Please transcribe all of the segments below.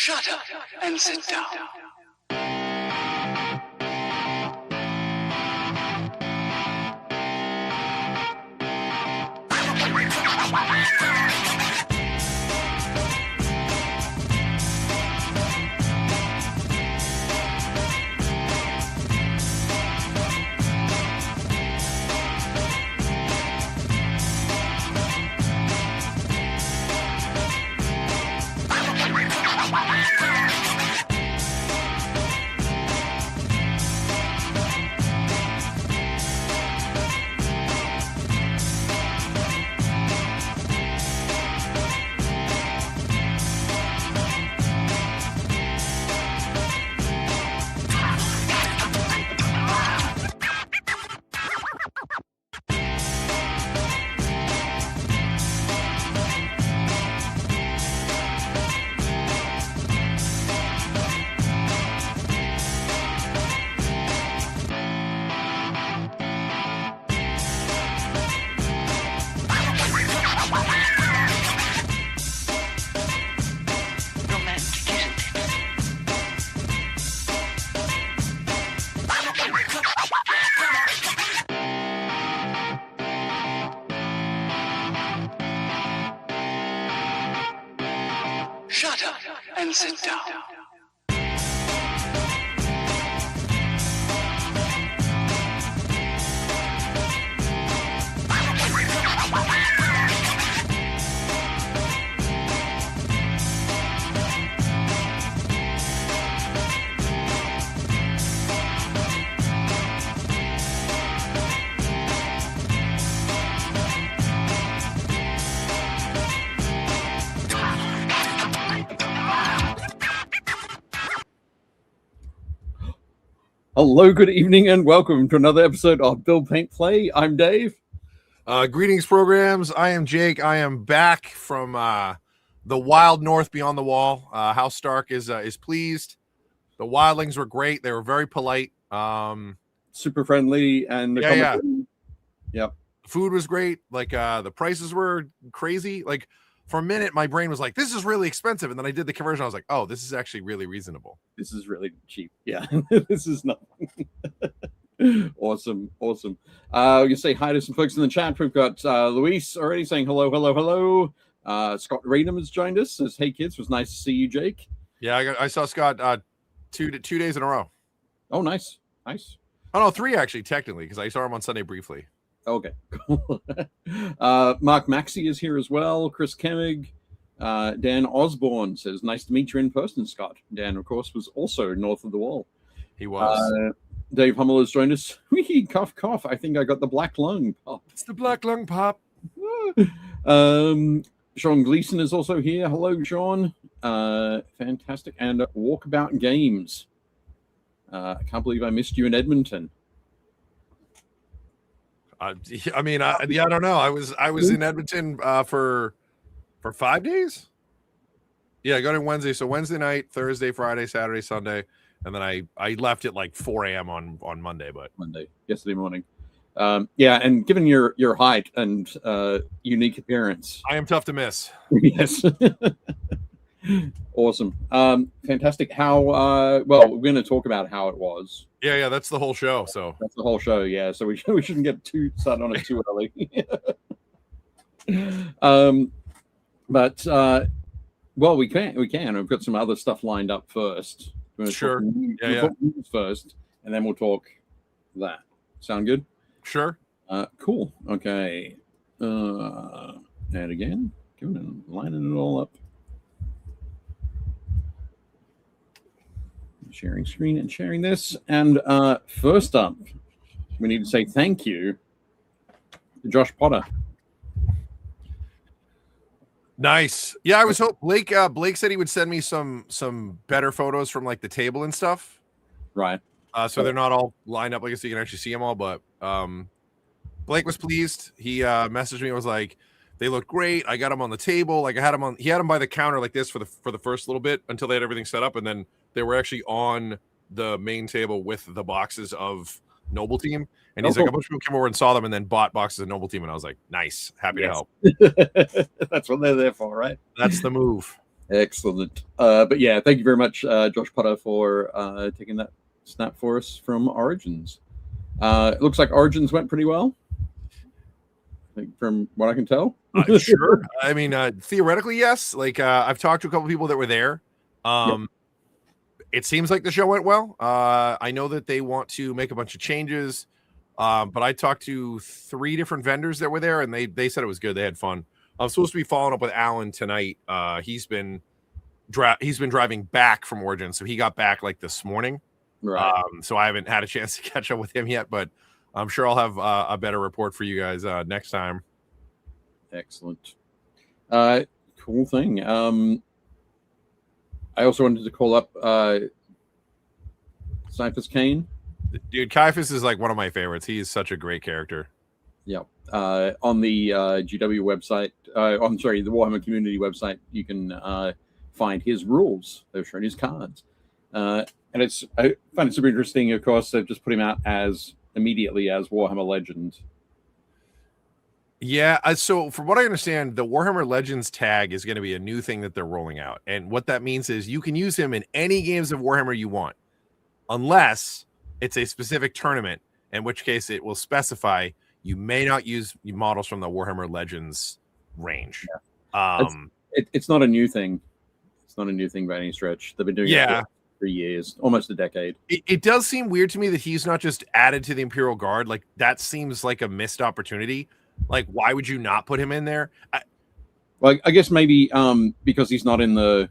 Shut up and sit down. Shut up and sit down. Hello, good evening, and welcome to another episode of Build, Paint, Play. I'm Dave. Greetings, programs. I am Jake. I am back from the wild north beyond the wall. House Stark is pleased. The wildlings were great. They were very polite. Super friendly and Yep. Food was great. Like the prices were crazy. Like for a minute, my brain was like, "This is really expensive," and then I did the conversion. I was like, "Oh, this is actually really reasonable. This is really cheap." Yeah, this is nothing. Awesome. You say hi to some folks in the chat. We've got Luis already saying hello. Scott Radham has joined us. Says, "Hey kids, it was nice to see you, Jake." Yeah, I saw Scott 2 days in a row. Oh, nice. Oh no, 3 actually, technically, because I saw him on Sunday briefly. Okay, cool. Mark Maxey is here as well. Chris Kemig. Dan Osborne says, "Nice to meet you in person, Scott." Dan, of course, was also north of the wall. He was. Dave Hummel has joined us. Whee, cough. I think I got the black lung pop. It's the black lung pop. Sean Gleason is also here. Hello, Sean. Fantastic. And Walkabout Games. I can't believe I missed you in Edmonton. I don't know. I was in Edmonton for 5 days. Yeah, I got in Wednesday. So Wednesday night, Thursday, Friday, Saturday, Sunday, and then I left at like 4 a.m. on Monday. But Yesterday morning. Yeah, and given your height and unique appearance, I am tough to miss. Yes. Awesome. Fantastic. How well, we're going to talk about how it was. Yeah, that's the whole show. So that's the whole show. Yeah, so we shouldn't get too started on it too early. But well, we can. We've got some other stuff lined up first. Sure. Talk news first, and then we'll talk that. Sound good? Sure. Cool. Okay. And again, lining it all up. Sharing screen and sharing this. And first up, we need to say thank you to Josh Potter. Nice. Yeah, I was hoping Blake said he would send me some better photos from like the table and stuff. Right. So they're not all lined up like so you can actually see them all. But Blake was pleased. He messaged me and was like, "They look great. I got them on the table. Like he had them by the counter like this for the first little bit until they had everything set up, and then they were actually on the main table with the boxes of Noble Team." And he's like, "A bunch of people came over and saw them and then bought boxes of Noble Team." And I was like, "Nice, happy to help." That's what they're there for, right? That's the move. Excellent. But yeah, thank you very much, Josh Potter, for taking that snap for us from Origins. It looks like Origins went pretty well, I think, from what I can tell. Sure. I mean, theoretically, yes. Like, I've talked to a couple people that were there. It seems like the show went well. I know that they want to make a bunch of changes, but I talked to 3 different vendors that were there, and they said it was good. They had fun. I'm supposed to be following up with Alan tonight. He's been driving back from Origin, so he got back like this morning. Right. So I haven't had a chance to catch up with him yet, but I'm sure I'll have a better report for you guys next time. Excellent. Cool thing. I also wanted to call up Cyphers Kane. Dude, Caiaphas is like one of my favorites. He is such a great character. Yeah. On the GW website, I'm sorry, the Warhammer community website, you can find his rules. They've shown his cards. And I find it super interesting, of course, they've just put him out immediately as Warhammer Legend. Yeah, so from what I understand, the Warhammer Legends tag is going to be a new thing that they're rolling out. And what that means is you can use him in any games of Warhammer you want, unless it's a specific tournament, in which case it will specify you may not use models from the Warhammer Legends range. Yeah. It's not a new thing. It's not a new thing by any stretch. They've been doing it for years, almost a decade. It does seem weird to me that he's not just added to the Imperial Guard. Like, that seems like a missed opportunity. Like, why would you not put him in there? I guess maybe because he's not in the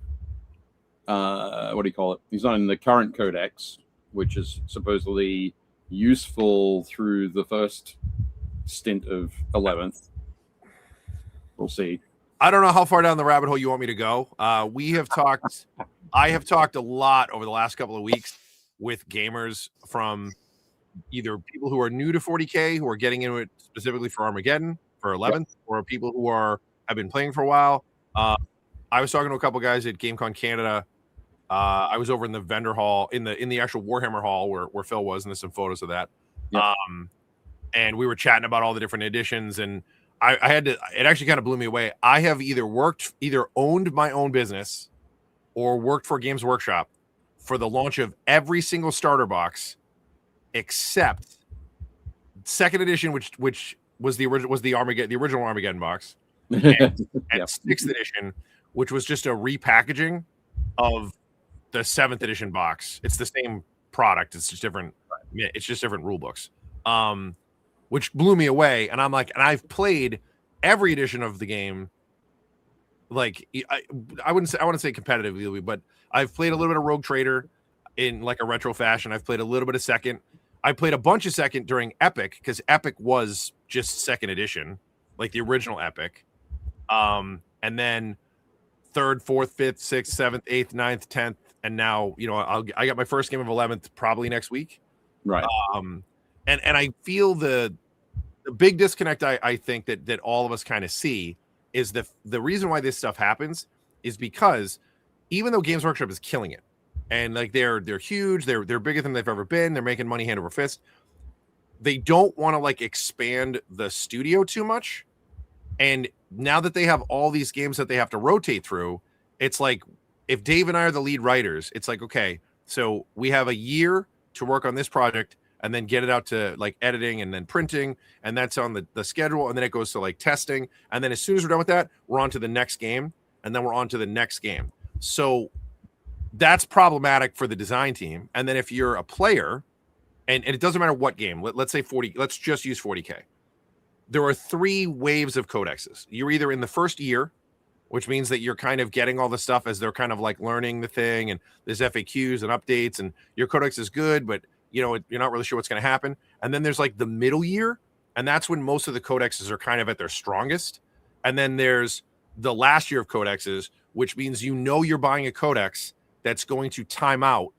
what do you call it? He's not in the current codex, which is supposedly useful through the first stint of 11th. We'll see. I don't know how far down the rabbit hole you want me to go. We have talked. I have talked a lot over the last couple of weeks with gamers from either people who are new to 40K, who are getting into it specifically for Armageddon, for 11th, or people who have been playing for a while. I was talking to a couple guys at GameCon Canada. I was over in the vendor hall, in the actual Warhammer hall where Phil was, and there's some photos of that. Yep. And we were chatting about all the different editions, and I had to. It actually kind of blew me away. I have either owned my own business or worked for Games Workshop for the launch of every single starter box except second edition, which was the original Armageddon box, and 6th edition, which was just a repackaging of the 7th edition box. It's the same product. It's just different. It's just different rule books. Which blew me away. And I'm like, and I've played every edition of the game. Like, I wouldn't say competitively, but I've played a little bit of Rogue Trader in like a retro fashion. I've played a little bit of second. I played a bunch of second during Epic, because Epic was just 2nd edition, like the original Epic. And then 3rd, 4th, 5th, 6th, 7th, 8th, 9th, 10th, and now, I got my first game of 11th probably next week. Right. And I feel the big disconnect I think that all of us kind of see is the reason why this stuff happens is because even though Games Workshop is killing it, and like they're huge, they're bigger than they've ever been, they're making money hand over fist, they don't want to like expand the studio too much. And now that they have all these games that they have to rotate through, it's like, if Dave and I are the lead writers, it's like, okay, so we have a year to work on this project and then get it out to like editing and then printing, and that's on the schedule, and then it goes to like testing, and then as soon as we're done with that, we're on to the next game, and then we're on to the next game. So that's problematic for the design team. And then if you're a player, and it doesn't matter what game, let's say 40, let's just use 40K. There are 3 waves of codexes. You're either in the first year, which means that you're kind of getting all the stuff as they're kind of like learning the thing, and there's FAQs and updates, and your codex is good, but you're not really sure what's going to happen. And then there's like the middle year, and that's when most of the codexes are kind of at their strongest. And then there's the last year of codexes, which means you're buying a codex that's going to time out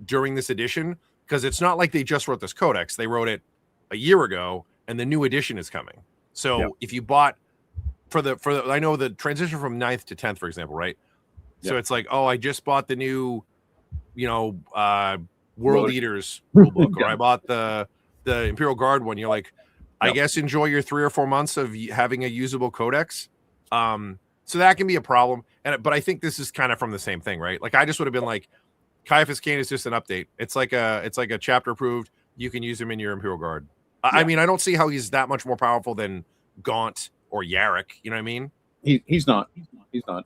during this edition, because it's not like they just wrote this codex. They wrote it a year ago, and the new edition is coming. So if you bought for the I know the transition from 9th to 10th, for example, right? So it's like, oh, I just bought the new, World Eaters rule book, or I bought the Imperial Guard one. You're like, I guess enjoy your 3 or 4 months of having a usable codex. So that can be a problem. But I think this is kind of from the same thing, right? Like I just would have been like, Caiaphas Kane is just an update. It's like a chapter approved. You can use him in your Imperial Guard. I mean, I don't see how he's that much more powerful than Gaunt or Yarrick. You know what I mean? He's not. He's not.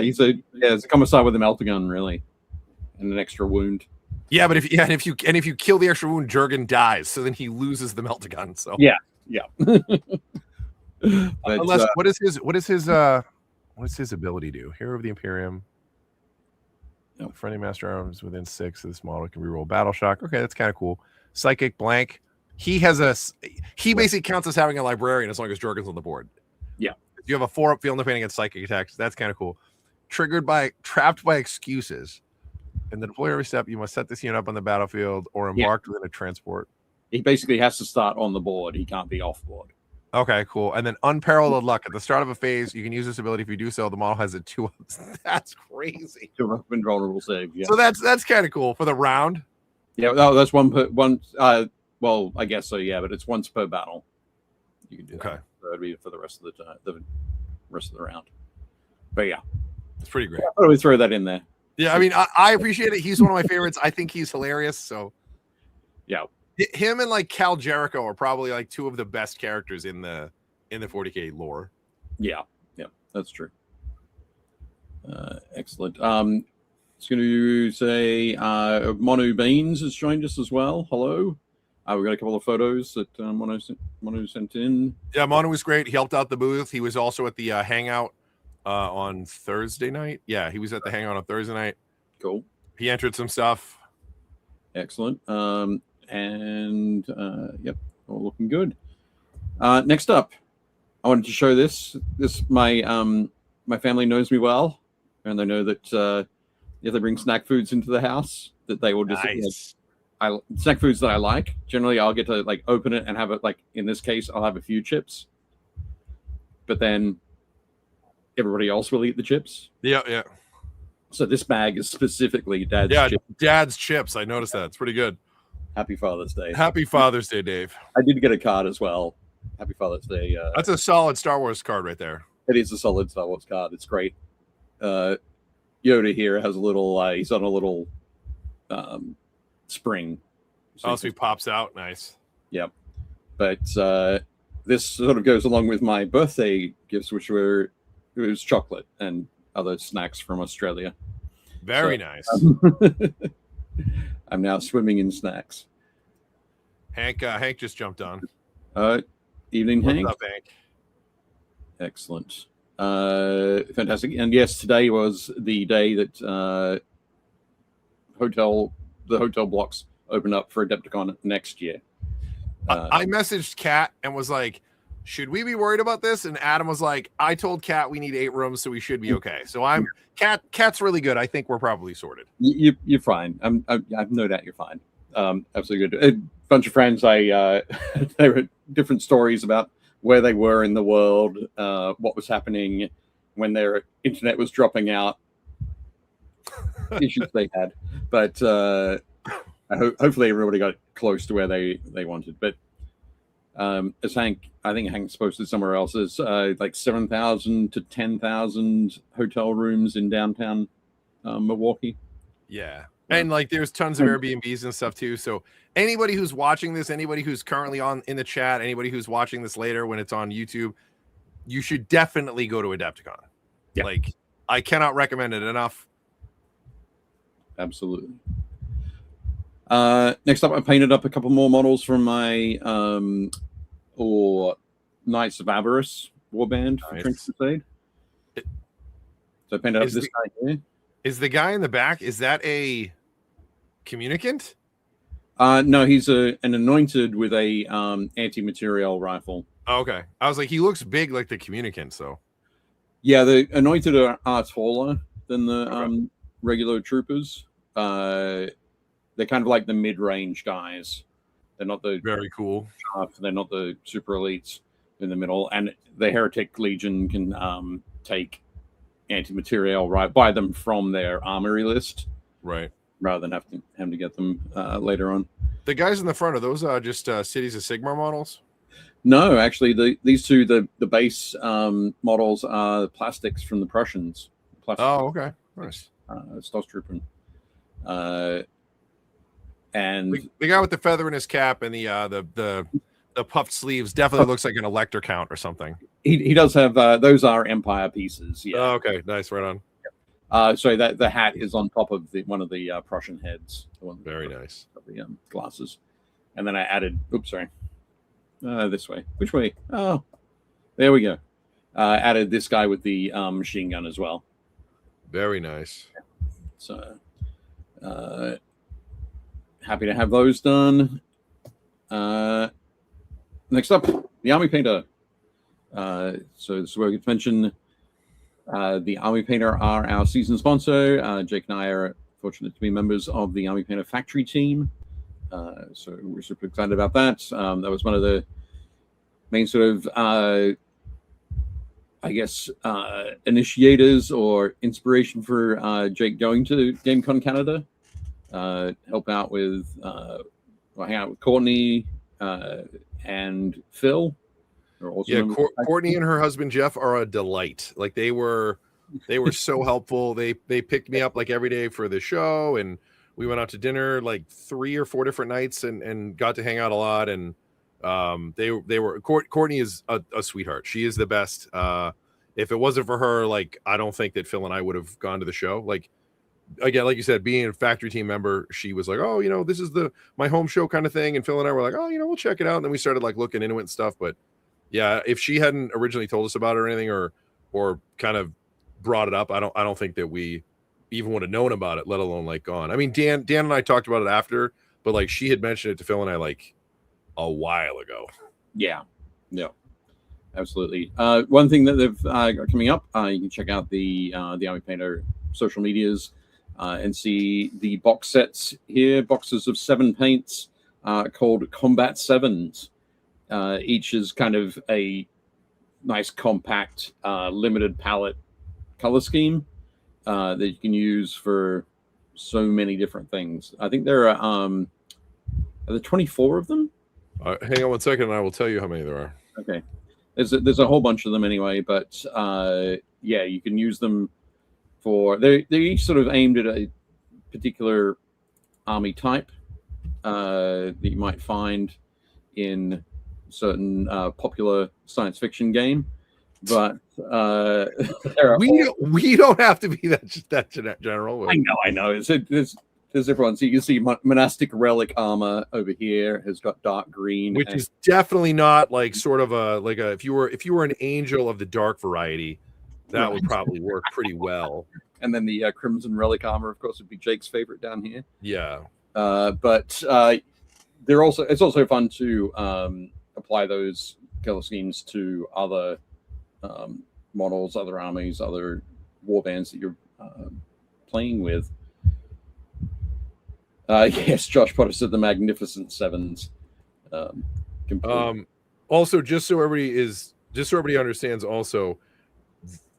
He's a commissar with a melter gun, really, and an extra wound. Yeah, but if you kill the extra wound, Jurgen dies. So then he loses the melter gun. So yeah. Unless what does his ability do? Hero of the Imperium. No, friendly master arms within 6 of this model can reroll battle shock. Okay, that's kind of cool. Psychic blank. He basically counts as having a librarian as long as Jurgen's on the board. Yeah. If you have a 4-up field defending against psychic attacks, that's kind of cool. Trapped by excuses. In the deploy every step, you must set this unit up on the battlefield or embarked within a transport. He basically has to start on the board. He can't be off board. Okay, cool. And then unparalleled luck. At the start of a phase, you can use this ability. If you do so, the model has a 2. That's crazy. 2 invulnerable save. Yeah. So that's kind of cool for the round. Yeah. Oh, that's one per one. Well, I guess so. Yeah, but it's once per battle. You can do that. So it'd be for the rest of the rest of the round. But yeah, it's pretty great. I always throw that in there. Yeah, I mean, I appreciate it. He's one of my favorites. I think he's hilarious. So yeah. Him and like Cal Jericho are probably like 2 of the best characters in the 40K lore. Yeah, that's true. Excellent. It's going to say Monu Beans has joined us as well. Hello. We've got a couple of photos that Monu sent in. Yeah, Monu was great. He helped out the booth. He was also at the hangout on Thursday night. Yeah, he was at the hangout on Thursday night. Cool. He entered some stuff. Excellent. Yep, all looking good. Next up, I wanted to show this. My family knows me well, and they know that if they bring snack foods into the house, that they will just snack foods that I like. Generally, I'll get to like open it and have it. Like in this case, I'll have a few chips, but then everybody else will eat the chips. Yeah. So this bag is specifically Dad's. Yeah, chips. Dad's chips. I noticed that. It's pretty good. Happy Father's Day. Happy Father's Day, Dave. I did get a card as well. Happy Father's Day. That's a solid Star Wars card right there. It is a solid Star Wars card. It's great. Yoda here has a little, he's on a little spring. So he pops out. Nice. Yep. But this sort of goes along with my birthday gifts, which it was chocolate and other snacks from Australia. Very nice. I'm now swimming in snacks. Hank just jumped on. Evening, What's Hank. up, Hank? Excellent. Fantastic. And yes, today was the day that the hotel blocks open up for Adepticon next year. I messaged Kat and was like, should we be worried about this? And Adam was like, I told Kat we need 8 rooms, so we should be okay. So Kat's really good. I think we're probably sorted. You're fine. I've no doubt you're fine. Absolutely good. A bunch of friends, they were different stories about where they were in the world, what was happening when their internet was dropping out, issues they had. But hopefully everybody got close to where they wanted. But as I think Hank's posted somewhere else, there's like 7,000 to 10,000 hotel rooms in downtown Milwaukee. Yeah. And like there's tons of Airbnbs and stuff too. So anybody who's watching this, anybody who's currently in the chat, anybody who's watching this later when it's on YouTube, you should definitely go to Adepticon. Yeah. Like I cannot recommend it enough. Absolutely. Next up, I painted up a couple more models from my Knights of Avarice warband for Trinket Crusade. So I painted up this guy here. Is the guy in the back, is that a communicant? No, he's an anointed with a anti-material rifle. Oh, okay. I was like, he looks big like the communicant, so. Yeah, the anointed are taller than the regular troopers. They're kind of like the mid-range guys. They're not the very cool. They're not the super elites in the middle. And the Heretic Legion can take anti-material buy them from their armory list, right? Rather than having to get them later on. The guys in the front, are those just Cities of Sigmar models? No, actually, these two, the base models are plastics from the Prussians. Plastic, Oh, okay, nice. Stoßtruppen. And the guy with the feather in his cap and the puffed sleeves definitely looks like an elector count or something. He does have those are Empire pieces. Yeah. Oh, okay, nice, right on. So that the hat is on top of one of the Prussian heads. Very nice. The glasses, and then I added. Oops, sorry. This way. Which way? Oh, there we go. Added this guy with the machine gun as well. Very nice. So happy to have those done. Next up, the Army Painter. So this is where we get to mention the Army Painter are our season sponsor. Jake and I are fortunate to be members of the Army Painter factory team. So we're super excited about that. That was one of the main sort of, I guess, initiators or inspiration for Jake going to GameCon Canada. Help out with, hang out with Courtney and Phil. Courtney and her husband Jeff are a delight. Like they were so helpful. They picked me up like every day for the show, and we went out to dinner like 3 or 4 different nights and got to hang out a lot. And Courtney is a sweetheart. She is the best. If it wasn't for her, like I don't think that Phil and I would have gone to the show. Like again, like you said, being a factory team member, she was like, oh, this is my home show kind of thing. And Phil and I were like, oh, we'll check it out. And then we started like looking into it and stuff. But yeah, if she hadn't originally told us about it or anything, or kind of brought it up, I don't think that we even would have known about it, let alone like gone. I mean, Dan and I talked about it after, but like she had mentioned it to Phil and I like a while ago. Yeah, absolutely. One thing that they've got coming up, you can check out the Army Painter social medias and see the box sets here, boxes of 7 paints called Combat Sevens. Each is kind of a nice, compact, limited palette color scheme that you can use for so many different things. I think there are there 24 of them? Hang on one second, and I will tell you how many there are. Okay. There's a whole bunch of them anyway, but yeah, you can use them for... They're each sort of aimed at a particular army type that you might find in certain popular science fiction game, but we don't have to be that general. I know. There's everyone. So you can see monastic relic armor over here has got dark green, which is definitely not like sort of a if you were an angel of the dark variety, that would probably work pretty well. And then the crimson relic armor, of course, would be Jake's favorite down here. Yeah, but it's also fun to apply those color schemes to other models, other armies, other war bands that you're playing with. Yes, Josh Potter said the Magnificent Sevens. Also, just so everybody understands, also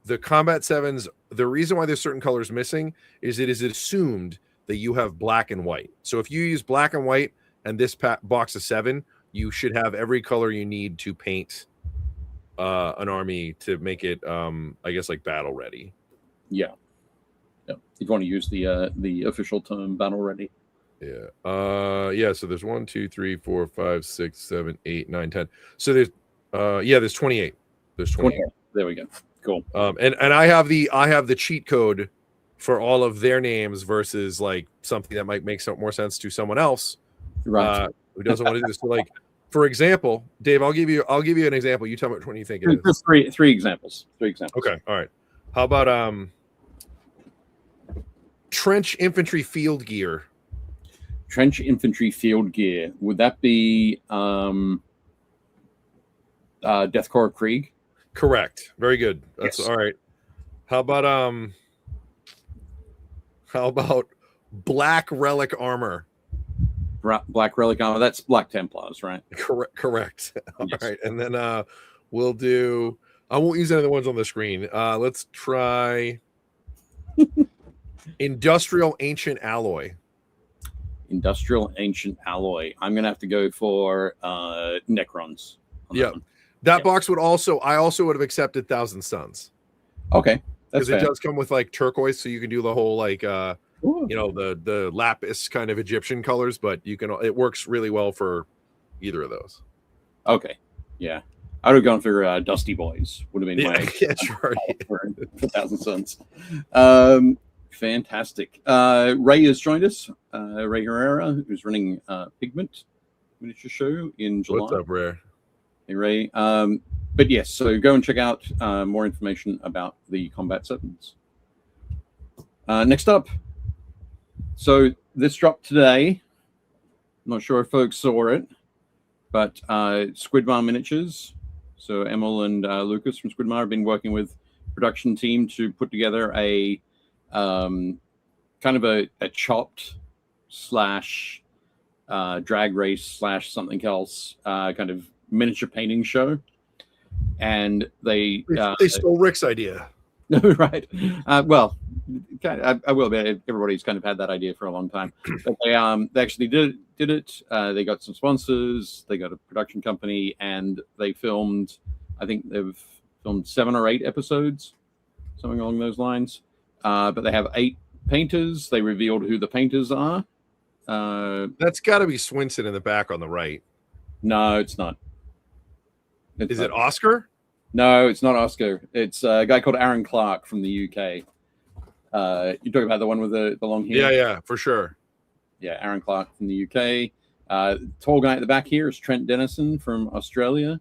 the Combat Sevens. The reason why there's certain colors missing is it is assumed that you have black and white. So if you use black and white and this box of 7, you should have every color you need to paint an army to make it, I guess, like battle ready. Yeah. You'd want to use the official term battle ready. Yeah. Yeah. So there's 1, 2, 3, 4, 5, 6, 7, 8, 9, 10. So there's 28. There's 28. There we go. Cool. And I have the cheat code for all of their names versus like something that might make more sense to someone else, right? Who doesn't want to do this. So like, for example, Dave, I'll give you an example. You tell me which one you think it is. Just three examples. Okay. All right. How about trench infantry field gear? Trench infantry field gear. Would that be Death Corps of Krieg? Correct. Very good. That's yes. All right. How about black relic armor? Black relic armor. That's Black Templars, right? Correct. All yes. right. And then we'll do. I won't use any of the ones on the screen. Let's try industrial ancient alloy. Industrial ancient alloy. I'm gonna have to go for Necrons. Yeah, one. that Yeah. box would also. I also would have accepted Thousand Suns. Okay, that's because it fair. does come with like turquoise, so you can do the whole like Ooh. the lapis kind of Egyptian colors, but you can it works really well for either of those. Okay, yeah, I would have gone for Dusty Boys. Would have been my Yeah, sure. for Thousand Suns. Fantastic. Ray has joined us. Ray Herrera, who's running Pigment Miniature Show in July. What's up, Rare? Hey, Ray. But yes, so go and check out more information about the Combat Sevens. Next up, so this dropped today. I'm not sure if folks saw it, but Squidmar Miniatures. So Emil and Lucas from Squidmar have been working with production team to put together a kind of a chopped slash drag race slash something else kind of miniature painting show. And they stole Rick's idea. right. Well, I will be. Everybody's kind of had that idea for a long time. But they actually did it. They got some sponsors. They got a production company, and they filmed. I think they've filmed 7 or 8 episodes, something along those lines. But they have 8 painters. They revealed who the painters are. That's got to be Swinson in the back on the right. No, it's not. Is it Oscar? No, it's not Oscar. It's a guy called Aaron Clark from the UK. You're talking about the one with the long hair? Yeah, for sure. Yeah, Aaron Clark from the UK. Tall guy at the back here is Trent Dennison from Australia.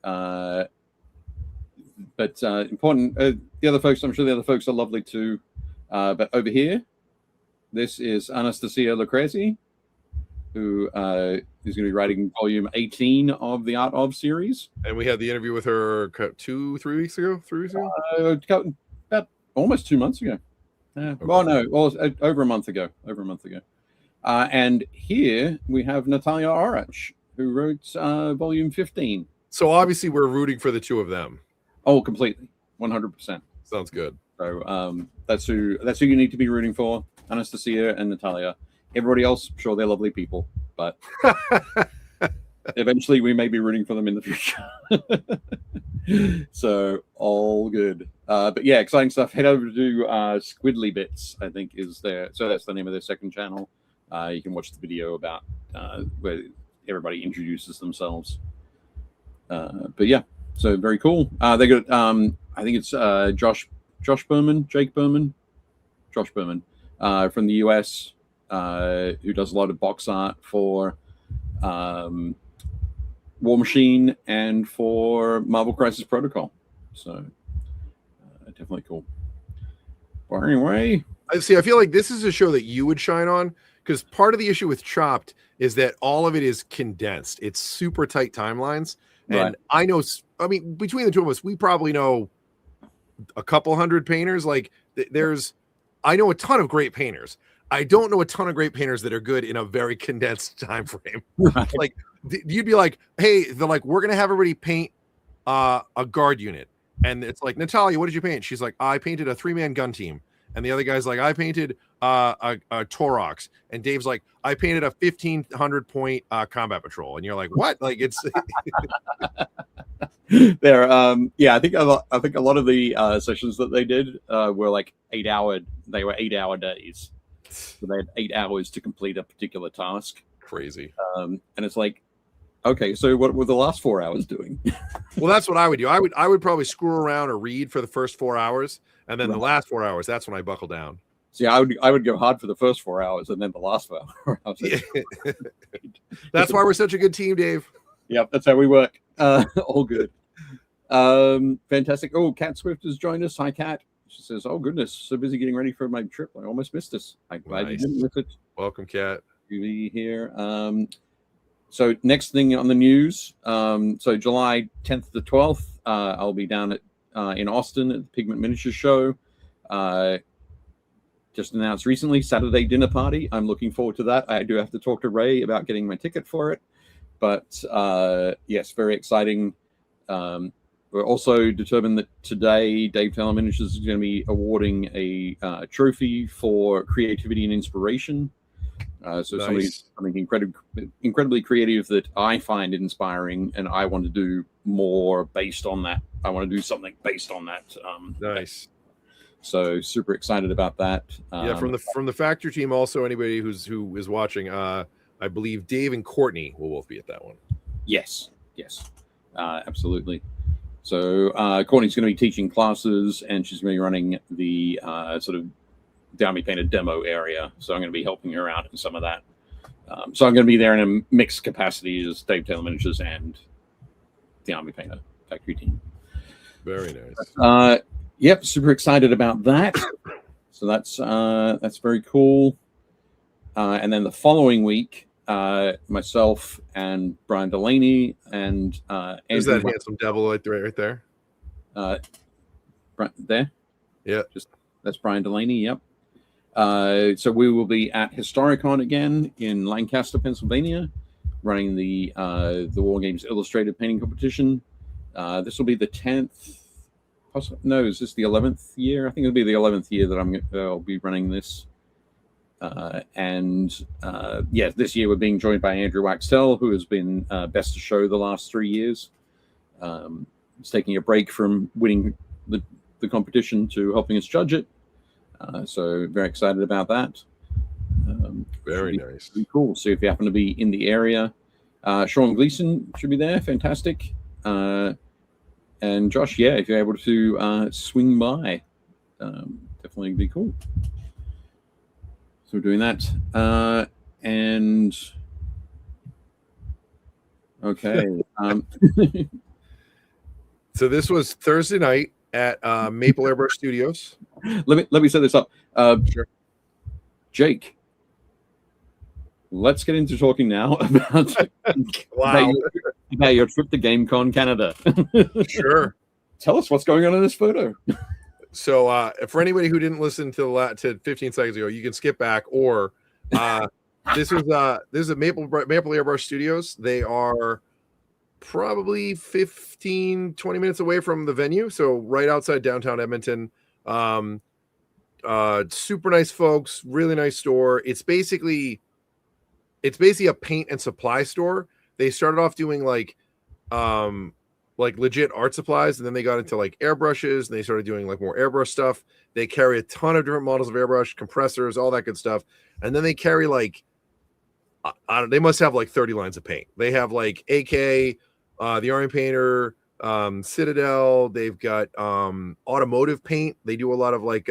But important, the other folks, I'm sure the other folks are lovely too. But over here, this is Anastasia Lucrezi, who is going to be writing volume 18 of the Art of series. And we had the interview with her 3 weeks ago. About almost 2 months ago. Okay. Well, no, over a month ago. And here we have Natalia Orach, who wrote volume 15. So obviously we're rooting for the two of them. Oh, completely, 100%. Sounds good. So that's who you need to be rooting for, Anastasia and Natalia. Everybody else, I'm sure they're lovely people, but eventually we may be rooting for them in the future. So all good. But yeah, exciting stuff. Head over to Squidly Bits, I think is there. So that's the name of their second channel. You can watch the video about where everybody introduces themselves. But yeah, so very cool. They got I think it's Josh Berman, Jake Berman, Josh Berman from the US, who does a lot of box art for War Machine and for Marvel Crisis Protocol. So definitely cool. But anyway, I feel like this is a show that you would shine on, because part of the issue with Chopped is that all of it is condensed. It's super tight timelines. And I know, between the two of us, we probably know a couple hundred painters. Like I know a ton of great painters. I don't know a ton of great painters that are good in a very condensed time frame. Right. Like you'd be like, hey, they're like, we're going to have everybody paint a guard unit. And it's like, Natalia, what did you paint? She's like, I painted a 3-man gun team. And the other guy's like, I painted a Torox. And Dave's like, I painted a 1,500 point combat patrol. And you're like, what? Like it's there. Yeah, I think a lot of the sessions that they did were like 8-hour. They were 8-hour days. So they had 8 hours to complete a particular task. Crazy. And it's like, okay, so what were the last 4 hours doing? Well, that's what I would do. I would probably screw around or read for the first 4 hours, and then the last 4 hours, that's when I buckle down. See, I would go hard for the first 4 hours, and then the last 4 hours. Yeah. That's why we're such a good team, Dave. Yep, that's how we work. All good. Fantastic. Oh, Kat Swift has joined us. Hi, Kat. She says, "Oh goodness, so busy getting ready for my trip. I almost missed this. I'm glad you didn't miss it. Welcome, Kat. To be here." So next thing on the news. So July 10th to 12th, I'll be down at in Austin at the Pigment Miniature Show. Just announced recently, Saturday dinner party. I'm looking forward to that. I do have to talk to Ray about getting my ticket for it, but yes, very exciting. We're also determined that today Dave Taylor Miniatures is going to be awarding a trophy for creativity and inspiration. So something incredibly creative that I find inspiring, and I want to do more based on that. I want to do something based on that. Nice. So super excited about that. Yeah, from the factory team. Also, anybody who is watching, I believe Dave and Courtney will both be at that one. Yes, absolutely. So Courtney's going to be teaching classes, and she's going to be running the sort of the Army Painter demo area. So I'm going to be helping her out in some of that. So I'm going to be there in a mixed capacity as Dave Taylor Miniatures and the Army Painter factory team. Very nice. Yep, super excited about that. So that's very cool. And then the following week, myself and Brian Delaney and is that handsome devil right there? There. Yeah, that's Brian Delaney. Yep. So we will be at Historicon again in Lancaster, Pennsylvania, running the War Games Illustrated painting competition. This will be the 10th. No, is this the 11th year? I think it'll be the 11th year that I'll be running this. This year we're being joined by Andrew Waxtel, who has been best of show the last 3 years. He's taking a break from winning the competition to helping us judge it. So very excited about that. Very nice. Pretty cool. So if you happen to be in the area, Sean Gleason should be there. Fantastic. And Josh, yeah, if you're able to swing by, definitely be cool. So we're doing that. And okay. So this was Thursday night at Maple Airbrush Studios. Let me set this up. Sure. Jake, let's get into talking now about about your trip to GameCon Canada. Sure. Tell us what's going on in this photo. So for anybody who didn't listen to 15 seconds ago, you can skip back, or this is a Maple Airbrush Studios. They are probably 15-20 minutes away from the venue, so right outside downtown Edmonton. Super nice folks, really nice store. It's basically a paint and supply store. They started off doing like legit art supplies, and then they got into like airbrushes, and they started doing like more airbrush stuff. They carry a ton of different models of airbrush, compressors, all that good stuff. And then they carry like they must have like 30 lines of paint. They have like AK, the Army Painter, Citadel. They've got automotive paint. They do a lot of like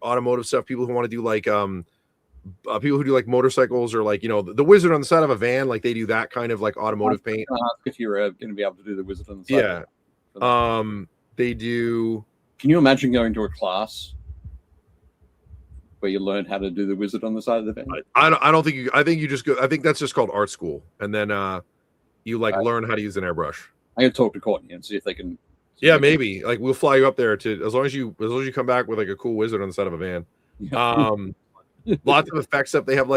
automotive stuff. People who want to do like people who do like motorcycles, or like, you know, the wizard on the side of a van, like they do that kind of like automotive paint. If you're going to be able to do the wizard on the side. Yeah. They do. Can you imagine going to a class where you learn how to do the wizard on the side of the van? I don't think you. I think you just go. I think that's just called art school, and then you like learn how to use an airbrush. I gotta talk to Courtney and see if they can. Yeah, maybe. Like we'll fly you up there to as long as you come back with like a cool wizard on the side of a van. Lots of effects stuff. They have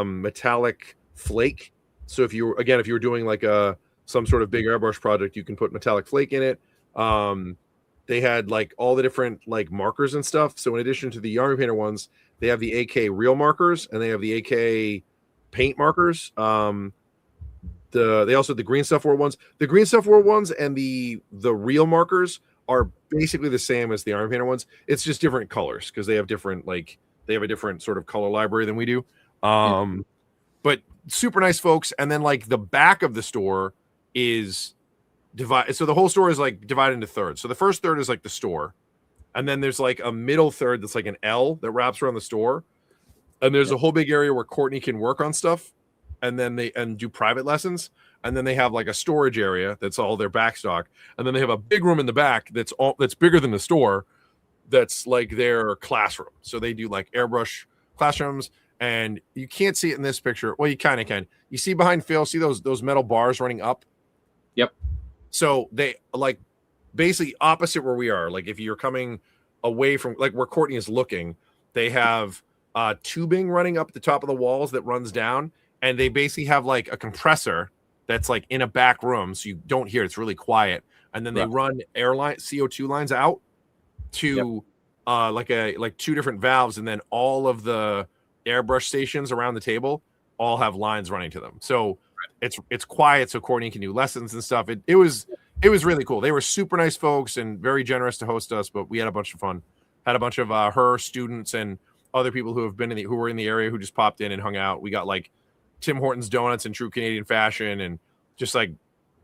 metallic flake. So if you were doing like some sort of big airbrush project, you can put metallic flake in it. They had like all the different like markers and stuff. So in addition to the Army Painter ones, they have the AK real markers, and they have the AK paint markers. They also have the Green Stuff War ones. The Green Stuff War ones and the real markers are basically the same as the Army Painter ones. It's just different colors because they have a different sort of color library than we do. But super nice folks. And then like the back of the store is divided. So the whole store is like divided into thirds. So the first third is like the store. And then there's like a middle third that's like an L that wraps around the store. And there's a whole big area where Courtney can work on stuff and then do private lessons. And then they have like a storage area that's all their back stock. And then they have a big room in the back that's bigger than the store. That's like their classroom. So they do like airbrush classrooms, and you can't see it in this picture. Well, you kind of can. You see behind Phil, see those metal bars running up? Yep. So they like basically opposite where we are. Like if you're coming away from like where Courtney is looking, they have tubing running up the top of the walls that runs down, and they basically have like a compressor that's like in a back room, so you don't hear it. It's really quiet. And then they run CO2 lines out to like two different valves, and then all of the airbrush stations around the table all have lines running to them. So it's quiet, so Courtney can do lessons and stuff. It was really cool. They were super nice folks and very generous to host us, but we had a bunch of fun. Had a bunch of her students and other people who have been who were in the area who just popped in and hung out. We got like Tim Hortons donuts in true Canadian fashion and just like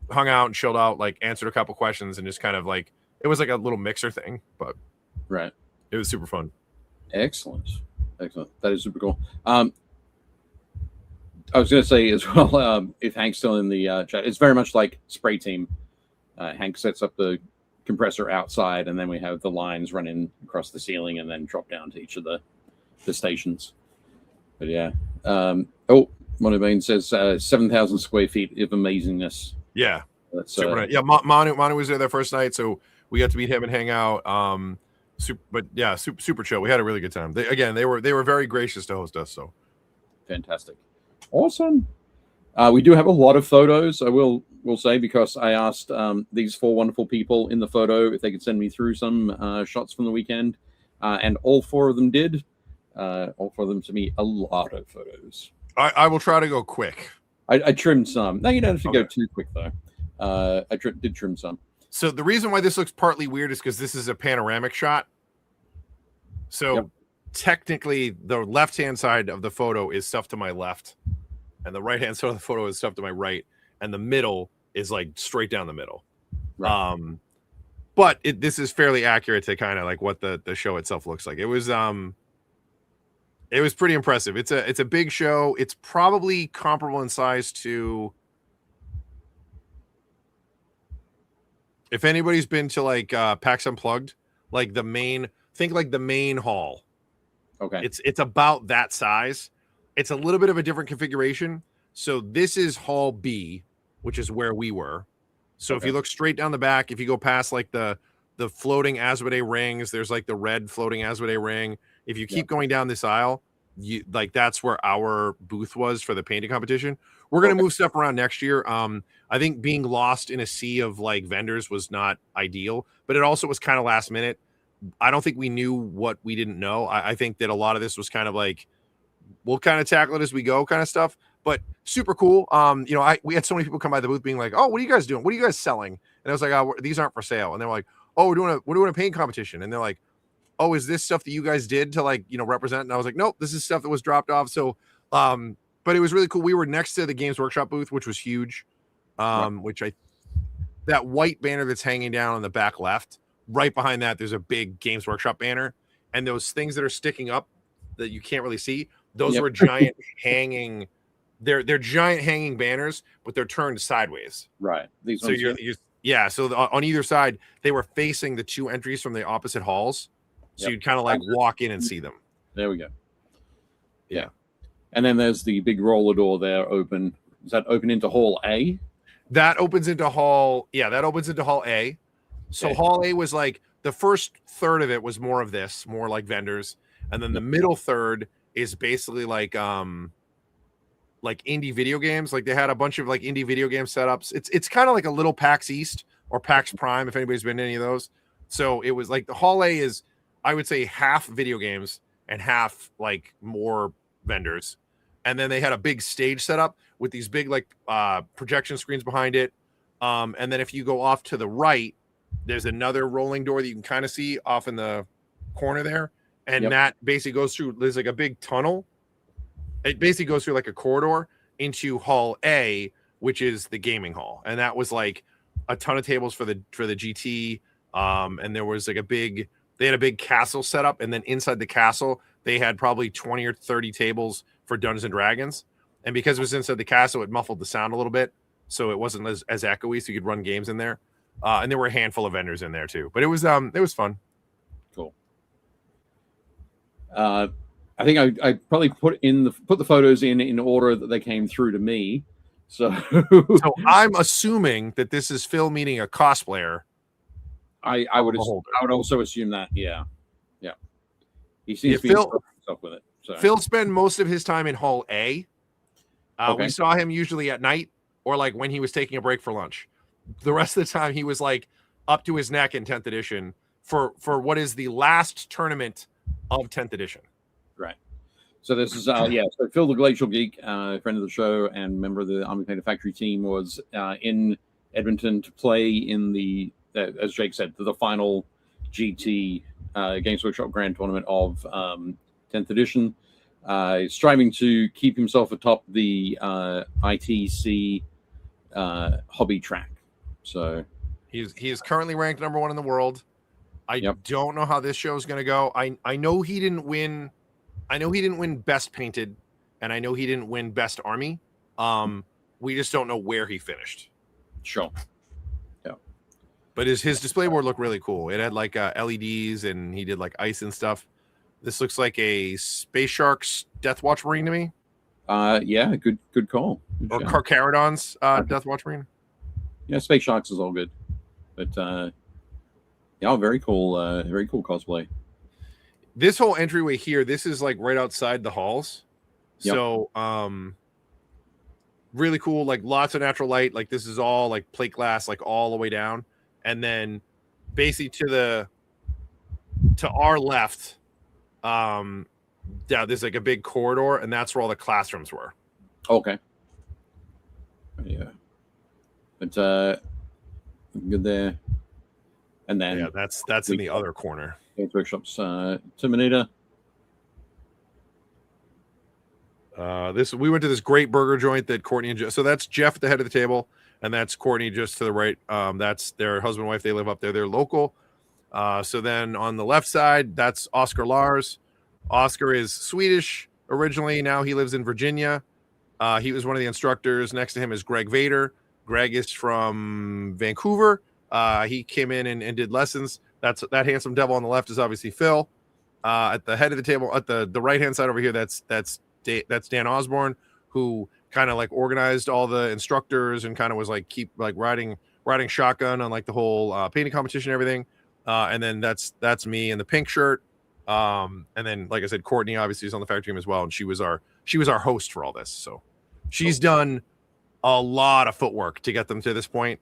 hung out and chilled out, like answered a couple questions and just kind of like, it was like a little mixer thing, but it was super fun. Excellent. That is super cool. I was going to say as well, if Hank's still in the chat, it's very much like Spray Team. Hank sets up the compressor outside, and then we have the lines running across the ceiling and then drop down to each of the stations. But yeah. Monobane says 7,000 square feet of amazingness. Yeah. That's super nice. Yeah, Manu was there first night, so we got to meet him and hang out. Super chill. We had a really good time. They were very gracious to host us. So fantastic, awesome. We do have a lot of photos. I will say, because I asked these 4 wonderful people in the photo if they could send me through some shots from the weekend, and all 4 of them did. All 4 of them to me a lot of photos. I will try to go quick. I trimmed some. No, you don't have to go too quick though. I did trim some. So the reason why this looks partly weird is because this is a panoramic shot. So technically, the left-hand side of the photo is stuff to my left, and the right-hand side of the photo is stuff to my right, and the middle is like straight down the middle. Right. But this is fairly accurate to kind of like what the show itself looks like. It was pretty impressive. It's a big show. It's probably comparable in size to, if anybody's been to like PAX Unplugged, like the main hall. Okay. It's about that size. It's a little bit of a different configuration. So this is Hall B, which is where we were. So if you look straight down the back, if you go past like the floating Asmodee rings, there's like the red floating Asmodee ring. If you keep going down this aisle, that's where our booth was for the painting competition. We're going to move stuff around next year. I think being lost in a sea of like vendors was not ideal, but it also was kind of last minute. I don't think we knew what we didn't know. I think that a lot of this was kind of like, we'll kind of tackle it as we go kind of stuff, but super cool. We had so many people come by the booth being like, oh, what are you guys doing? What are you guys selling? And I was like, oh, these aren't for sale. And they're like, oh, we're doing a paint competition. And they're like, oh, is this stuff that you guys did to like, represent? And I was like, nope, this is stuff that was dropped off. So, but it was really cool. We were next to the Games Workshop booth, which was huge. That white banner that's hanging down on the back left, right behind that, there's a big Games Workshop banner. And those things that are sticking up that you can't really see, those were giant hanging. They're giant hanging banners, but they're turned sideways. Right. So so on either side, they were facing the 2 entries from the opposite halls. So you'd kind of like walk in and see them. There we go. Yeah. And then there's the big roller door there open. Is that open into Hall A? That opens into Hall. Yeah, that opens into Hall A. So Hall A was like the first third of it was more of this, more like vendors. And then the middle third is basically like indie video games. Like they had a bunch of like indie video game setups. It's kind of like a little PAX East or PAX Prime, if anybody's been to any of those. So it was like the Hall A is, I would say, half video games and half like more vendors. And then they had a big stage set up with these big like projection screens behind it. And then if you go off to the right, there's another rolling door that you can kind of see off in the corner there. And that basically goes through, there's like a big tunnel. It basically goes through like a corridor into Hall A, which is the gaming hall. And that was like a ton of tables for the GT. And there was like they had a big castle set up, and then inside the castle, they had probably 20 or 30 tables for Dungeons and Dragons. And because it was inside the castle, it muffled the sound a little bit. So it wasn't as echoey, so you could run games in there. And there were a handful of vendors in there too. But it was fun. Cool. I think I probably put the photos in order that they came through to me. So I'm assuming that this is Phil meeting a cosplayer. I would also assume that, yeah. He seems to be stuff with it. So. Phil spent most of his time in Hall A. We saw him usually at night or like when he was taking a break for lunch. The rest of the time he was like up to his neck in 10th edition for what is the last tournament of 10th edition. Right. So this is So Phil the Glacial Geek, friend of the show and member of the Army Painter Factory team, was in Edmonton to play in the, as Jake said, the final GT Games Workshop Grand Tournament of 10th edition. Striving to keep himself atop the ITC hobby track. So he is currently ranked number 1 in the world. I don't know how this show is going to go. I know he didn't win. I know he didn't win Best Painted, and I know he didn't win Best Army. We just don't know where he finished. Sure. Yeah. But his display board looked really cool. It had like LEDs, and he did like ice and stuff. This looks like a Space Sharks Death Watch Marine to me. Yeah, good call. Good or shout. Carcharodon's Death Watch Marine. Yeah, Space Sharks is all good. But very cool cosplay. This whole entryway here, this is like right outside the halls. Yep. So really cool, like lots of natural light. Like this is all like plate glass, like all the way down. And then basically to our left, there's like a big corridor, and that's where all the classrooms were. Okay. Yeah. But good there. And then that's in the other corner. Games Workshop's Terminator. We went to this great burger joint that Courtney and so that's Jeff at the head of the table, and that's Courtney just to the right. That's their husband and wife. They live up there. They're local. So then on the left side, that's Oscar Lars. Oscar is Swedish originally. Now he lives in Virginia. He was one of the instructors. Next to him is Greg Vader. Greg is from Vancouver. He came in and did lessons. That handsome devil on the left is obviously Phil. At the head of the table, at the right hand side over here, that's Dan Osborne, who kind of like organized all the instructors and kind of was like keep like riding shotgun on like the whole painting competition and everything. And then that's me in the pink shirt. And then like I said, Courtney obviously is on the factory team as well, and she was our host for all this. So she's done a lot of footwork to get them to this point.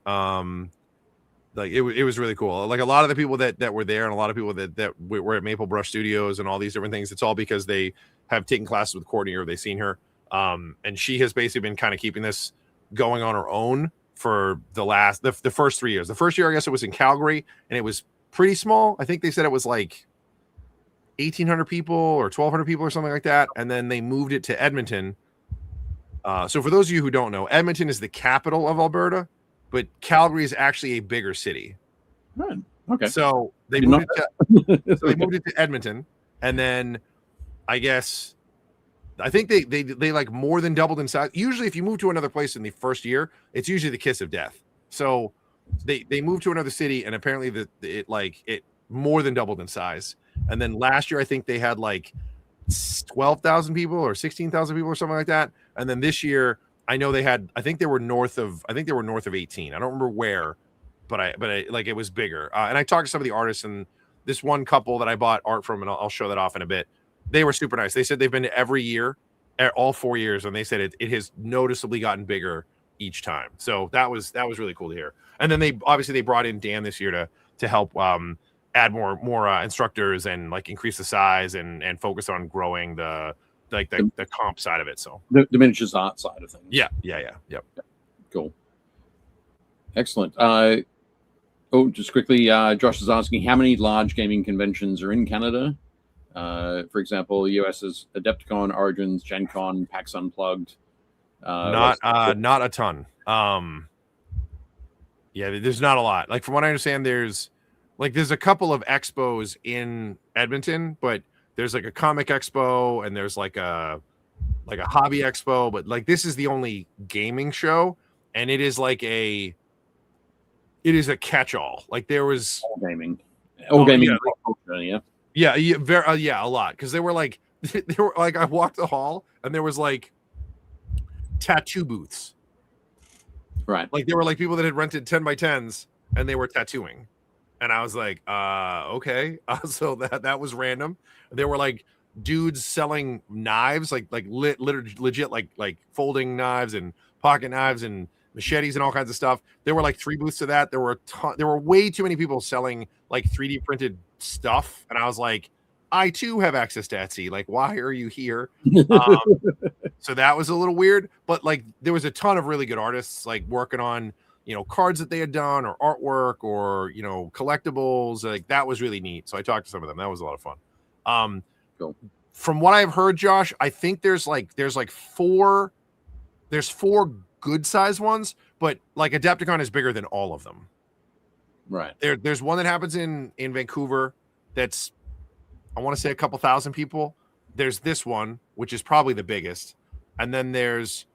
Like it was really cool. Like a lot of the people that were there, and a lot of people that were at Maple Brush Studios and all these different things, it's all because they have taken classes with Courtney or they've seen her. And she has basically been kind of keeping this going on her own for the first 3 years. The first year, I guess it was in Calgary, and it was pretty small. I think they said it was like 1,800 people or 1,200 people or something like that. And then they moved it to Edmonton. So for those of you who don't know, Edmonton is the capital of Alberta, but Calgary is actually a bigger city. Right. Okay. So they moved it to Edmonton, and then I think they like more than doubled in size. Usually if you move to another place in the first year, it's usually the kiss of death. So they moved to another city, and apparently it more than doubled in size. And then last year I think they had like 12,000 people or 16,000 people or something like that. And then this year I know I think they were north of 18. I don't remember where, but I like it was bigger. And I talked to some of the artists, and this one couple that I bought art from, and I'll show that off in a bit. They were super nice. They said they've been to every year, all 4 years, and they said it has noticeably gotten bigger each time. So that was really cool to hear. And then they brought in Dan this year to help add more instructors and like increase the size and focus on growing the comp side of it. So the miniatures art side of things. Yeah. Cool. Excellent. Just quickly, Josh is asking how many large gaming conventions are in Canada. For example, the US is Adepticon, Origins, Gen Con, PAX Unplugged. Not a ton. There's not a lot. Like from what I understand, there's a couple of expos in Edmonton, but there's like a comic expo and there's like a hobby expo, but like this is the only gaming show, and it is a catch-all. Like there was all gaming. Yeah, a lot, because they were like I walked the hall and there was like tattoo booths. Right. Like there were like people that had rented 10 by 10s and they were tattooing. And I was like, okay. So that was random. There were like dudes selling knives, like legit like folding knives and pocket knives and machetes and all kinds of stuff. There were like 3 booths to that. There were way too many people selling like 3D printed stuff. And I was like, I too have access to Etsy. Like, why are you here? So that was a little weird, but like there was a ton of really good artists like working on, cards that they had done or artwork or, collectibles. Like that was really neat. So I talked to some of them. That was a lot of fun. Cool. From what I've heard, Josh, I think there's four good sized ones, but like Adepticon is bigger than all of them. Right. There's one that happens in Vancouver that's, I want to say, a couple thousand people. There's this one, which is probably the biggest. And then there's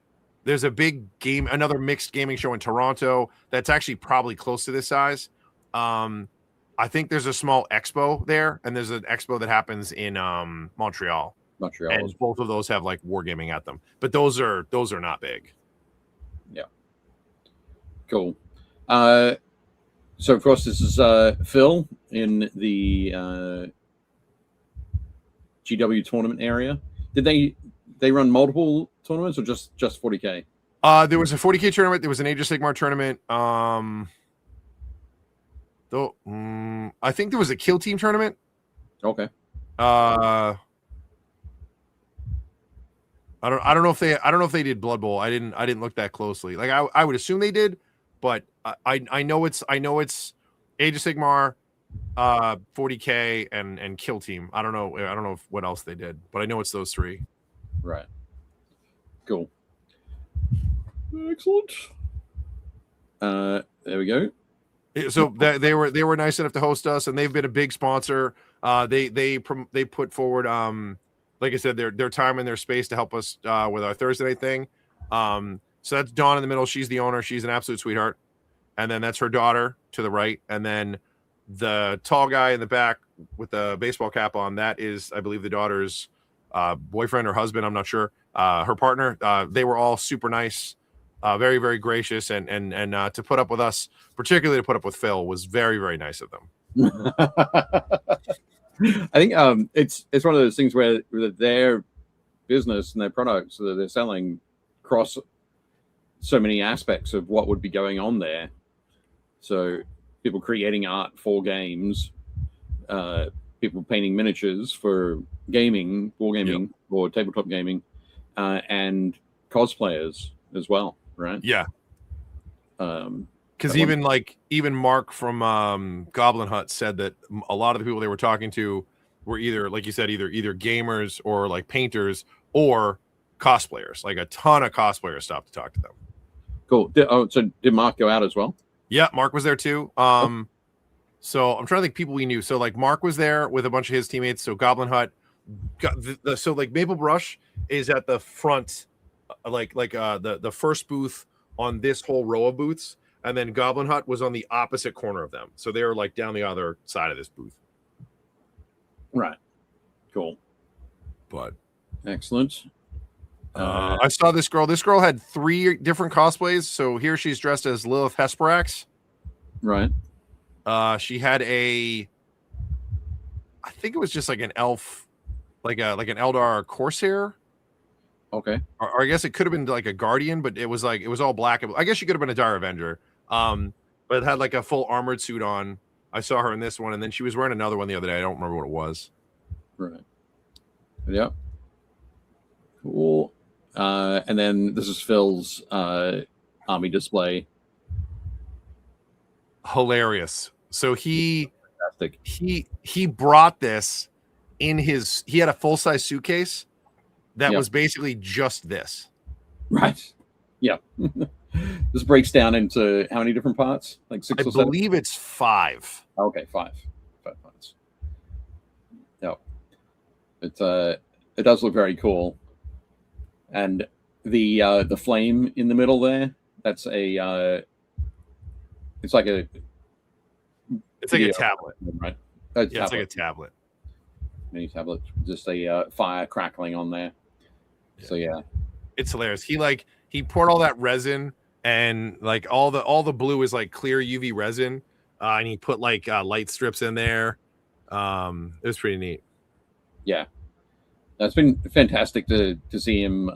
a big another mixed gaming show in Toronto that's actually probably close to this size. I think there's a small expo there, and there's an expo that happens in Montreal. And both of those have like wargaming at them, but those are not big. Yeah. Cool. So of course this is Phil in the GW tournament area. Did they run multiple tournaments or just 40K? There was a 40K tournament. There was an Age of Sigmar tournament. I think there was a Kill Team tournament. Okay. I don't know if they did Blood Bowl. I didn't look that closely. Like I would assume they did, but I know it's Age of Sigmar, 40K and Kill Team. I don't know what else they did, but I know it's those three. Right. Cool. Excellent. There we go. So they were nice enough to host us, and they've been a big sponsor. They put forward, like I said, their time and their space to help us with our Thursday night thing. So that's Dawn in the middle. She's the owner. She's an absolute sweetheart. And then that's her daughter to the right. And then the tall guy in the back with the baseball cap on, that is, I believe, the daughter's boyfriend or husband. I'm not sure. Her partner. They were all super nice, very, very gracious. And to put up with us, particularly to put up with Phil, was very, very nice of them. I think it's one of those things where their business and their products that they're selling cross so many aspects of what would be going on there. So people creating art for games, people painting miniatures for gaming, wargaming, or tabletop gaming, and cosplayers as well, right? Yeah. Because even Mark from Goblin Hut said that a lot of the people they were talking to were either, like you said, either gamers or like painters or cosplayers. Like a ton of cosplayers stopped to talk to them. Cool. So did Mark go out as well? Yeah, Mark was there too. So I'm trying to think people we knew. So like Mark was there with a bunch of his teammates. So Goblin Hut, so like Maple Brush is at the front, the first booth on this whole row of booths. And then Goblin Hut was on the opposite corner of them. So they were like down the other side of this booth. Right. Cool. But excellent. I saw this girl. This girl had 3 different cosplays. So here she's dressed as Lilith Hesperax. Right. She had I think it was just like an elf, like an Eldar Corsair. Okay. Or I guess it could have been like a Guardian, but it was all black. I guess she could have been a Dire Avenger. But it had like a full armored suit on. I saw her in this one, and then she was wearing another one the other day. I don't remember what it was. Right. Yep. Cool. And then this is Phil's army display. Hilarious. So he Fantastic. brought this in his. He had a full size suitcase that was basically just this. Right. Yeah. This breaks down into how many different parts? Like 6 or 7? I believe it's 5. Okay, 5 parts. Yeah. It does look very cool. And the flame in the middle there, that's it's like a tablet, right? It's like a tablet. Mini tablet, just a fire crackling on there. Yeah. So yeah, it's hilarious. He poured all that resin, and like all the blue is like clear UV resin, and he put like light strips in there. It was pretty neat. Yeah, that's been fantastic to see him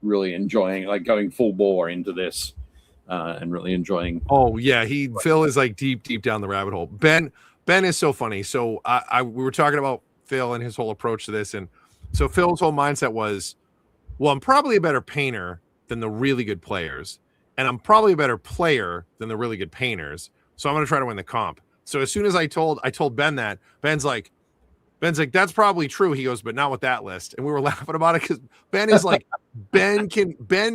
really enjoying, like going full bore into this, and really enjoying. Oh yeah, Phil is like deep down the rabbit hole. Ben is so funny. So we were talking about Phil and his whole approach to this. And so Phil's whole mindset was, well, I'm probably a better painter than the really good players, and I'm probably a better player than the really good painters. So I'm going to try to win the comp. So as soon as I told Ben that, Ben's like, that's probably true. He goes, but not with that list. And we were laughing about it because Ben is like, Ben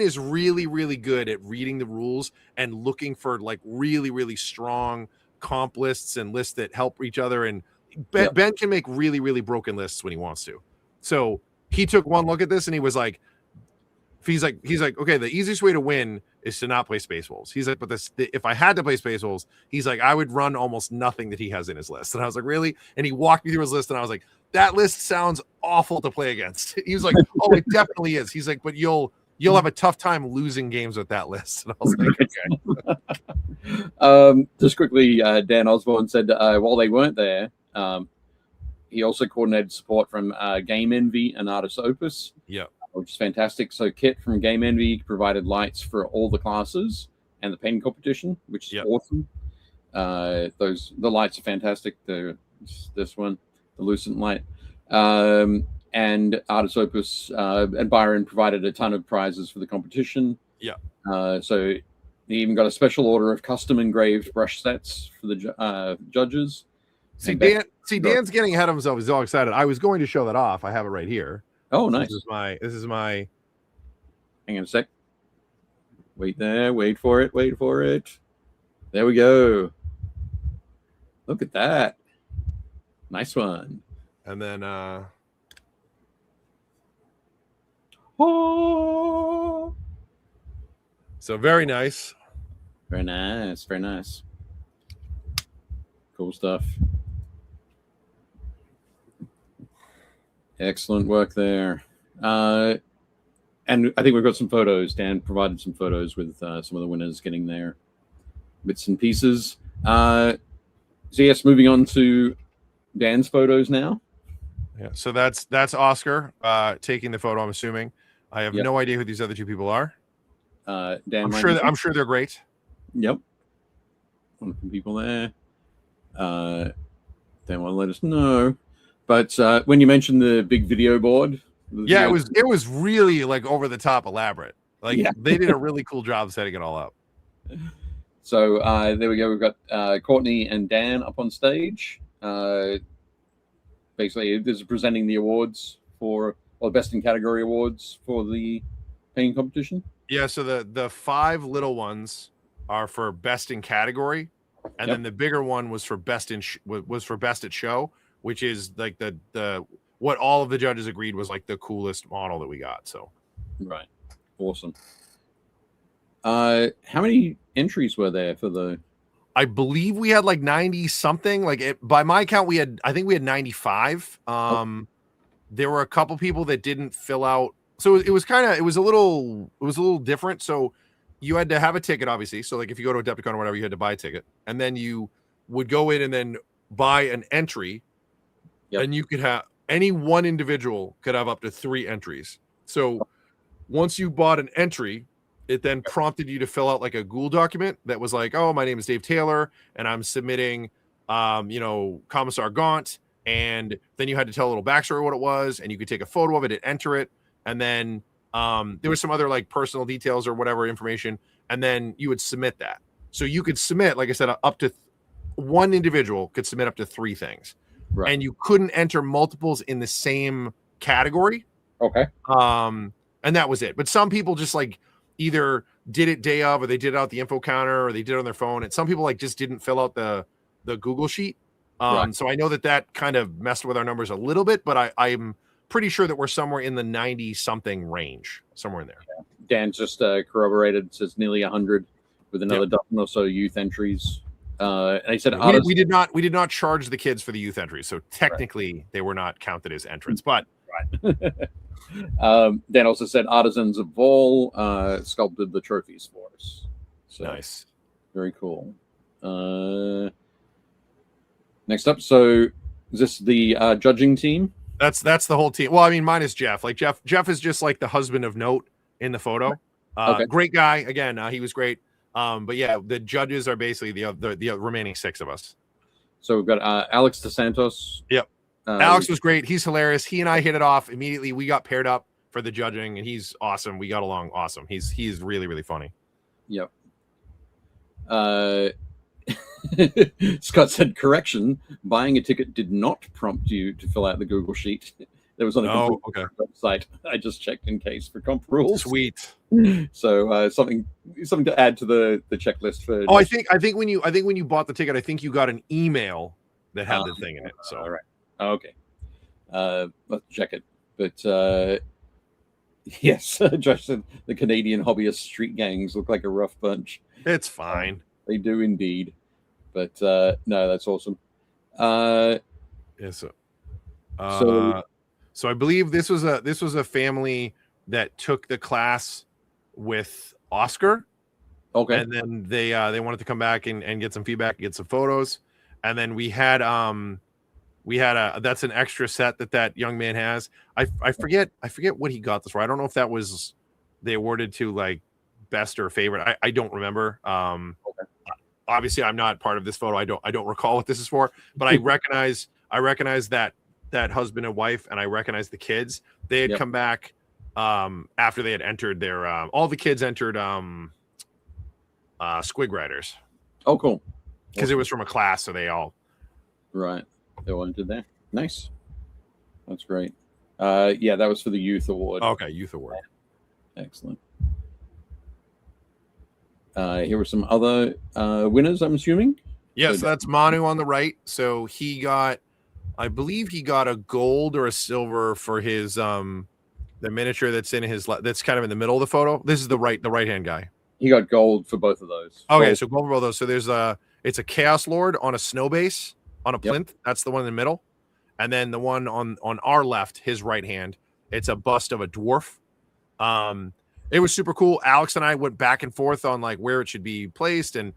is really, really good at reading the rules and looking for like really, really strong comp lists and lists that help each other. And Ben can make really, really broken lists when he wants to. So he took one look at this and he was like, he's like, okay, the easiest way to win is to not play Space Wolves. He's like, but if I had to play Space Wolves, he's like, I would run almost nothing that he has in his list. And I was like, really? And he walked me through his list and I was like, that list sounds awful to play against. He was like, oh, it definitely is. He's like, but you'll have a tough time losing games with that list. And I was like, okay. Just quickly, Dan Osborne said while they weren't there, he also coordinated support from Game Envy and Artist Opus. Yeah. Which is fantastic. So Kit from Game Envy provided lights for all the classes and the painting competition, which is awesome. The lights are fantastic. This one, the Lucent light, and Artist Opus and Byron provided a ton of prizes for the competition. Yeah. So he even got a special order of custom engraved brush sets for the judges. Dan's getting ahead of himself. He's all excited. I was going to show that off. I have it right here. Oh, nice. This is my. Hang on a sec. Wait there. Wait for it. Wait for it. There we go. Look at that. Nice one. And then. Oh. So very nice. Very nice. Very nice. Cool stuff. Excellent work there. And I think we've got some photos. Dan provided some photos with some of the winners getting their bits and pieces. So yes, moving on to Dan's photos now. Yeah, so that's Oscar taking the photo, I'm assuming. I have no idea who these other two people are. Dan, I'm sure they're great. Yep. Wonderful people there. Dan will let us know. But when you mentioned the big video board, it was really like over the top elaborate. Like they did a really cool job setting it all up. So there we go. We've got Courtney and Dan up on stage. Basically, this is presenting the awards the best in category awards for the painting competition. Yeah. So the 5 little ones are for best in category, and then the bigger one was for best at show, which is like the what all of the judges agreed was like the coolest model that we got. So, right, awesome. How many entries were there for the? I believe we had like 90 something. Like by my count, I think we had 95. There were a couple people that didn't fill out, so it was a little different. So you had to have a ticket, obviously. So like if you go to a Adepticon or whatever, you had to buy a ticket, and then you would go in and then buy an entry. And you could have any one individual could have up to 3 entries. So once you bought an entry, it then prompted you to fill out like a Google document that was like, oh, my name is Dave Taylor and I'm submitting, Commissar Gaunt. And then you had to tell a little backstory what it was, and you could take a photo of it and enter it. And then there was some other like personal details or whatever information. And then you would submit that. So you could submit, like I said, up to one individual could submit up to 3 things. Right. And you couldn't enter multiples in the same category. Okay. And that was it. But some people just like either did it day of, or they did it out the info counter, or they did it on their phone. And some people like just didn't fill out the Google sheet. So I know that kind of messed with our numbers a little bit, but I'm pretty sure that we're somewhere in the 90 something range, somewhere in there. Yeah. Dan just corroborated, says nearly 100 with another dozen or so youth entries. And I said we did not charge the kids for the youth entries, so technically they were not counted as entrants. But Dan also said artisans of Vol sculpted the trophies for us. So, nice, very cool. Next up, so is this the judging team? That's the whole team. Well, I mean, minus Jeff. Like Jeff is just like the husband of note in the photo. Great guy. Again, he was great. But yeah, the judges are basically the remaining 6 of us. So we've got Alex DeSantos. Yep. Alex was great. He's hilarious. He and I hit it off immediately. We got paired up for the judging, and he's awesome. We got along awesome. He's really, really funny. Yep. Scott said, correction, buying a ticket did not prompt you to fill out the Google Sheet. There was on a website. I just checked in case for comp rules. Sweet. So something to add to the checklist for. Oh, I think when you bought the ticket, I think you got an email that had the thing in it. So all right. Okay. Let's check it. But yes, Josh said the Canadian hobbyist street gangs look like a rough bunch. It's fine. They do indeed. But no, that's awesome. So I believe this was a family that took the class with Oscar. Okay. And then they wanted to come back and get some feedback, get some photos. And then we had that's an extra set that young man has. I forget what he got this for. I don't know if that was they awarded to like best or favorite. I don't remember. Okay. Obviously I'm not part of this photo. I don't recall what this is for, but I recognize that husband and wife, and I recognize the kids. They had come back after they had entered their all the kids entered Squig Riders. Oh, cool. Because it was from a class, so they all right. They all entered there. Nice. That's great. Yeah, that was for the youth award. Okay, youth award. Excellent. Here were some other winners, I'm assuming. Yes, that's Manu on the right. So I believe he got a gold or a silver for his the miniature that's in his that's kind of in the middle of the photo. This is the right hand guy. He got gold for both of those. Okay, so gold for both of those. So there's it's a Chaos Lord on a snow base on a plinth. That's the one in the middle. And then the one on our left, his right hand, it's a bust of a dwarf. It was super cool. Alex and I went back and forth on like where it should be placed, and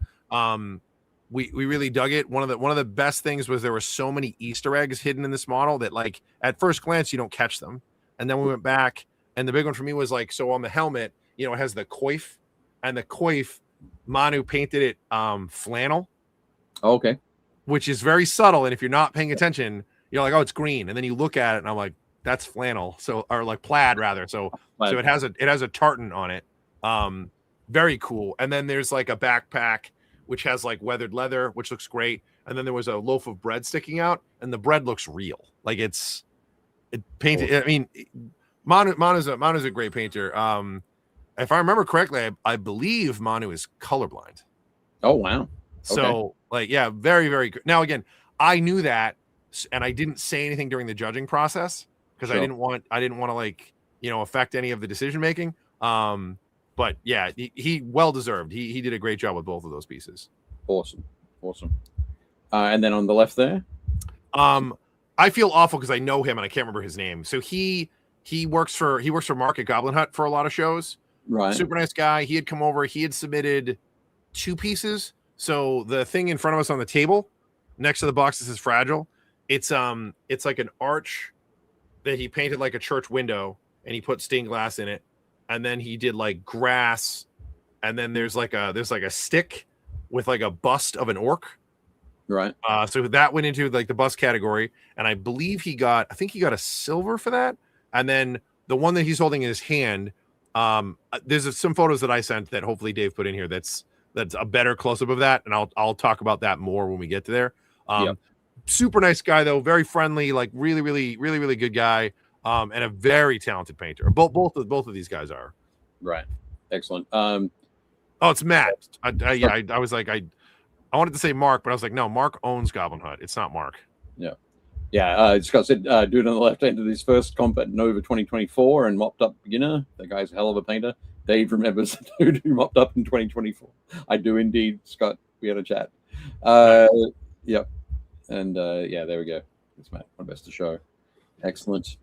we really dug it. One of the best things was there were so many Easter eggs hidden in this model that like at first glance you don't catch them. And then we went back, and the big one for me was like, so on the helmet, it has the coif, and the coif, Manu painted it flannel. Okay. Which is very subtle, and if you're not paying attention, you're like, oh, it's green, and then you look at it, and I'm like, that's flannel, or like plaid rather. So it has a tartan on it. Very cool. And then there's like a backpack which has like weathered leather, which looks great. And then there was a loaf of bread sticking out, and the bread looks real. Like it painted. I mean, Manu's a great painter. If I remember correctly, I believe Manu is colorblind. Oh wow. So like, yeah, very, very good. Now again, I knew that, and I didn't say anything during the judging process because I didn't want to like, affect any of the decision making. But yeah, he well deserved. He did a great job with both of those pieces. Awesome. And then on the left there, I feel awful because I know him and I can't remember his name. So he works for Mark at Goblin Hut for a lot of shows. Right. Super nice guy. He had come over. He had submitted 2 pieces. So the thing in front of us on the table, next to the box that says fragile, it's like an arch that he painted like a church window, and he put stained glass in it. And then he did like grass, and then there's like a stick with like a bust of an orc. Right. So that went into like the bust category, and I believe he got a silver for that. And then the one that he's holding in his hand, there's some photos that I sent that hopefully Dave put in here. That's a better close up of that, and I'll talk about that more when we get to there. Super nice guy though, very friendly, like really, really, really, really good guy. And a very talented painter. Both of these guys are. Right. Excellent. It's Matt. I was like, I wanted to say Mark, but I was like, no, Mark owns Goblin Hut. It's not Mark. Yeah. Scott said, dude on the left end of his first comp at Nova 2024 and mopped up beginner. The guy's a hell of a painter. Dave remembers the dude who mopped up in 2024. I do indeed, Scott. We had a chat. Yep. And there we go. It's Matt. My best to show. Excellent.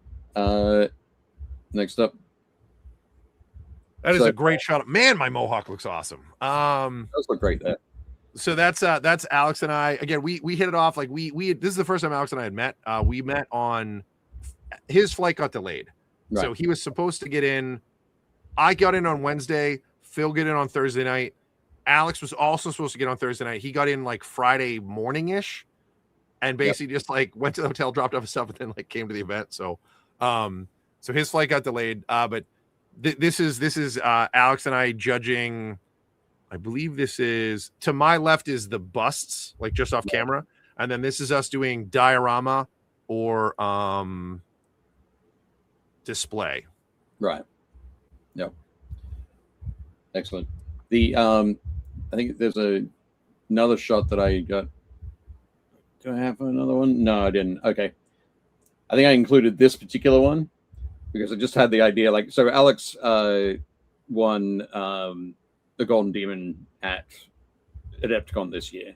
Next up. That is a great shot. Man, my mohawk looks awesome. Does look great there. So that's Alex and I. Again, we hit it off. Like we this is the first time Alex and I had met. We met on his flight got delayed. Right. So he was supposed to get in. I got in on Wednesday. Phil get in on Thursday night. Alex was also supposed to get on Thursday night. He got in like Friday morning-ish. and basically just like went to the hotel, dropped off his stuff, and then like came to the event. So, so his flight got delayed. But this is Alex and I judging. I believe this is, to my left is the busts, like just off camera, and then this is us doing diorama or display. Right. Yep. Excellent. The I think there's another shot that I got. Do I have another one? No, I didn't. Okay. I think I included this particular one because I just had the idea. Like, so Alex won the Golden Demon at Adepticon this year.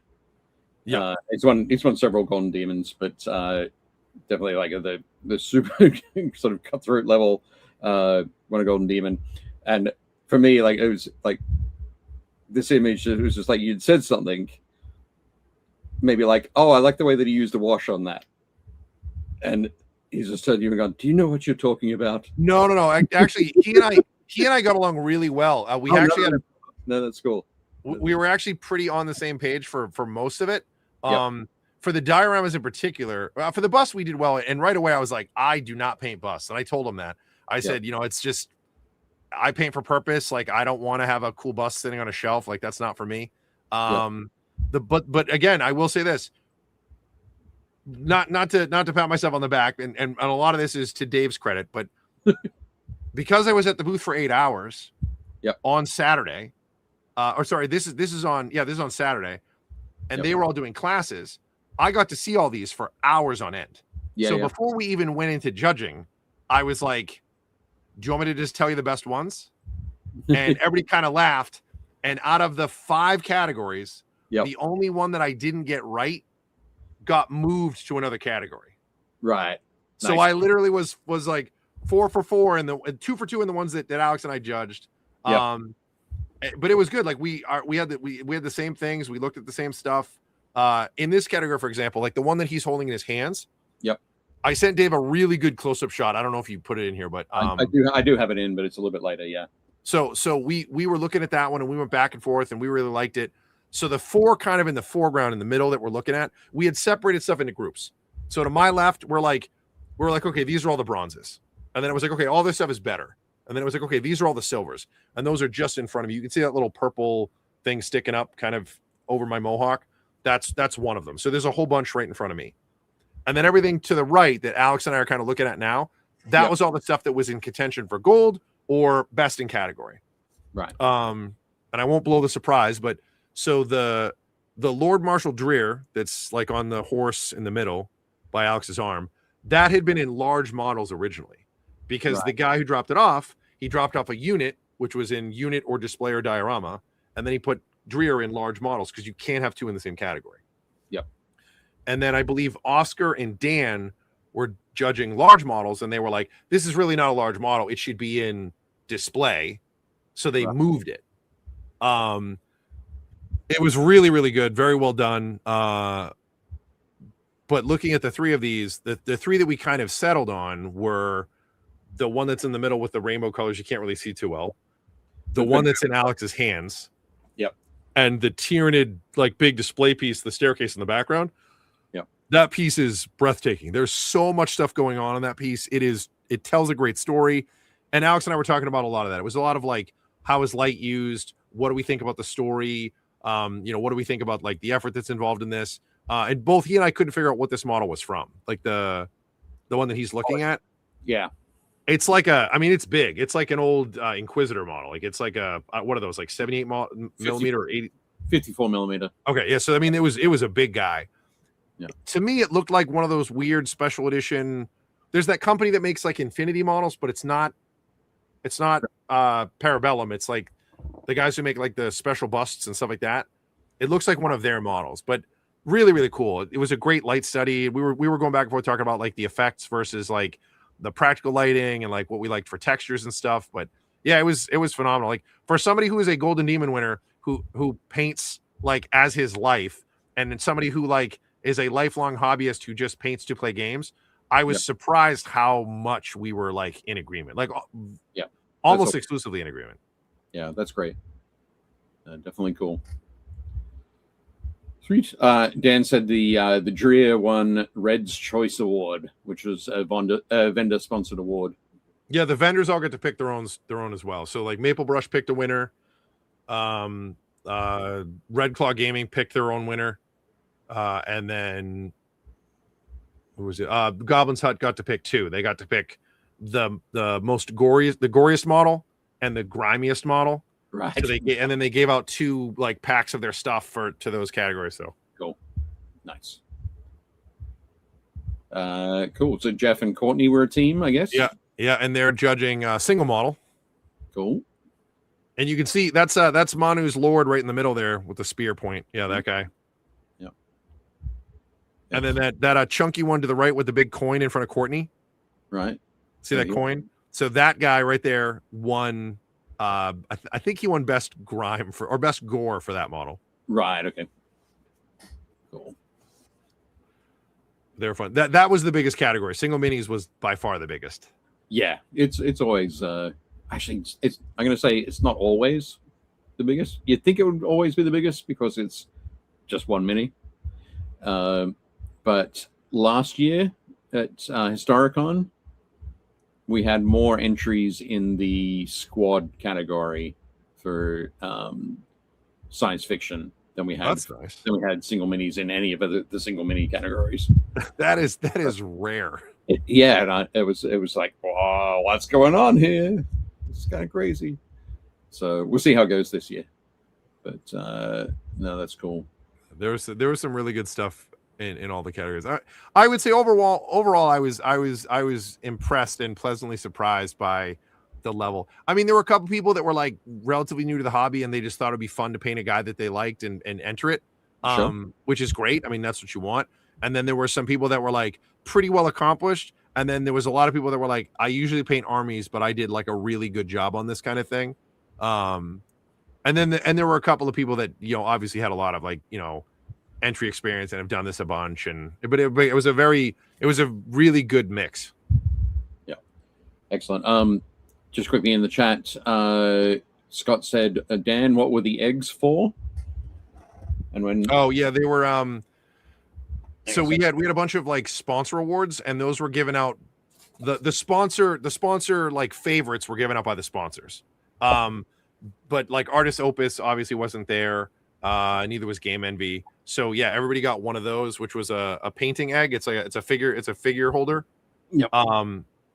Yeah, he's won several Golden Demons, but definitely like the super sort of cutthroat level won a Golden Demon. And for me, like, it was like this image, it was just like you'd said something, maybe like, oh, I like the way that he used the wash on that, and he's just telling you and going, do you know what you're talking about? No. Actually, he and I got along really well. We actually had no, that's cool. We were actually pretty on the same page for most of it. Yep. For the dioramas in particular, for the bus we did well, and right away I was like, I do not paint busts, and I told him that. I said, you know, it's just I paint for purpose. Like, I don't want to have a cool bust sitting on a shelf. Like, that's not for me. But again, I will say this. Not to pat myself on the back, and a lot of this is to Dave's credit, but because I was at the booth for 8 hours on Saturday. This is on Saturday, and they were all doing classes. I got to see all these for hours on end. Before we even went into judging, I was like, do you want me to just tell you the best ones? And everybody kind of laughed. And out of the 5 categories, the only one that I didn't get right got moved to another category. Right. So I literally was like 4 for 4 and 2 for 2 in the ones that Alex and I judged. But it was good. Like we had the same things. We looked at the same stuff. In this category, for example, like the one that he's holding in his hands. I sent Dave a really good close-up shot. I don't know if you put it in here, but I do have it in, but it's a little bit later. Yeah. So we were looking at that one and we went back and forth and we really liked it. So the 4 kind of in the foreground in the middle that we're looking at, we had separated stuff into groups. So to my left, we're like, okay, these are all the bronzes. And then it was like, okay, all this stuff is better. And then it was like, okay, these are all the silvers. And those are just in front of you. You can see that little purple thing sticking up kind of over my mohawk. That's one of them. So there's a whole bunch right in front of me. And then everything to the right that Alex and I are kind of looking at now, that was all the stuff that was in contention for gold or best in category. Right. And I won't blow the surprise, but so the Lord Marshal Dreer that's like on the horse in the middle by Alex's arm, that had been in large models originally because the guy who dropped it off, he dropped off a unit, which was in unit or display or diorama. And then he put Dreer in large models because you can't have 2 in the same category. And then I believe Oscar and Dan were judging large models, and they were like, this is really not a large model. It should be in display. So they moved it. It was really, really good. Very well done. But looking at the 3 of these, the 3 that we kind of settled on were the one that's in the middle with the rainbow colors you can't really see too well. The one that's in Alex's hands. And the Tyranid, like, big display piece, the staircase in the background. That piece is breathtaking. There's so much stuff going on in that piece. It tells a great story. And Alex and I were talking about a lot of that. It was a lot of like, how is light used? What do we think about the story? What do we think about like the effort that's involved in this? And both he and I couldn't figure out what this model was from. Like the one that he's looking at. Yeah. It's like it's big. It's like an old Inquisitor model. Like it's like what are those, like 78 millimeter or 80? 54 millimeter. Okay. Yeah. So, it was a big guy. Yeah. To me, it looked like one of those weird special edition. There's that company that makes like infinity models, but it's not Parabellum. It's like the guys who make like the special busts and stuff like that. It looks like one of their models, but really, really cool. It was a great light study. We were going back and forth talking about like the effects versus like the practical lighting and like what we liked for textures and stuff. But yeah, it was phenomenal. Like for somebody who is a Golden Demon winner who paints like as his life, and somebody who like is a lifelong hobbyist who just paints to play games, I was surprised how much we were like in agreement, like almost exclusively in agreement. Yeah, that's great. Definitely cool. Sweet. Dan said the Dreer won Red's Choice Award, which was a vendor sponsored award. Yeah, the vendors all get to pick their own as well. So like Maple Brush picked a winner. Red Claw Gaming picked their own winner. And then who was it? Goblin's Hut got to pick 2. They got to pick the goriest model and the grimiest model. Right. So then they gave out 2 like packs of their stuff to those categories. So cool. Nice. Cool. So Jeff and Courtney were a team, I guess. Yeah, and they're judging single model. Cool. And you can see that's Manu's Lord right in the middle there with the spear point. Yeah, that guy. Yeah. And then that chunky one to the right with the big coin in front of Courtney. Right. See that coin? So that guy right there won. I think he won best grime or best gore for that model. Right. Okay. Cool. They're fun. That was the biggest category. Single minis was by far the biggest. Yeah, it's always actually it's I'm gonna say it's not always the biggest. You'd think it would always be the biggest because it's just one mini. But last year at Historicon, we had more entries in the squad category for science fiction than we had. That's nice. Than we had single minis in any of the single mini categories. That is rare. And it was like, wow, what's going on here? It's kind of crazy. So we'll see how it goes this year. But no, that's cool. There was some really good stuff in all the categories. I would say overall I was impressed and pleasantly surprised by the level. I mean, there were a couple people that were like relatively new to the hobby and they just thought it'd be fun to paint a guy that they liked and enter it. Sure. Which is great. I mean, that's what you want. And then there were some people that were like pretty well accomplished. And then there was a lot of people that were like, I usually paint armies, but I did like a really good job on this kind of thing. And there were a couple of people that, obviously had a lot of like, entry experience and have done this a bunch. But it was a really good mix. Yeah. Excellent. Just quickly in the chat, Scott said, Dan, what were the eggs for? And when they were so we had a bunch of like sponsor awards and those were given out. The sponsor like favorites were given out by the sponsors. But like Artist Opus obviously wasn't there. Neither was Game Envy. So yeah, everybody got one of those, which was a painting egg. It's a figure holder. Yep.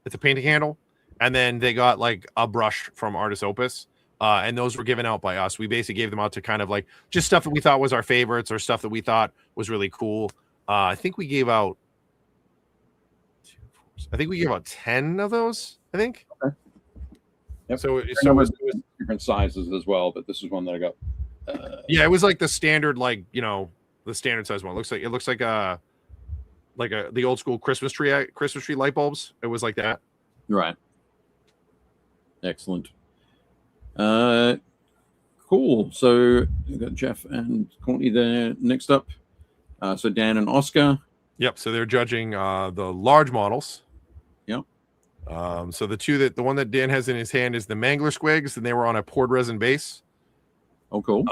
It's a painting handle. And then they got like a brush from Artist Opus. And those were given out by us. We basically gave them out to kind of like just stuff that we thought was our favorites or stuff that we thought was really cool. I think we gave out 10 of those, I think. Okay. Yep. So it was different sizes as well, but this is one that I got. Yeah, it was like the standard, like, the standard size one. It looks like the old school Christmas tree light bulbs. It was like that. Right. Excellent. Cool. So you got Jeff and Courtney there. Next up, so Dan and Oscar. Yep. So they're judging the large models. Yep. So the one that Dan has in his hand is the Mangler Squigs, and they were on a poured resin base. Oh, cool.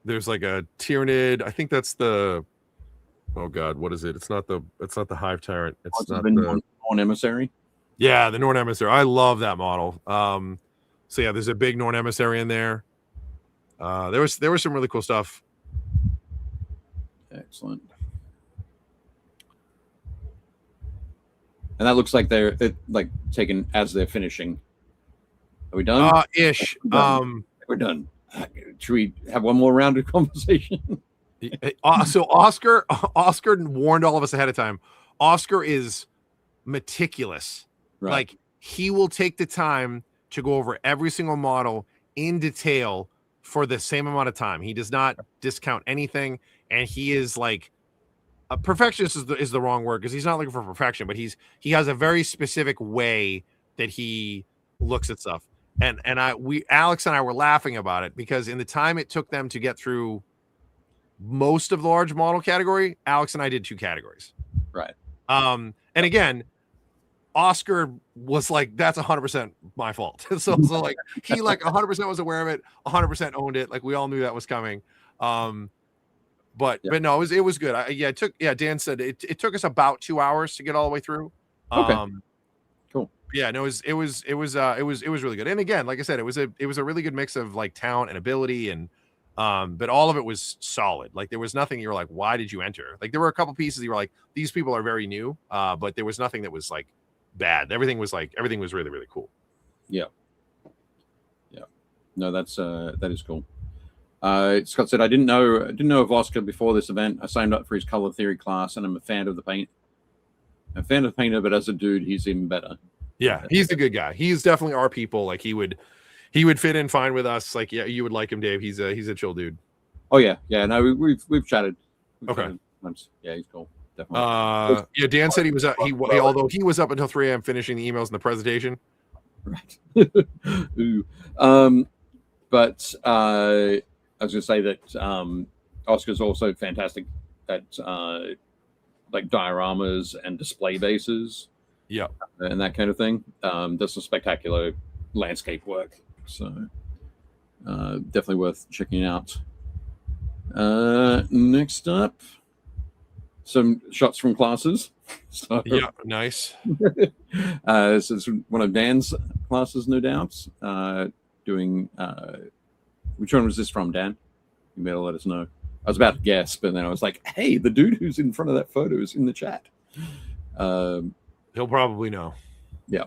There's like a Tyrannid. I think that's the. Oh God, what is it? It's not the Hive Tyrant. It's not the Norn Emissary. Yeah, the Norn Emissary. I love that model. So yeah, there's a big Norn Emissary in there. There was some really cool stuff. Excellent. And that looks like they're like taken as they're finishing. Are we done? Ish. We're done. Should we have one more round of conversation? So Oscar warned all of us ahead of time. Oscar is meticulous. Right. Like he will take the time to go over every single model in detail for the same amount of time. He does not discount anything, and he is like a perfectionist is the wrong word because he's not looking for perfection, but he has a very specific way that he looks at stuff. And Alex and I were laughing about it because in the time it took them to get through most of the large model category, Alex and I did 2 categories. Right. And again, Oscar was like, that's 100% my fault. So like he like 100% was aware of it, 100% owned it. Like we all knew that was coming. But no, it was good. Dan said it took us about 2 hours to get all the way through. Okay. Cool. Yeah, no, it was really good. And again, like I said, it was a really good mix of like talent and ability, and but all of it was solid. Like there was nothing you were like, why did you enter? Like there were a couple pieces you were like, these people are very new, but there was nothing that was like bad. Everything was really, really cool. Yeah. No, that is cool. Scott said, I didn't know of Oscar before this event. I signed up for his color theory class, and I'm a fan of the paint. I'm a fan of the painter, but as a dude, he's even better. Yeah, he's a good guy. He's definitely our people. Like he would fit in fine with us. Like, yeah, you would like him, Dave. He's a chill dude. Oh yeah. No, we've chatted. Okay. Once. Yeah, he's cool. Definitely. Yeah, Dan said he was although he was up until 3 a.m. finishing the emails and the presentation. Right. Ooh. But I was going to say that Oscar's also fantastic at like dioramas and display bases. Yeah. And that kind of thing. Does some spectacular landscape work. So definitely worth checking out. Next up, some shots from classes. So, yeah, nice. This is one of Dan's classes, no doubt. Doing which one was this from, Dan? You better let us know. I was about to guess, but then I was like, hey, the dude who's in front of that photo is in the chat. He'll probably know. Yeah.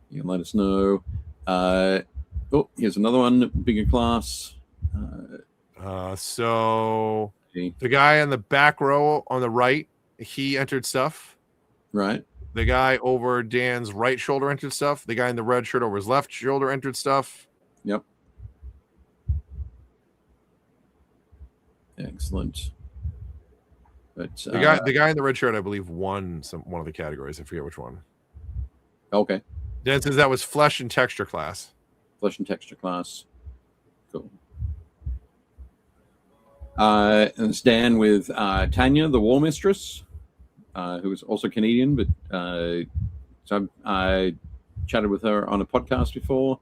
You can let us know. Oh, here's another one, bigger class. So the guy in the back row on the right, he entered stuff. Right. The guy over Dan's right shoulder entered stuff. The guy in the red shirt over his left shoulder entered stuff. Yep. Excellent. But the guy in the red shirt, I believe, won one of the categories. I forget which one. Okay. Dan says that was flesh and texture class. Flesh and texture class. Cool. And it's Dan with Tanya, the War Mistress, who is also Canadian, but so I chatted with her on a podcast before.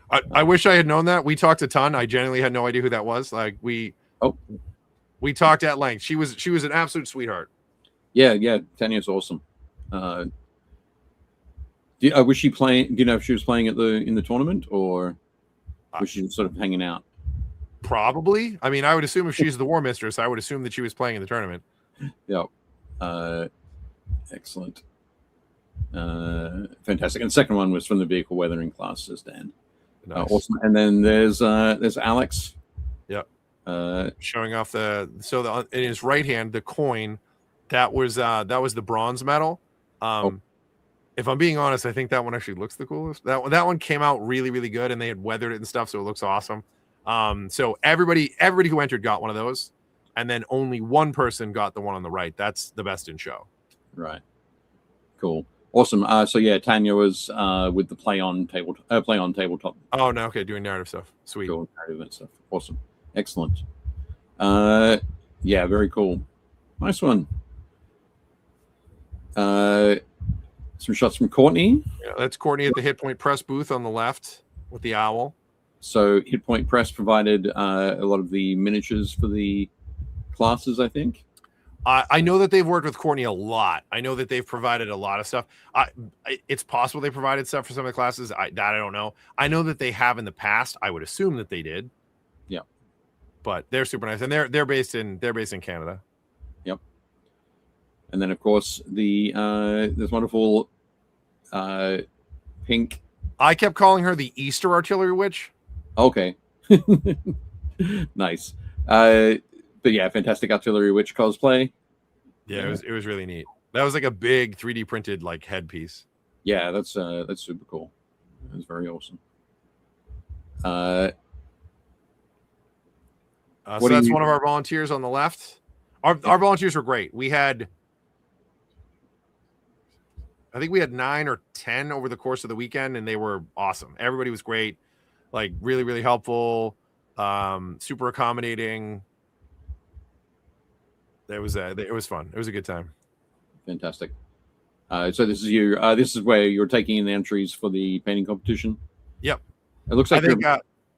I wish I had known that. We talked a ton. I genuinely had no idea who that was. Like we talked at length. She was an absolute sweetheart. Yeah. Tanya's awesome. Was she playing? Do you know if she was playing in the tournament, or was she sort of hanging out? Probably. I mean, I would assume if she's the War Mistress, I would assume that she was playing in the tournament. Yeah. Excellent. Fantastic. And the second one was from the vehicle weathering class, says Dan. Nice. Awesome. And then there's Alex. Yep. Showing off in his right hand, the coin, that was the bronze medal. If I'm being honest, I think that one actually looks the coolest. That one came out really, really good, and they had weathered it and stuff, so it looks awesome. So everybody who entered got one of those, and then only one person got the one on the right. That's the best in show. Right. Cool. Awesome. So yeah, Tanya was with the play on tabletop. Oh no, okay, doing narrative stuff. Sweet. Cool. Narrative and stuff. Awesome. Excellent. Yeah, very cool. Nice one. Some shots from Courtney. Yeah, that's Courtney at the Hit Point Press booth on the left with the owl. So Hit Point Press provided a lot of the miniatures for the classes, I think. I know that they've worked with Courtney a lot. I know that they've provided a lot of stuff. It's possible they provided stuff for some of the classes. I don't know. I know that they have in the past. I would assume that they did. Yeah. But they're super nice, and they're based in Canada. Yep. And then of course this wonderful pink. I kept calling her the Easter Artillery Witch. Okay. Nice. But yeah, fantastic Artillery Witch cosplay. Yeah, it was really neat. That was like a big 3D printed like headpiece. Yeah, that's super cool. That's very awesome. So that's one of our volunteers on the left. Our volunteers were great. I think we had 9 or 10 over the course of the weekend, and they were awesome. Everybody was great, like really, really helpful, super accommodating. It was fun. It was a good time. Fantastic. So this is you. This is where you're taking in the entries for the painting competition. Yep. It looks like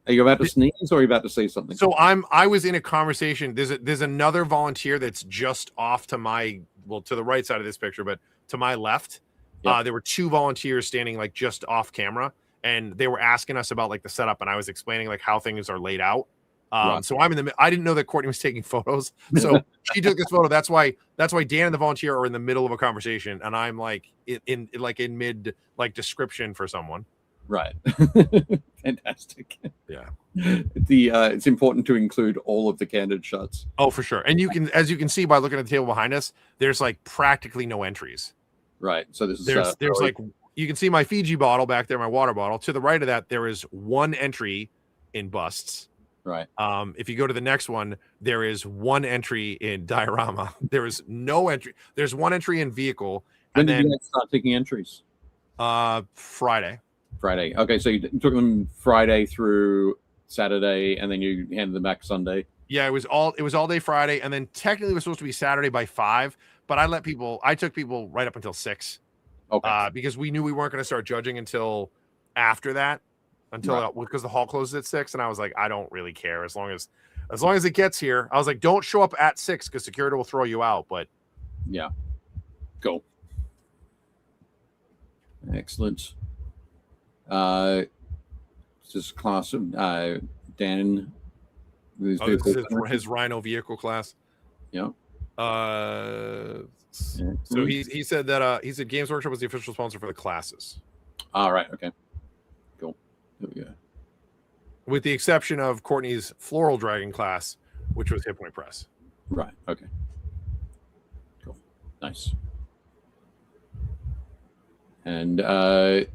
Are you about to sneeze or are you about to say something? So I was in a conversation. There's another volunteer that's just off to to the right side of this picture, but to my left. Yep. There were two volunteers standing like just off camera, and they were asking us about like the setup, and I was explaining like how things are laid out. Right. So I'm in the. I didn't know that Courtney was taking photos, so she took this photo. That's why Dan and the volunteer are in the middle of a conversation, and I'm like in mid like description for someone. Right. Fantastic. Yeah. It's important to include all of the candid shots. Oh, for sure. And as you can see by looking at the table behind us, there's like practically no entries. Right. So this is there's like you can see my Fiji bottle back there, my water bottle. To the right of that, there is one entry in busts. Right. If you go to the next one, there is one entry in diorama. There is no entry. There's one entry in vehicle. When did you guys start taking entries? Friday. Okay, so you took them Friday through Saturday, and then you handed them back Sunday. Yeah, it was all day Friday, and then technically it was supposed to be Saturday by 5. But I took people right up until 6. Okay. Because we knew we weren't going to start judging until after that, because the hall closes at 6, and I was like, I don't really care as long as it gets here. I was like, don't show up at 6 because security will throw you out. But yeah, cool, excellent. This class of Dan. This is his Rhino vehicle class. Yeah. So he said that he said Games Workshop was the official sponsor for the classes. All right. Okay. Cool. There we go. With the exception of Courtney's Floral Dragon class, which was Hit Point Press. Right. Okay. Cool. Nice. And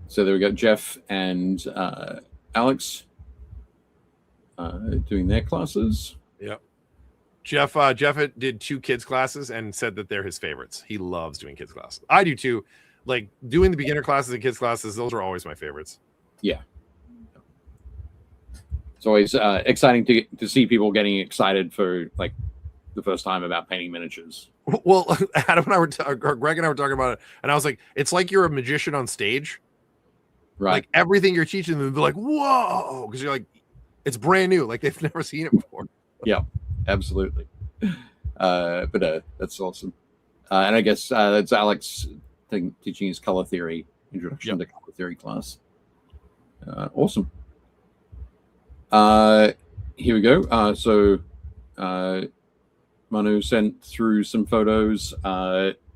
so there we go. Jeff and Alex doing their classes. Yep. Jeff did 2 kids classes and said that they're his favorites. He loves doing kids classes. I do too. Like doing the beginner classes and kids classes, those are always my favorites. Yeah. It's always exciting to see people getting excited for like the first time about painting miniatures. Well, Adam and I Greg and I were talking about it, and I was like, it's like you're a magician on stage. Right. Like everything you're teaching them, they're like, whoa, because you're like, it's brand new, like they've never seen it before. Yeah, absolutely. But that's awesome. And I guess that's Alex teaching his color theory, introduction to color theory class. Awesome. Here we go. So Manu sent through some photos.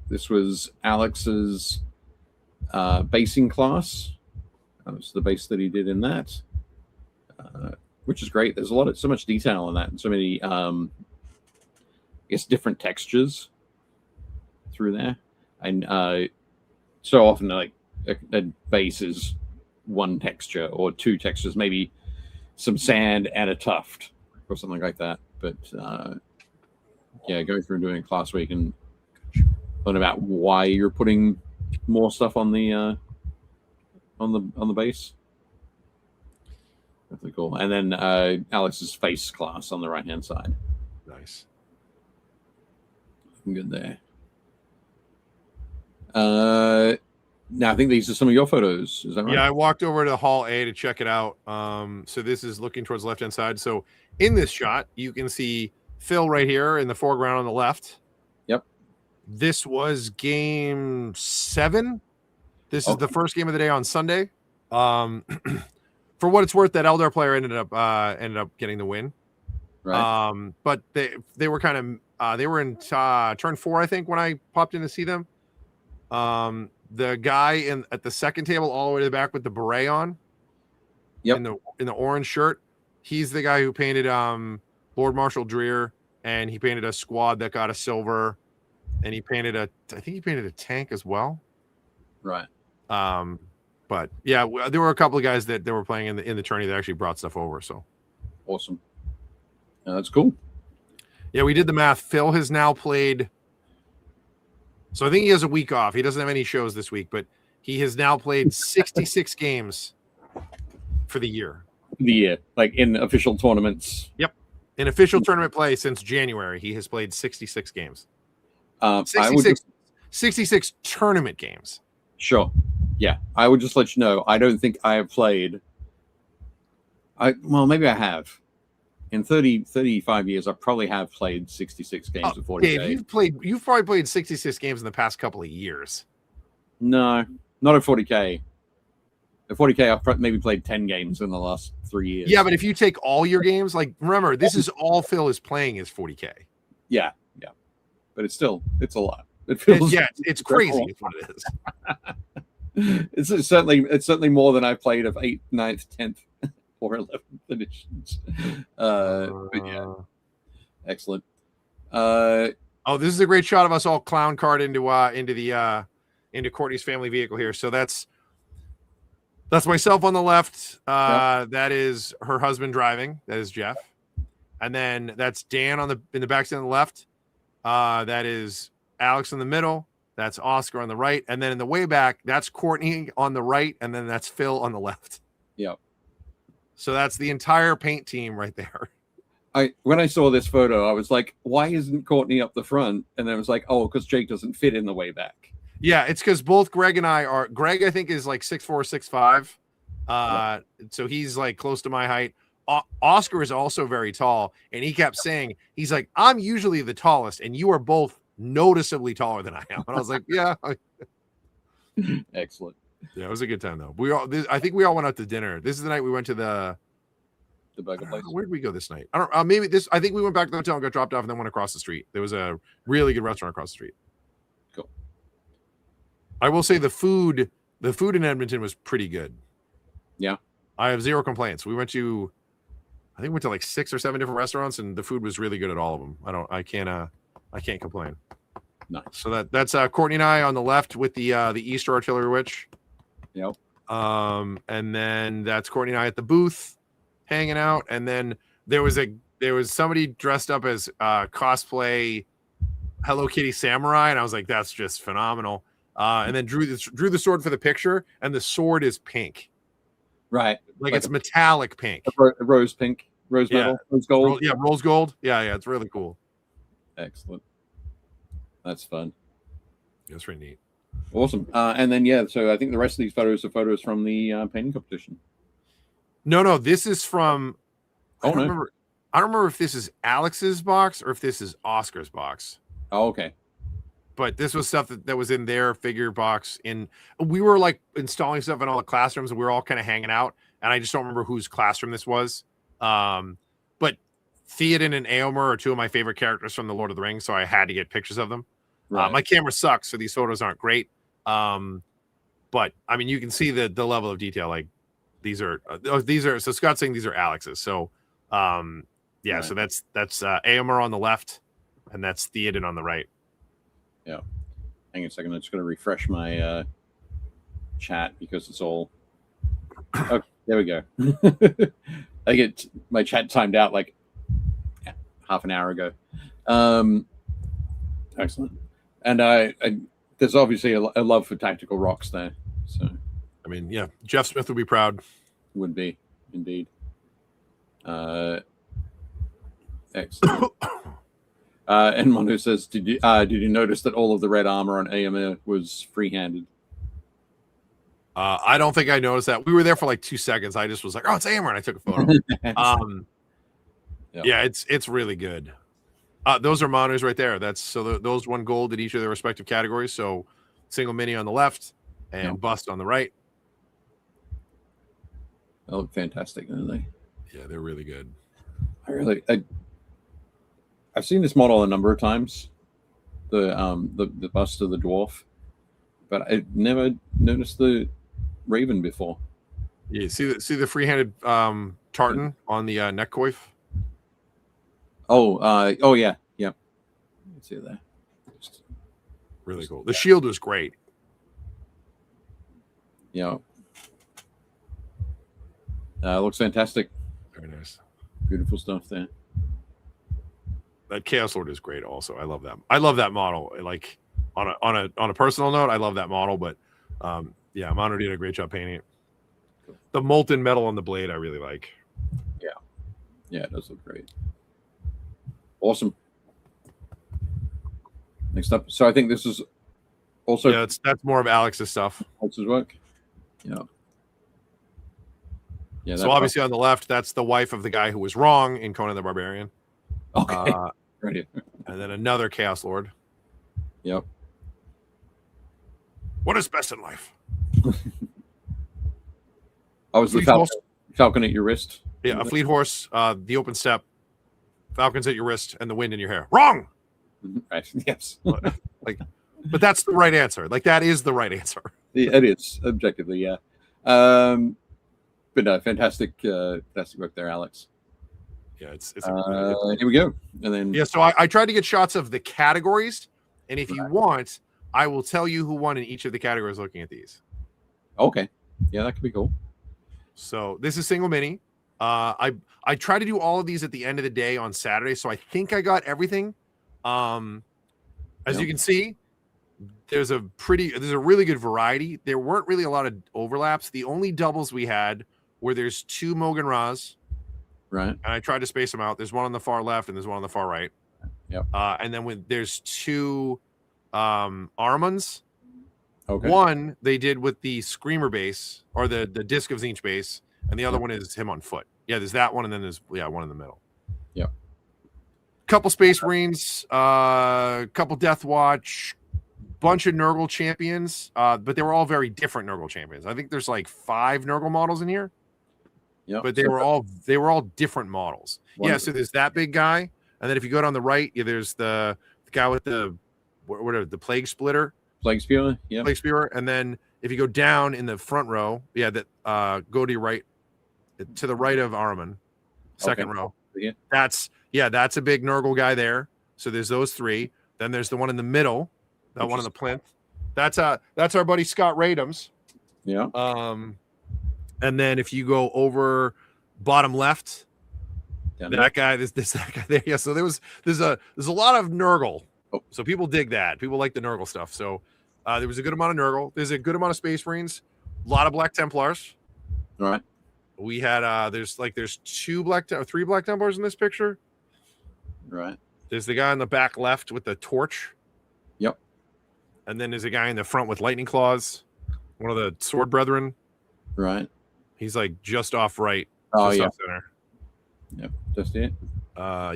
This was Alex's basing class. That was the base that he did in that, which is great. There's so much detail in that, and so many, I guess, different textures through there. And so often, like a base is one texture or 2 textures, maybe some sand and a tuft or something like that. But yeah, going through and doing a class where you can learn about why you're putting more stuff on the base. That's really cool. And then Alex's face class on the right hand side. Nice. Good there. Now I think these are some of your photos. Is that right? Yeah, I walked over to Hall A to check it out. So this is looking towards the left hand side. So in this shot, you can see Phil right here in the foreground on the left. Yep. This was game 7. This is the first game of the day on Sunday. For what it's worth, that Eldar player ended up getting the win. Right. But they were kind of they were in turn 4, I think, when I popped in to see them. The guy at the second table, all the way to the back with the beret on, in the orange shirt, he's the guy who painted Lord Marshal Dreer, and he painted a squad that got a silver, and I think he painted a tank as well. Right. But yeah, there were a couple of guys that were playing in the tourney that actually brought stuff over. So awesome. That's cool. Yeah, we did the math. Phil has now played. So I think he has a week off. He doesn't have any shows this week, but he has now played 66 games for the year. Like in official tournaments. Yep. In official tournament play since January, he has played 66 games. 66 tournament games. Sure. Yeah. I would just let you know, I don't think I have played Well, maybe I have. In 35 years, I probably have played 66 games of 40K. Dave, you've probably played 66 games in the past couple of years. No, not at 40K. At 40K, I've maybe played 10 games in the last 3 years. Yeah, but if you take all your games, like, remember, this is all Phil is playing is 40K. Yeah. But it's a lot. It feels it's crazy. Is what it is. It's certainly more than I played of 8th, 9th, 10th, or 11th editions. But yeah, excellent. This is a great shot of us all clown cart into Courtney's family vehicle here. So that's myself on the left. That is her husband driving. That is Jeff, and then that's Dan in the back seat on the left. That is Alex in the middle. That's Oscar on the right, and then in the way back, that's Courtney on the right, and then that's Phil on the left. Yep. So that's the entire paint team right there. When I saw this photo, I was like, why isn't Courtney up the front? And then I was like, oh, because Jake doesn't fit in the way back. Yeah, it's because both Greg and I are. Greg, I think, is like 6'4", 6'5". So he's like close to my height. Oscar is also very tall, and he kept saying, he's like, I'm usually the tallest, and you are both noticeably taller than I am. And I was like, yeah. Excellent. Yeah, it was a good time though. I think we all went out to dinner. This is the night we went to the burger place. Where did we go this night? I don't. I think we went back to the hotel and got dropped off, and then went across the street. There was a really good restaurant across the street. Cool. I will say the food in Edmonton was pretty good. Yeah, I have zero complaints. I think we went to like 6 or 7 different restaurants, and the food was really good at all of them. I can't complain. Nice. So that's Courtney and I on the left with the Easter Artillery Witch. Yep. And then that's Courtney and I at the booth hanging out. And then there was somebody dressed up as cosplay Hello Kitty Samurai, and I was like, that's just phenomenal. And then drew the sword for the picture, and the sword is pink. Right. Like it's metallic pink. Rose pink. Rose metal. Rose gold. Rose gold. Yeah, it's really cool. Excellent. That's fun. That's pretty neat. Awesome. And then so I think the rest of these photos are photos from the painting competition. No, this is from. I don't remember if this is Alex's box or if this is Oscar's box. Oh, okay. But this was stuff that was in their figure box. We were like installing stuff in all the classrooms, and we were all kind of hanging out. And I just don't remember whose classroom this was. But Theoden and Éomer are two of my favorite characters from the Lord of the Rings, so I had to get pictures of them. Right. My camera sucks, so these photos aren't great. But I mean, you can see the level of detail. Like these are so Scott's saying these are Alex's. So right. So that's Éomer on the left, and that's Theoden on the right. Yeah. Hang on a second. I'm just going to refresh my chat because it's all. Oh, there we go. I get my chat timed out like half an hour ago. Excellent. And there's obviously a love for tactical rocks there. So, I mean, yeah, Jeff Smith would be proud. Would be indeed. Excellent. And Mondo says, did you notice that all of the red armor on Éomer was free-handed? I don't think I noticed that. We were there for like 2 seconds. I just was like, oh, it's Éomer, and I took a photo. Yeah, it's really good. Those are monitors right there. Those won gold at each of their respective categories. So single mini on the left and bust on the right. They look fantastic, don't they? Yeah, they're really good. I've seen this model a number of times, the bust of the dwarf, but I never noticed the raven before. Yeah, see the free-handed tartan on the neck coif. Oh yeah. See it there. Really cool. The shield was great. Yeah. Looks fantastic. Very nice. Beautiful stuff there. That Chaos Lord is great also. I love that. I love that model. Like on a personal note, I love that model, but Mono did a great job painting it. The molten metal on the blade I really like. Yeah, it does look great. Awesome. Next up. So I think this is also that's more of Alex's stuff. Alex's work. Yeah. So obviously on the left, that's the wife of the guy who was wrong in Conan the Barbarian. Okay. Right here. And then another Chaos Lord. Yep. What is best in life? I was the falcon at your wrist. Yeah, a fleet horse, the open step, falcons at your wrist, and the wind in your hair. Wrong. Right. Yes. But that's the right answer. Like that is the right answer. It is objectively, yeah. But no, fantastic work there, Alex. Yeah, it's here we go. And then yeah, so I tried to get shots of the categories, and if you want, I will tell you who won in each of the categories looking at these. Okay. Yeah, that could be cool. So this is single mini. I try to do all of these at the end of the day on Saturday, so I think I got everything. As you can see, there's a really good variety. There weren't really a lot of overlaps. The only doubles we had were there's 2 Mogan Ras. Right. And I tried to space them out. There's one on the far left and there's one on the far right. Yep. And then there's 2 Armands. Okay. One they did with the Screamer base or the Disc of Zinch base, and the other one is him on foot. Yeah, there's that one, and then there's one in the middle. Yep. Couple Space Marines, couple Death Watch, bunch of Nurgle champions, but they were all very different Nurgle champions. I think there's like 5 Nurgle models in here. Yeah, but they were all different models. Wonderful. Yeah, so there's that big guy, and then if you go down the right, there's the guy with the Plague Splitter. Plague Spewer, yeah. Plague Spewer, and then if you go down in the front row, go to your right, to the right of Arman, second row. Yeah. That's a big Nurgle guy there. So there's those 3. Then there's the one in the middle, that one in the plinth. That's our buddy Scott Radams. Yeah. And then if you go over bottom left, that guy, this guy there. Yeah. So there's a lot of Nurgle. Oh. So people dig that. People like the Nurgle stuff. So there was a good amount of Nurgle. There's a good amount of Space Marines. A lot of Black Templars. All right. We had there's 3 Black Templars in this picture. Right. There's the guy on the back left with the torch. Yep. And then there's a guy in the front with lightning claws. One of the Sword Brethren. Right. He's like just off right. Oh, just yeah. off center. Yep. Just it.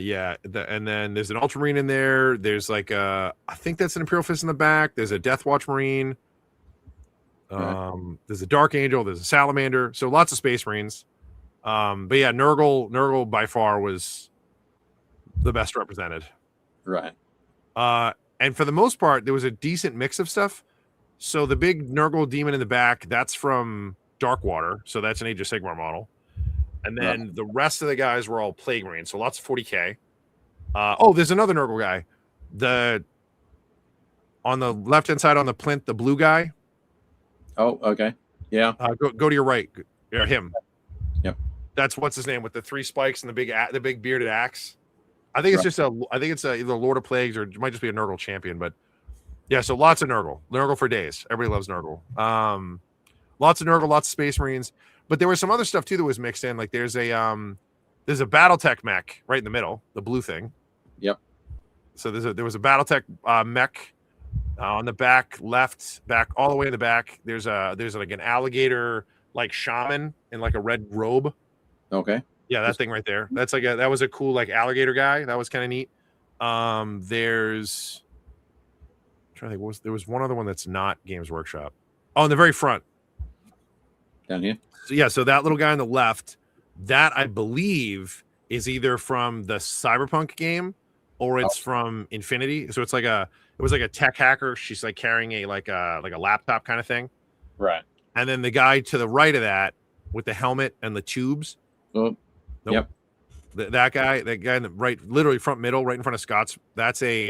Yeah. And then there's an Ultramarine in there. There's like I think that's an Imperial Fist in the back. There's a Death Watch Marine. There's a Dark Angel. There's a Salamander. So lots of Space Marines. But yeah, Nurgle by far was the best represented. Right. And for the most part, there was a decent mix of stuff. So the big Nurgle demon in the back, that's from Darkwater. So that's an Age of Sigmar model. And then the rest of the guys were all Plague Marines. So lots of 40K. There's another Nurgle guy. On the left-hand side on the plinth, the blue guy. Oh, okay. Yeah. Go to your right. Yeah, him. Yep. That's what's his name with the 3 spikes and the big bearded axe. I think it's either Lord of Plagues or it might just be a Nurgle champion, but yeah, so lots of Nurgle for days. Everybody loves Nurgle. Lots of Nurgle, lots of Space Marines, but there was some other stuff too that was mixed in. Like there's a BattleTech mech right in the middle, the blue thing. Yep. So there was a BattleTech mech on the back all the way in the back. There's like an alligator like shaman in like a red robe. Okay. Yeah, that thing right there. That's that was a cool like alligator guy. That was kind of neat. There's I'm trying to think, there was one other one that's not Games Workshop. Oh, in the very front. Down here. So yeah, so that little guy on the left, that I believe is either from the Cyberpunk game or it's from Infinity. So it was like a tech hacker. She's like carrying a laptop kind of thing. Right. And then the guy to the right of that with the helmet and the tubes. Oh. Nope. Yep. That guy in the right, literally front middle, right in front of Scott's. That's a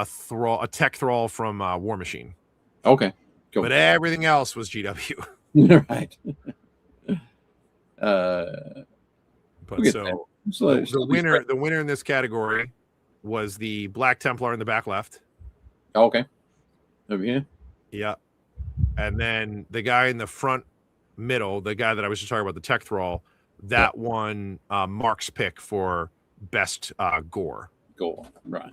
thrall, a tech thrall from War Machine. Okay. Cool. But everything else was GW. Right. But the winner in this category was the Black Templar in the back left. Okay. Over here. Yeah. And then the guy in the front middle, the guy that I was just talking about, the tech thrall, that won Mark's pick for best gore. Gore. Right.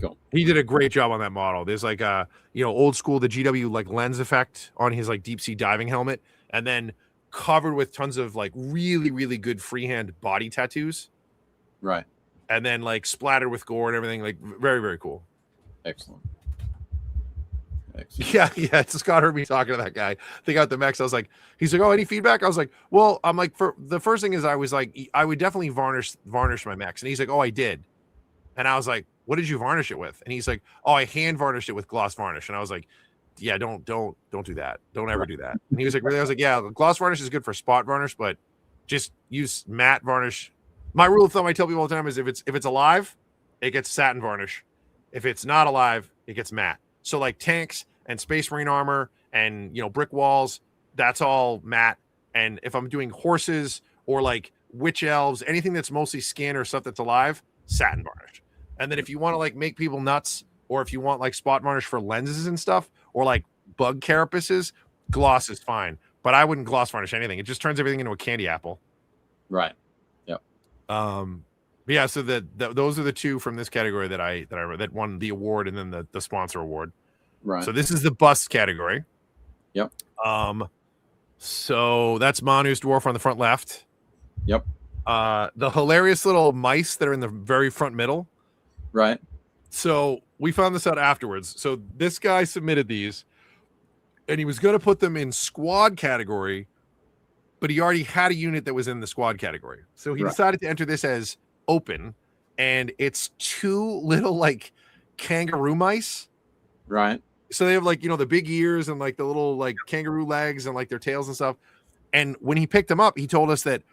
Cool. He did a great job on that model. There's like old school, the GW like lens effect on his like deep sea diving helmet. And then covered with tons of like really, really good freehand body tattoos. Right. And then like splattered with gore and everything. Like very, very cool. Excellent. Excellent. Yeah. Scott heard me talking to that guy. They got the mechs. I was like, he's like, oh, any feedback? I was like, well, I'm like, for the first thing is I was like, I would definitely varnish my mechs. And he's like, oh, I did. And I was like, what did you varnish it with? And he's like, oh, I hand varnished it with gloss varnish. And I was like, yeah, don't do that. Don't ever do that. And he was like, really? I was like, yeah, gloss varnish is good for spot varnish, but just use matte varnish. My rule of thumb I tell people all the time is if it's alive, it gets satin varnish. If it's not alive, it gets matte. So like tanks and Space Marine armor and brick walls, that's all matte. And if I'm doing horses or like witch elves, anything that's mostly skin or stuff that's alive, satin varnish. And then if you want to like make people nuts, or if you want like spot varnish for lenses and stuff, or like bug carapaces, gloss is fine. But I wouldn't gloss varnish anything. It just turns everything into a candy apple. Right. Yep. Yeah. So those are the two from this category that won the award, and then the sponsor award. Right. So this is the bust category. Yep. So that's Manu's dwarf on the front left. Yep. The hilarious little mice that are in the very front middle. Right. So we found this out afterwards. So this guy submitted these, and he was going to put them in squad category, but he already had a unit that was in the squad category. So he decided to enter this as open, and it's two little like kangaroo mice. Right. So they have like, the big ears and like the little like kangaroo legs and like their tails and stuff. And when he picked them up, he told us that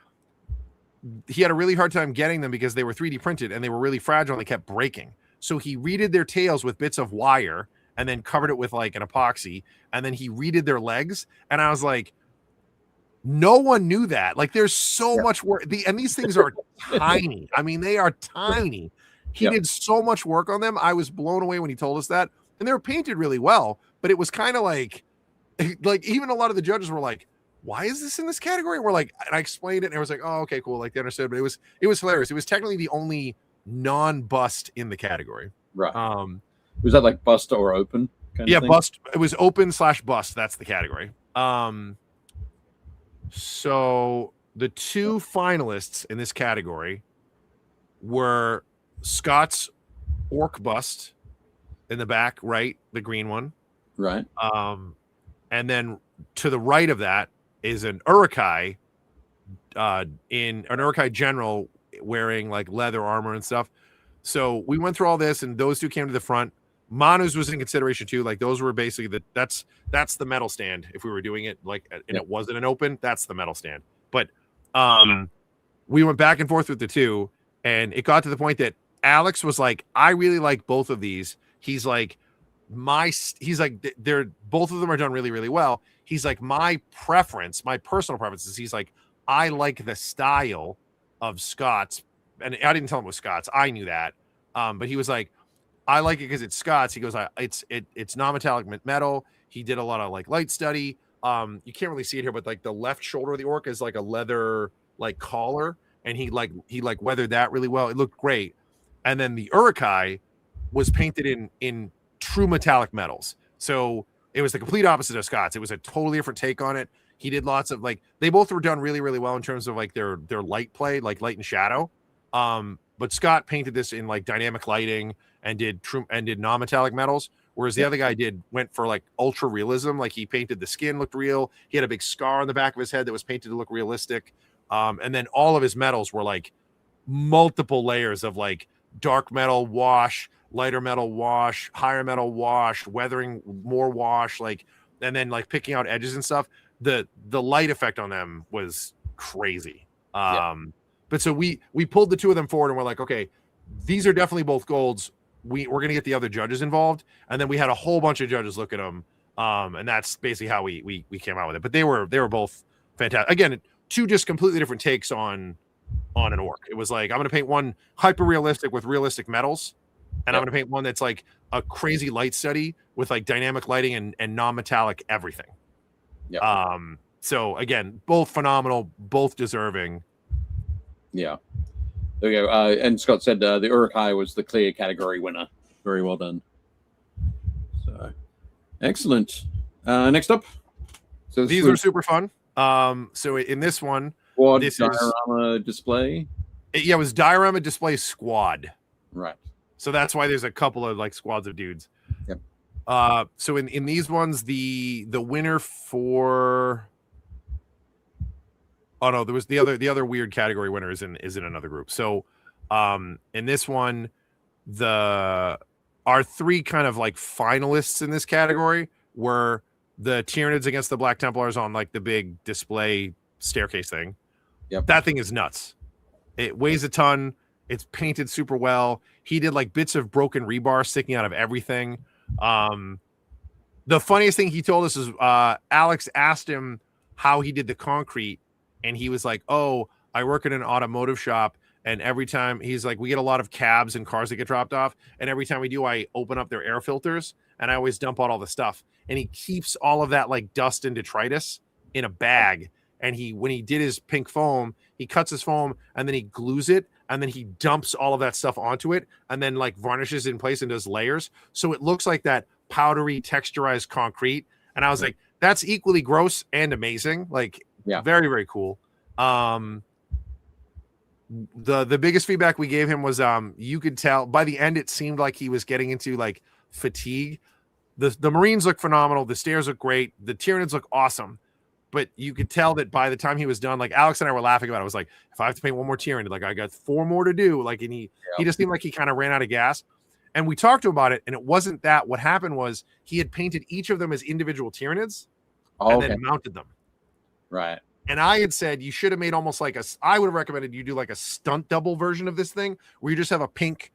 he had a really hard time getting them because they were 3D printed and they were really fragile and they kept breaking. So he reeded their tails with bits of wire and then covered it with like an epoxy. And then he reeded their legs. And I was like, no one knew that. Like there's so much work. And these things are tiny. I mean, they are tiny. He did so much work on them. I was blown away when he told us that. And they were painted really well, but it was kind of like even a lot of the judges were like, why is this in this category? And we're like, and I explained it and I was like, oh, okay, cool. Like they understood, but it was hilarious. It was technically the only non-bust in the category. Right. Was that like bust or open? Kind of thing? Bust. It was open/bust. That's the category. So the two finalists in this category were Scott's orc bust in the back, right? The green one. Right. And then to the right of that is an Urukai in an Urukai general wearing like leather armor and stuff. So we went through all this, and those two came to the front. Manu's was in consideration too. Like those were basically that's the metal stand. If we were doing it like, and it wasn't an open, that's the metal stand. But we went back and forth with the two, and it got to the point that Alex was like, I really like both of these. He's like, they're both of them are done really, really well. He's like, my personal preference is, he's like, I like the style of Scott's, and I didn't tell him it was Scott's. I knew that, but he was like, I like it because it's Scott's. He goes, it's non-metallic metal. He did a lot of like light study. You can't really see it here, but like the left shoulder of the orc is like a leather like collar, and he weathered that really well. It looked great. And then the Urukai was painted in true metallic metals. So it was the complete opposite of Scott's. It was a totally different take on it. He did lots of like, they both were done really, really well in terms of like their light play, like light and shadow. But Scott painted this in like dynamic lighting and did non-metallic metals, whereas the other guy went for like ultra realism. Like he painted the skin looked real. He had a big scar on the back of his head that was painted to look realistic. And then all of his metals were like multiple layers of like dark metal wash, lighter metal wash, higher metal wash, weathering more wash, like, and then like picking out edges and stuff. The light effect on them was crazy. But so we pulled the two of them forward, and we're like, okay, these are definitely both golds. We're gonna get the other judges involved, and then we had a whole bunch of judges look at them, and that's basically how we came out with it. But they were both fantastic. Again, two just completely different takes on an orc. It was like, I'm gonna paint one hyper realistic with realistic metals, and I'm gonna paint one that's like a crazy light study with like dynamic lighting and non-metallic everything. So again, both phenomenal, both deserving. Yeah. There we go. And Scott said the Urukai was the clear category winner. Very well done. So excellent. Next up. So these are super fun. So in this one, Quad this diorama display. it was diorama display squad. Right. So that's why there's a couple of like squads of dudes. Yep. So in these ones, the winner for there was the other weird category winner is in another group. So in this one, our three kind of like finalists in this category were the Tyranids against the Black Templars on like the big display staircase thing. Yep. That thing is nuts. It weighs a ton. It's painted super well. He did like bits of broken rebar sticking out of everything. The funniest thing he told us is Alex asked him how he did the concrete, and he was like, "Oh, I work in an automotive shop, and every time," he's like, "we get a lot of cabs and cars that get dropped off, and every time we do, I open up their air filters, and I always dump out all the stuff." And he keeps all of that like dust and detritus in a bag. And when he did his pink foam, he cuts his foam and then he glues it, and then he dumps all of that stuff onto it, and then like varnishes it in place and does layers. So it looks like that powdery texturized concrete. And I was like, that's equally gross and amazing. Like, very, very cool. The biggest feedback we gave him was you could tell by the end it seemed like he was getting into like fatigue. The Marines look phenomenal. The stairs look great. The Tyranids look awesome. But you could tell that by the time he was done, like Alex and I were laughing about it. I was like, if I have to paint one more Tyranid, like I got 4 more to do. Like, and he just seemed like he kind of ran out of gas. And we talked to him about it, and it wasn't that. What happened was he had painted each of them as individual Tyranids and then mounted them. Right. And I had said you should have made almost like I would have recommended you do like a stunt double version of this thing where you just have a pink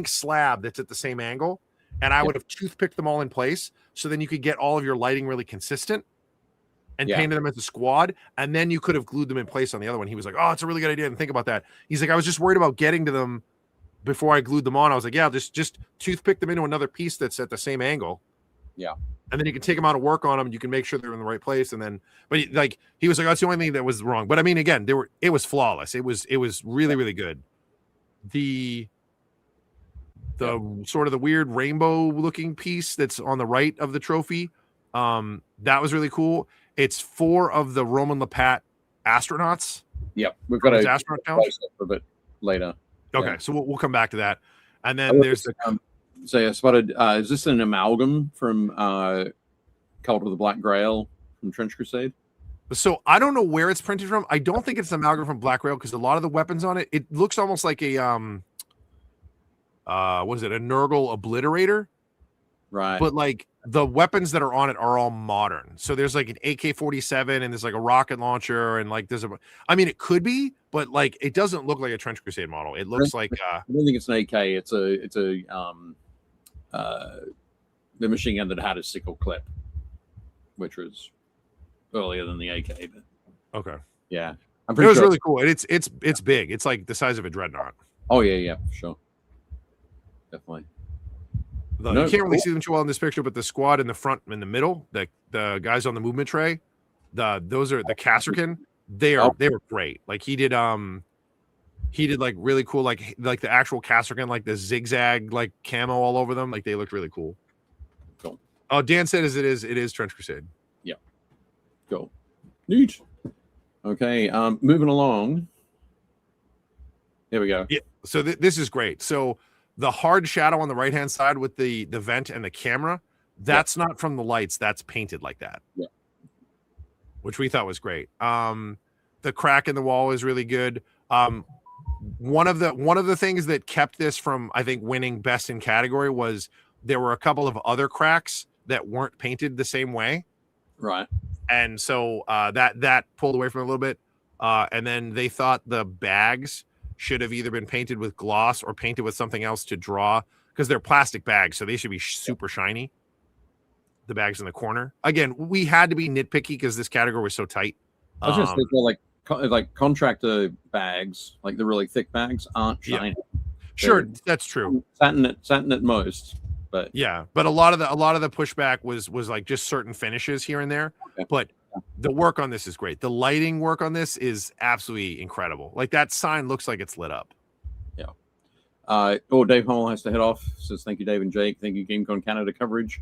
slab that's at the same angle. And I would have toothpicked them all in place, so then you could get all of your lighting really consistent and painted them as a squad. And then you could have glued them in place on the other one. He was like, "Oh, it's a really good idea. I didn't think about that." He's like, "I was just worried about getting to them before I glued them on." I was like, "Yeah, just toothpick them into another piece that's at the same angle." Yeah. And then you can take them out and work on them. And you can make sure they're in the right place. And then, but he was like, "That's the only thing that was wrong." But I mean, again, it was flawless. It was really, really good. The sort of the weird rainbow looking piece that's on the right of the trophy, that was really cool. It's 4 of the Roman Lepat astronauts. Yep, we've got a astronaut challenge a bit later. Okay, so we'll come back to that. And then there's the so I spotted. Is this an amalgam from Cult of the Black Grail from Trench Crusade? So I don't know where it's printed from. I don't think it's an amalgam from Black Grail because a lot of the weapons on it looks almost like a what is it? A Nurgle obliterator, right? But like the weapons that are on it are all modern. So there's like an AK-47 and there's like a rocket launcher and like there's I mean, it could be, but like it doesn't look like a Trench Crusade model. It looks like I don't think it's an AK. It's a the machine gun that had a sickle clip, which was earlier than the AK. But okay, yeah, it was really cool. And it's big. It's like the size of a dreadnought. Oh yeah, for sure, definitely. You can't really see them too well in this picture, but the squad in the front, in the middle, the guys on the movement tray, those are the Kasserkin. They were great. Like he did like really cool, like the actual Kasserkin, like the zigzag like camo all over them. Like they looked really cool. Cool. Oh, Dan said it is Trench Crusade. Yeah. Cool. Neat. Okay. Moving along. Here we go. Yeah. So this is great. So the hard shadow on the right-hand side with the vent and the camera, that's not from the lights. That's painted like that. Yeah. Which we thought was great. The crack in the wall is really good. One of the things that kept this from, I think, winning best in category was there were a couple of other cracks that weren't painted the same way. Right. And so that pulled away from it a little bit. And then they thought the bags should have either been painted with gloss or painted with something else to draw, because they're plastic bags, so they should be super shiny. The bags in the corner. Again, we had to be nitpicky because this category was so tight. I was just thinking like contractor bags, like the really thick bags, aren't shiny. Yeah. Sure, that's true. Satin at most, but yeah. But a lot of the pushback was like just certain finishes here and there. Okay. But the work on this is great. The lighting work on this is absolutely incredible. Like that sign looks like it's lit up. Yeah. Dave Hummel has to head off. Says thank you, Dave and Jake. Thank you, GameCon Canada coverage.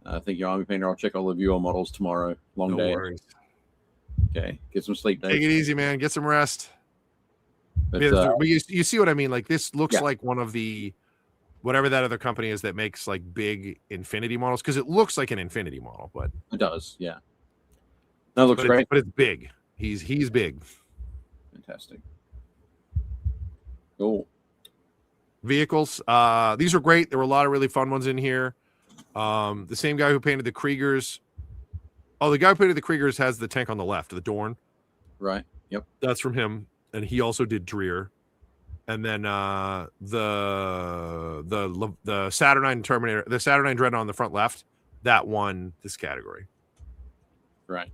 Thank you, Army Painter. I'll check all the viewer models tomorrow. Long day. Worries. Okay, get some sleep, Dave. Take it easy, man. Get some rest. But, But you see what I mean? Like this looks Yeah. like one of the whatever that other company is that makes like big infinity models, because it looks like an infinity model, but it does, yeah. That looks great. But it's big. He's big. Fantastic. Cool. Vehicles. These were great. There were a lot of really fun ones in here. The same guy who painted the Kriegers. Oh, the guy who painted the Kriegers has the tank on the left, the Dorn. Right. Yep. That's from him, and he also did Dreer. And then the Saturnine Terminator, the Saturnine Dreadnought on the front left, that won this category. Right.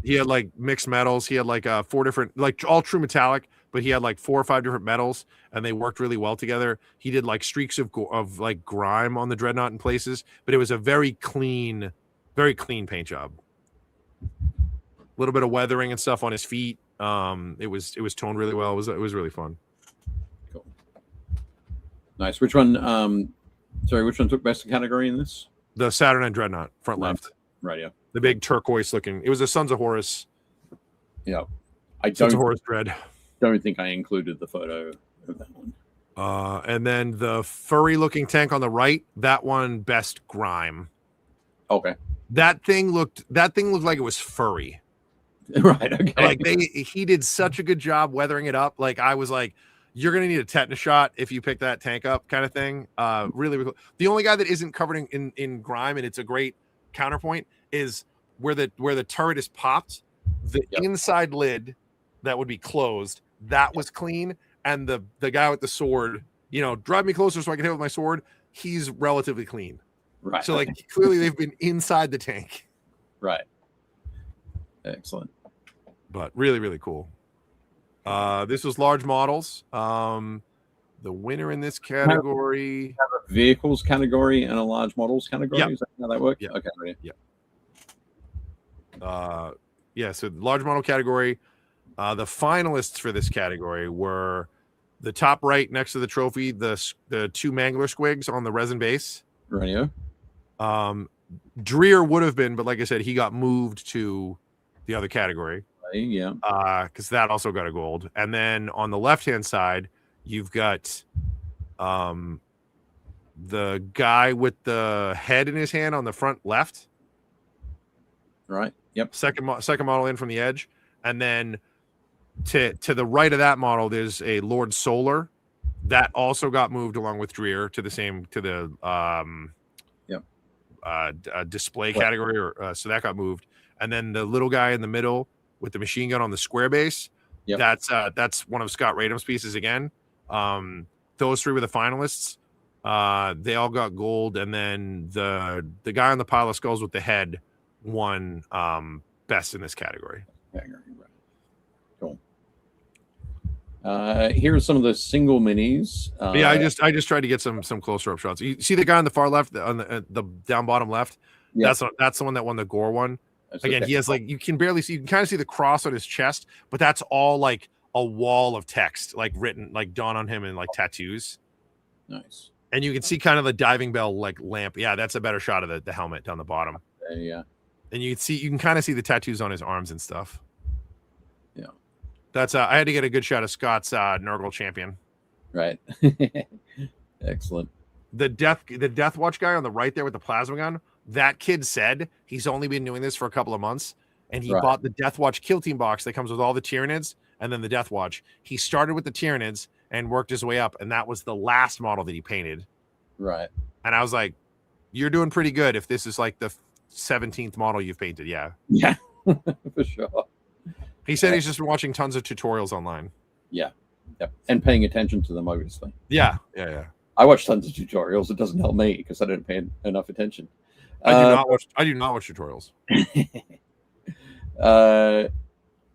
He had like mixed metals. He had like 4 different, like all true metallic, but he had like 4 or 5 different metals, and they worked really well together. He did like streaks of like grime on the Dreadnought in places, but it was a very clean paint job. A little bit of weathering and stuff on his feet. It was toned really well. It was really fun. Cool. Nice. Which one? Which one took best category in this? The Saturnine Dreadnought, front left. Right. Yeah. The big turquoise looking. It was a Sons of Horus. Yeah. Sons of Horus Dread. Don't think I included the photo of that one. And then the furry looking tank on the right, that one best grime. Okay. That thing looked like it was furry. Right. Okay. Like he did such a good job weathering it up. Like I was like, you're gonna need a tetanus shot if you pick that tank up, kind of thing. Really, really cool. The only guy that isn't covered in grime, and it's a great counterpoint, is where the turret is popped. The inside lid that would be closed, that was clean, and the guy with the sword, drive me closer so I can hit with my sword, he's relatively clean. Right. So like clearly they've been inside the tank. Right. Excellent. But really, really cool. This was large models. The winner in this category, have a vehicles category and a large models category. Yep. Is that how that works? Yep. Okay. Yeah. So the large model category, the finalists for this category were the top right next to the trophy, the 2 Mangler squigs on the resin base. Radio. Dreer would have been, but like I said, he got moved to the other category. Yeah. Because that also got a gold. And then on the left-hand side, you've got the guy with the head in his hand on the front left. Right. Yep. Second model in from the edge. And then to the right of that model, there's a Lord Solar that also got moved along with Dreer to the display category, or so that got moved. And then the little guy in the middle with the machine gun on the square base, that's one of Scott Radham's pieces again. Those 3 were the finalists. They all got gold, and then the guy on the pile of skulls with the head won best in this category. Cool. Here are some of the single minis. I just tried to get some closer up shots. You see the guy on the far left, on the down bottom left. Yeah. That's the one that won the gore one. Again, he has like, you can barely see, you can kind of see the cross on his chest, but that's all like a wall of text, like written, like done on him in like tattoos. Nice. And you can see kind of the diving bell like lamp. Yeah, that's a better shot of the helmet down the bottom. Yeah. And you can kind of see the tattoos on his arms and stuff. Yeah. That's I had to get a good shot of Scott's Nurgle champion. Right. Excellent. The Death Watch guy on the right there with the plasma gun, that kid said he's only been doing this for a couple of months, and he bought the Death Watch Kill Team box that comes with all the Tyranids and then the Death Watch. He started with the Tyranids and worked his way up, and that was the last model that he painted. Right. And I was like, you're doing pretty good if this is like the 17th model you've painted. Yeah. Yeah. For sure. He said he's just been watching tons of tutorials online. Yeah. Yep. And paying attention to them, obviously. Yeah. I watch tons of tutorials. It doesn't help me because I don't pay enough attention. I do not watch tutorials.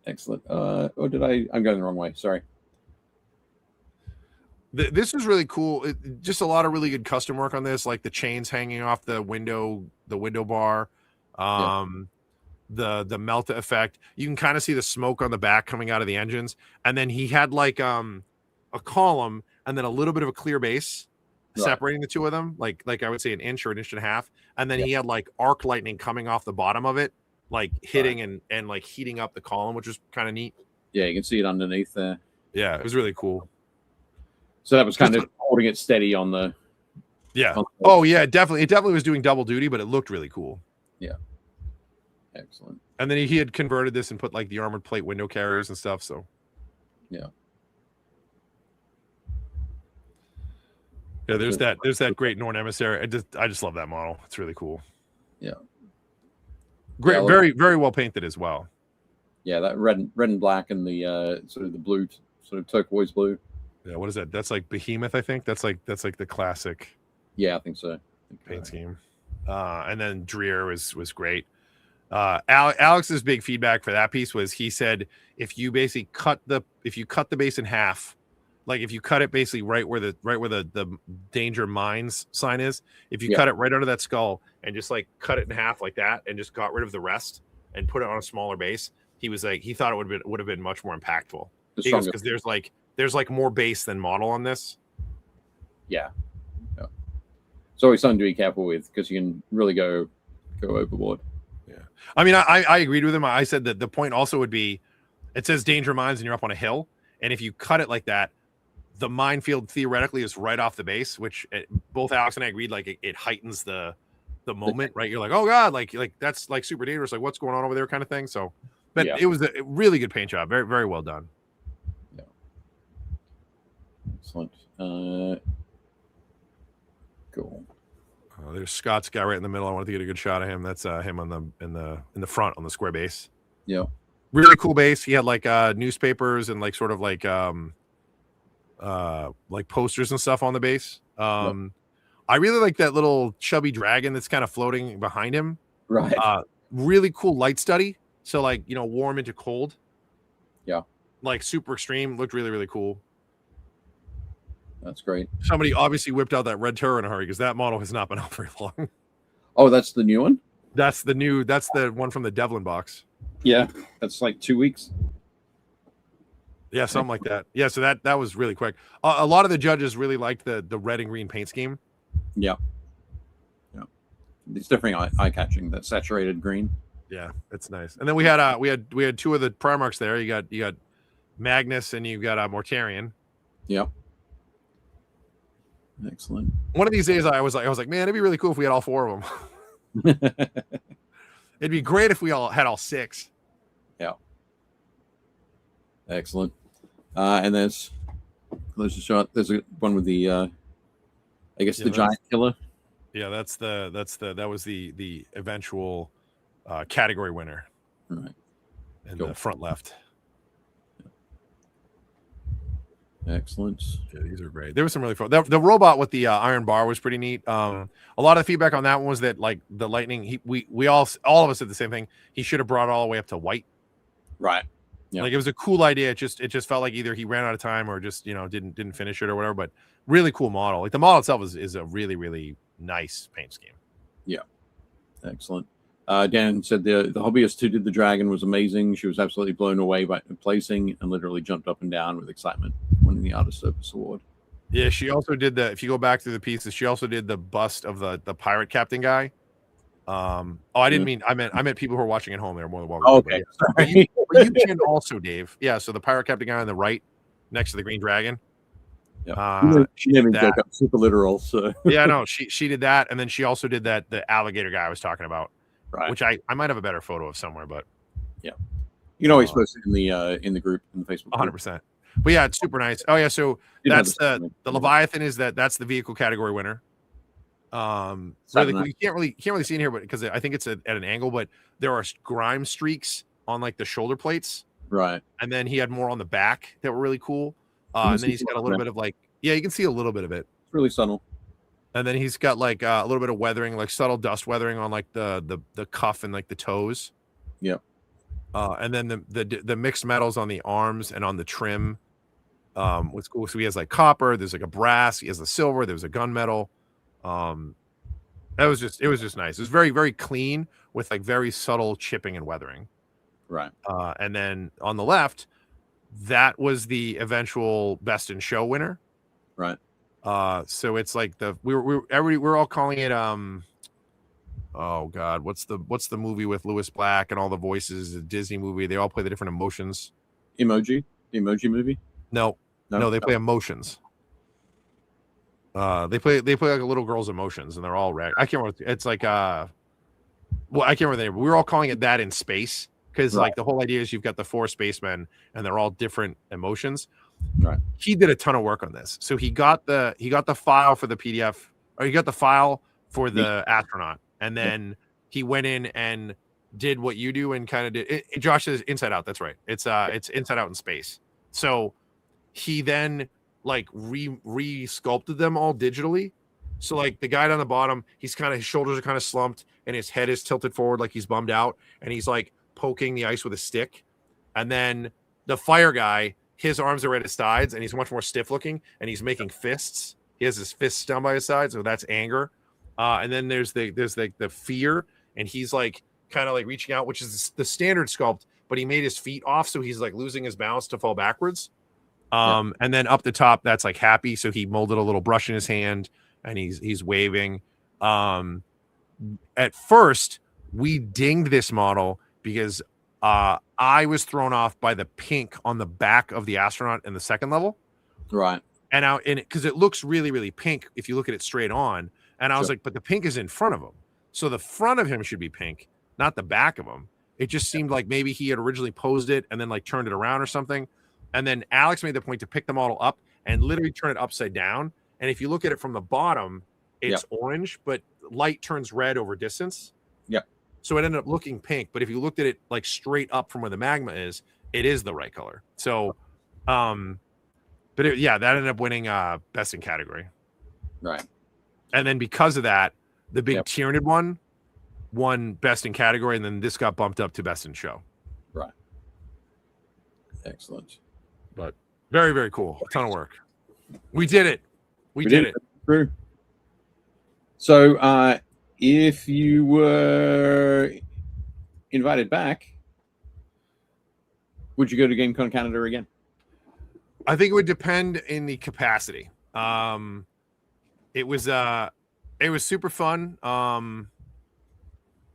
Excellent. I'm going the wrong way. Sorry. This was really cool. Just a lot of really good custom work on this, like the chains hanging off the window bar, the melt effect. You can kind of see the smoke on the back coming out of the engines, and then he had like a column and then a little bit of a clear base separating the two of them, like I would say an inch or an inch and a half, and then he had like arc lightning coming off the bottom of it like hitting and like heating up the column, which was kind of neat. Yeah, you can see it underneath there. Yeah, it was really cool. So that was kind of holding it steady on the. Yeah. Oh yeah, definitely. It definitely was doing double duty, but it looked really cool. Yeah. Excellent. And then he had converted this and put like the armored plate window carriers and stuff. So. Yeah. Yeah, there's that great Norn emissary. I just love that model. It's really cool. Yeah. Great, yeah, very, very well painted as well. Yeah, that red and black and the sort of the blue, sort of turquoise blue. Yeah, what is that? That's like Behemoth, I think. That's like the classic. Yeah, I think so. Paint scheme. And then Dreer was great. Alex's big feedback for that piece was he said if you basically cut the base in half, like if you cut it basically right where the danger mines sign is, if you cut it right under that skull and just like cut it in half like that and just got rid of the rest and put it on a smaller base, he was like he thought it would have been much more impactful because there's like more base than model on this. Yeah. It's always something to be careful with because you can really go overboard. Yeah, I mean, I agreed with him. I said that the point also would be, it says danger mines and you're up on a hill, and if you cut it like that, the minefield theoretically is right off the base, which both Alex and I agreed like it heightens the moment, right? You're like, oh god, like that's like super dangerous, like what's going on over there, kind of thing. So, but it was a really good paint job, very very well done. Yeah, excellent. Cool. There's Scott's guy right in the middle. I wanted to get a good shot of him. That's him on in the front on the square base. Yeah, really cool base. He had like newspapers and like sort of like posters and stuff on the base. I really like that little chubby dragon that's kind of floating behind him. Right. Really cool light study. So like, you know, warm into cold. Yeah. Like super extreme. Looked really, really cool. That's great. Somebody obviously whipped out that red turret in a hurry because that model has not been out very long. Oh, that's the new one? That's the one from the Devlin box. Yeah. That's like 2 weeks. Yeah, something like that. Yeah, so that was really quick. A lot of the judges really liked the red and green paint scheme. Yeah. Yeah. It's definitely eye-catching, that saturated green. Yeah, it's nice. And then we had two of the Primarchs there. You got Magnus and you got Mortarion. Yeah. Excellent. One of these days I was like, man, it'd be really cool if we had all four of them. It'd be great if we all had all six. Yeah. Excellent. And there's a shot. There's one with the I guess the giant killer. Yeah, that was the eventual category winner. Right. In the front left. Excellent. Yeah, these are great. There was some really fun. The robot with the iron bar was pretty neat. A lot of the feedback on that one was that like the lightning. We all of us said the same thing. He should have brought it all the way up to white. Right. Yeah. Like it was a cool idea. It just felt like either he ran out of time or just didn't finish it or whatever. But really cool model. Like the model itself is a really really nice paint scheme. Yeah. Excellent. Dan said the hobbyist who did the dragon was amazing. She was absolutely blown away by the placing and literally jumped up and down with excitement winning the Artist Service Award. Yeah, she also did if you go back through the pieces, she also did the bust of the pirate captain guy. I didn't mean I meant people who are watching at home. They're more than welcome. Oh, okay. But you can also, Dave. Yeah, so the pirate captain guy on the right next to the green dragon. Yeah. She never joke up super literal. So yeah, no, she did that, and then she also did the alligator guy I was talking about. Right. Which I might have a better photo of somewhere, but yeah, you can always post it in the group in the Facebook. 100%. But yeah, it's super nice. Oh yeah, so that's the Leviathan is that's the vehicle category winner. Really cool. You can't really see in here, but because I think it's at an angle, but there are grime streaks on like the shoulder plates. Right. And then he had more on the back that were really cool. And then he's got a little bit of like you can see a little bit of it. It's really subtle. And then he's got like a little bit of weathering, like subtle dust weathering on like the cuff and like the toes. Yeah. And then the mixed metals on the arms and on the trim. What's cool? So he has like copper. There's like a brass. He has the silver. There's a gunmetal. It was just nice. It was very very clean with like very subtle chipping and weathering. Right. And then on the left, that was the eventual best in show winner. Right. So it's like we're all calling it oh god, what's the movie with Lewis Black and all the voices? A Disney movie. They all play the different emotions. Emoji movie. No, they play emotions. They play like a little girl's emotions, and they're all red. I can't remember. It's like I can't remember the name. We were all calling it that in space because like the whole idea is you've got the 4 spacemen and they're all different emotions. Right. He did a ton of work on this, so he got the file for the PDF, or he got the file for the astronaut, and then he went in and did what you do and kind of did. Josh says Inside Out. That's right. It's Inside Out in space. So he then like re-sculpted them all digitally. So like the guy down the bottom, his shoulders are kind of slumped and his head is tilted forward like he's bummed out, and he's like poking the ice with a stick. And then the fire guy, his arms are at his sides and he's much more stiff looking and he's making fists. He has his fists down by his side, so that's anger. And then there's the fear, and he's like kind of like reaching out, which is the standard sculpt, but he made his feet off, so he's like losing his balance to fall backwards. And then up the top, that's like happy. So he molded a little brush in his hand and he's waving. At first, we dinged this model because I was thrown off by the pink on the back of the astronaut in the second level. Right. And now because it looks really, really pink if you look at it straight on. And I was like, but the pink is in front of him. So the front of him should be pink, not the back of him. It just seemed like maybe he had originally posed it and then like turned it around or something. And then Alex made the point to pick the model up and literally turn it upside down. And if you look at it from the bottom, it's orange, but light turns red over distance. Yeah. So it ended up looking pink. But if you looked at it like straight up from where the magma is, it is the right color. So, that ended up winning best in category. Right. And then because of that, the big Tyranid one won best in category. And then this got bumped up to best in show. Right. Excellent. But very, very cool. A ton of work. We did it. We did it. True. So if you were invited back, would you go to GameCon Canada again? I think it would depend in the capacity. It was super fun.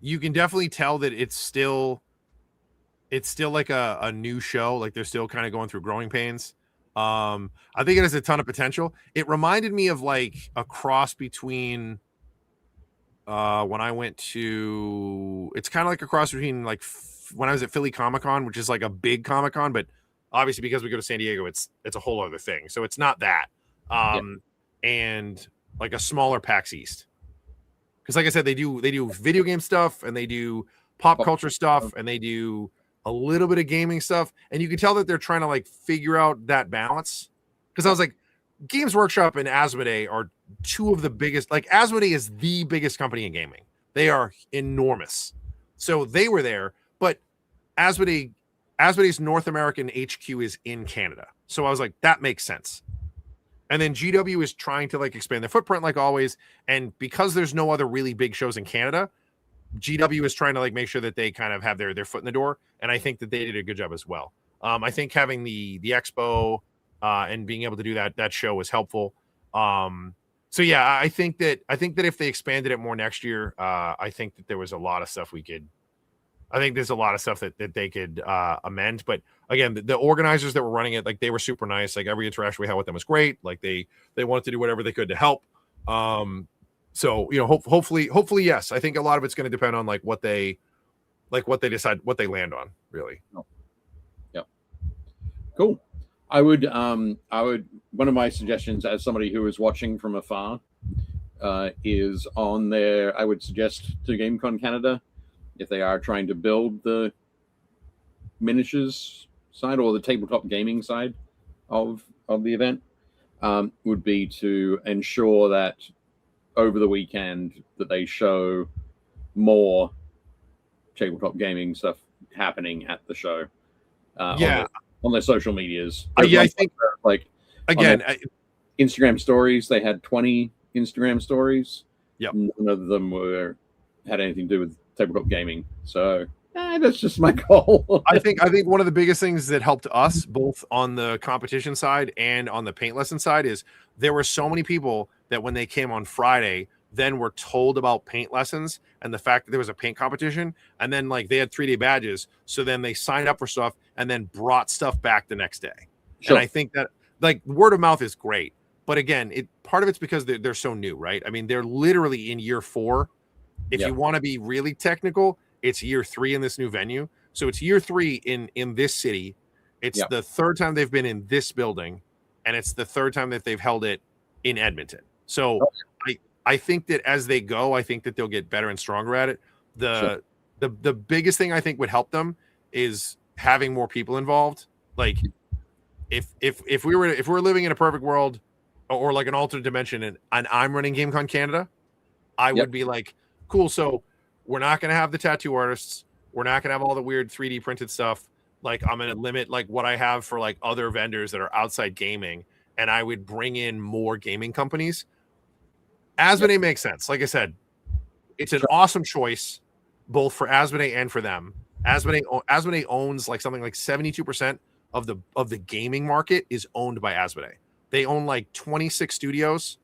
You can definitely tell that it's still like a new show. Like they're still kind of going through growing pains. I think it has a ton of potential. It reminded me of like a cross between when I went to, it's kind of like a cross between like when I was at Philly Comic-Con, which is like a big Comic-Con, but obviously because we go to San Diego, it's a whole other thing. So it's not that. And like a smaller PAX East. Because like I said, they do video game stuff and they do pop culture stuff and they do a little bit of gaming stuff, and you can tell that they're trying to like figure out that balance. Because I was like, Games Workshop and Asmodee are two of the biggest. Like Asmodee is the biggest company in gaming. They are enormous. So they were there, but Asmodee's North American HQ is in Canada. So I was like, that makes sense. And then GW is trying to like expand their footprint like always, and because there's no other really big shows in Canada, GW is trying to like make sure that they kind of have their foot in the door, and I think that they did a good job as well. I think having the expo and being able to do that show was helpful. So yeah, I think that if they expanded it more next year, I think that there was a lot of stuff I think there's a lot of stuff that they could amend. But again, the organizers that were running it, like they were super nice. Like every interaction we had with them was great. Like they wanted to do whatever they could to help. So, hopefully, yes. I think a lot of it's going to depend on like what they decide, what they land on, really. Oh. Yep. Cool. I would one of my suggestions as somebody who is watching from afar is on there. I would suggest to GameCon Canada, if they are trying to build the miniatures side or the tabletop gaming side of the event, would be to ensure that over the weekend that they show more tabletop gaming stuff happening at the show. On their social medias. I think like again, Instagram stories. They had 20 Instagram stories. Yep. None of them had anything to do with tabletop gaming. So that's just my goal. I think one of the biggest things that helped us both on the competition side and on the paint lesson side is there were so many people that when they came on Friday, then were told about paint lessons and the fact that there was a paint competition, and then like they had 3-day badges, so then they signed up for stuff and then brought stuff back the next day. Sure. And I think that like word of mouth is great, but again, part of it's because they're so new, right? I mean, they're literally in year 4. If you want to be really technical, it's year 3 in this new venue. So it's year 3 in this city. It's the 3rd time they've been in this building, and it's the 3rd time that they've held it in Edmonton. So I think that as they go, I think that they'll get better and stronger at it. The biggest thing I think would help them is having more people involved. Like if we were living in a perfect world or like an alternate dimension and I'm running GameCon Canada, I would be like, cool. So we're not going to have the tattoo artists. We're not going to have all the weird 3D printed stuff. Like I'm going to limit like what I have for like other vendors that are outside gaming. And I would bring in more gaming companies. Asmodee makes sense. Like I said, it's an awesome choice, both for Asmodee and for them. Asmodee owns like something like 72% of the gaming market is owned by Asmodee. They own like 26 studios,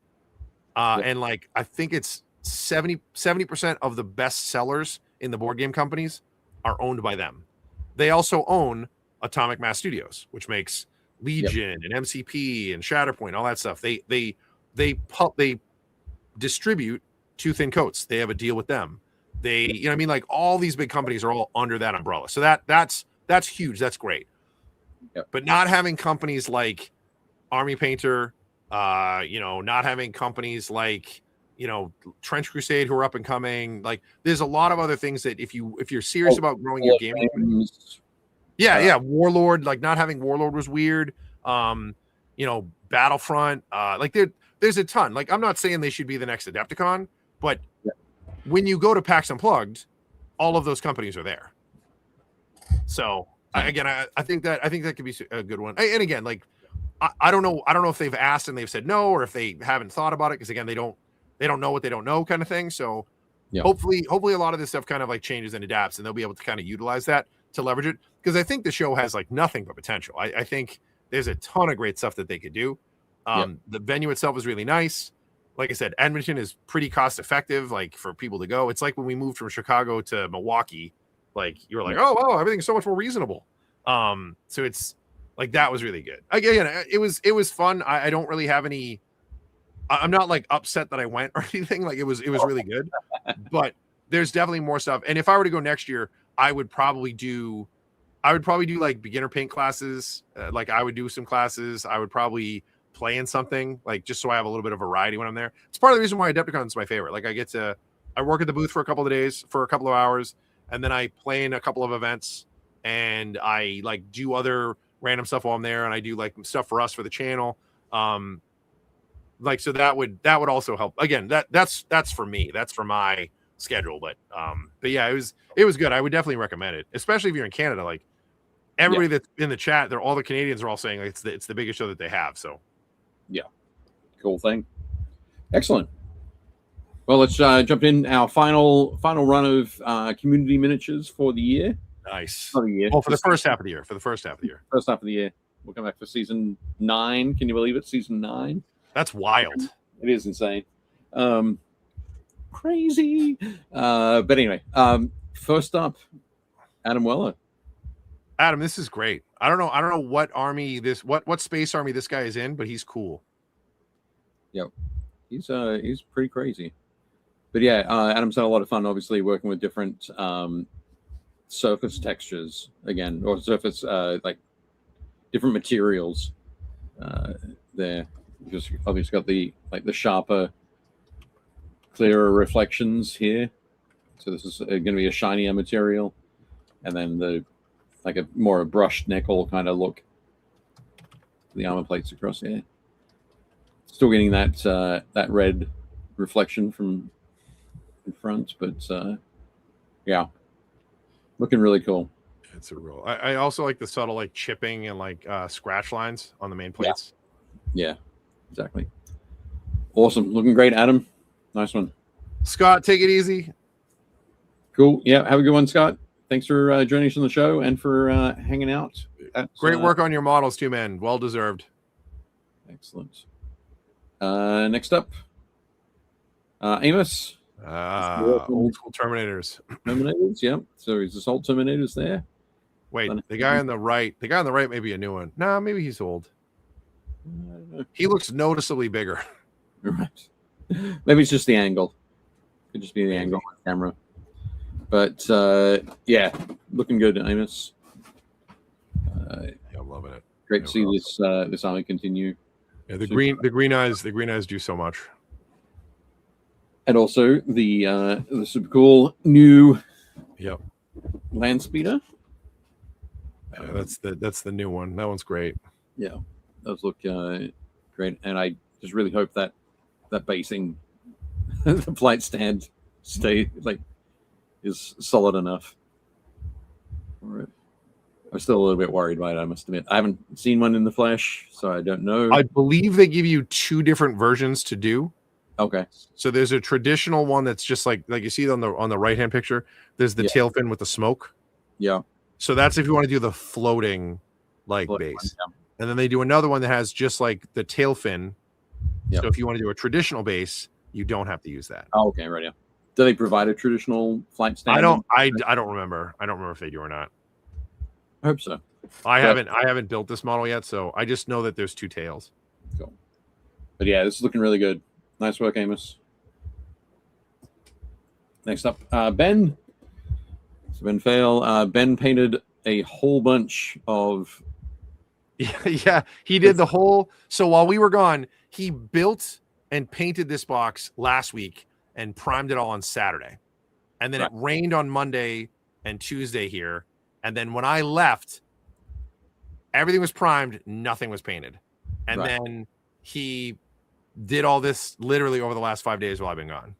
and like I think it's 70% of the best sellers in the board game companies are owned by them. They also own Atomic Mass Studios, which makes Legion and MCP and Shatterpoint, all that stuff. They distribute Tooth and Coats. They have a deal with them. They, you know what I mean? Like all these big companies are all under that umbrella. So that's huge. That's great. But not having companies like Army Painter, not having companies like, Trench Crusade who are up and coming. Like there's a lot of other things that if you're serious about growing your gaming, Warlord, like not having Warlord was weird. Battlefront, there's a ton. Like I'm not saying they should be the next Adepticon, but when you go to PAX Unplugged, all of those companies are there. So I think that could be a good one. And again, like I don't know if they've asked and they've said no, or if they haven't thought about it, because again, they don't know what they don't know kind of thing. So hopefully a lot of this stuff kind of like changes and adapts, and they'll be able to kind of utilize that to leverage it, because I think the show has like nothing but potential. I think there's a ton of great stuff that they could do. The venue itself is really nice. Like I said, Edmonton is pretty cost effective, like for people to go. It's like when we moved from Chicago to Milwaukee, like you were like, oh wow, everything's so much more reasonable. So it's like that was really good. Again, it was fun. I don't really have any. I'm not like upset that I went or anything. Like it was really good, but there's definitely more stuff. And if I were to go next year, I would probably do like beginner paint classes. Like I would do some classes. I would probably play in something, like just so I have a little bit of variety when I'm there. It's part of the reason why Adepticon is my favorite. Like I work at the booth for a couple of days, for a couple of hours, and then I play in a couple of events, and I like do other random stuff while I'm there, and I do like stuff for us for the channel. So that would also help. Again, that's for me. That's for my schedule. But yeah, it was good. I would definitely recommend it, especially if you're in Canada. Like everybody that's in the chat, all the Canadians are all saying like, it's the biggest show that they have. So yeah, cool thing. Excellent. Well, let's jump in our final run of community miniatures for the year. Nice. For the year. Oh, for the first half of the year. First half of the year. We'll come back for season 9. Can you believe it? Season 9. That's wild. It is insane. Crazy. But anyway, first up, Adam Weller. Adam, this is great. I don't know what army what space army this guy is in, but he's cool. Yep. He's pretty crazy. But yeah, Adam's had a lot of fun obviously working with different surface textures again, or surface like different materials there. Just obviously got the sharper, clearer reflections here. So this is going to be a shinier material, and then the like a more brushed nickel kind of look. The armor plates across here. Still getting that red reflection from in front, but yeah, looking really cool. It's a real. I also like the subtle like chipping and like scratch lines on the main plates. Yeah, exactly. Awesome, looking great, Adam. Nice one. Scott, take it easy. Cool. Yeah, have a good one, Scott. Thanks for joining us on the show and for hanging out. Great work on your models too, man. Well deserved. Excellent. Next up, Amos. Old school Terminators. Terminators, yep. So he's assault Terminators there. Wait, the guy on the right may be a new one. Nah, maybe he's old. He looks noticeably bigger. Right. Maybe it's just the angle. Could just be the angle on the camera. But yeah, looking good, Amos. Yeah, I'm loving it. Great to see this army continue. Yeah, the green eyes do so much. And also the super cool new land speeder. That's the new one. That one's great. Yeah, those look great, and I just really hope that basing, the flight stand, is solid enough. All right. I'm still a little bit worried by it, I must admit. I haven't seen one in the flesh, so I don't know. I believe they give you 2 different versions to do. Okay. So there's a traditional one that's just like you see on the right hand picture. There's the tail fin with the smoke. Yeah. So that's if you want to do the floating base. Yeah. And then they do another one that has just like the tail fin. Yeah. So if you want to do a traditional base, you don't have to use that. Oh, okay, right. Yeah. Do they provide a traditional flight stand? I don't remember. I don't remember if they do or not. I hope so. I haven't built this model yet, so I just know that there's 2 tails. Cool. But yeah, this is looking really good. Nice work, Amos. Next up, Ben. So Ben Fail. Ben painted a whole bunch of. Yeah, he did the whole. So while we were gone, he built and painted this box last week and primed it all on Saturday. And then it rained on Monday and Tuesday here. And then when I left, everything was primed, nothing was painted. And then he did all this literally over the last 5 days while I've been gone.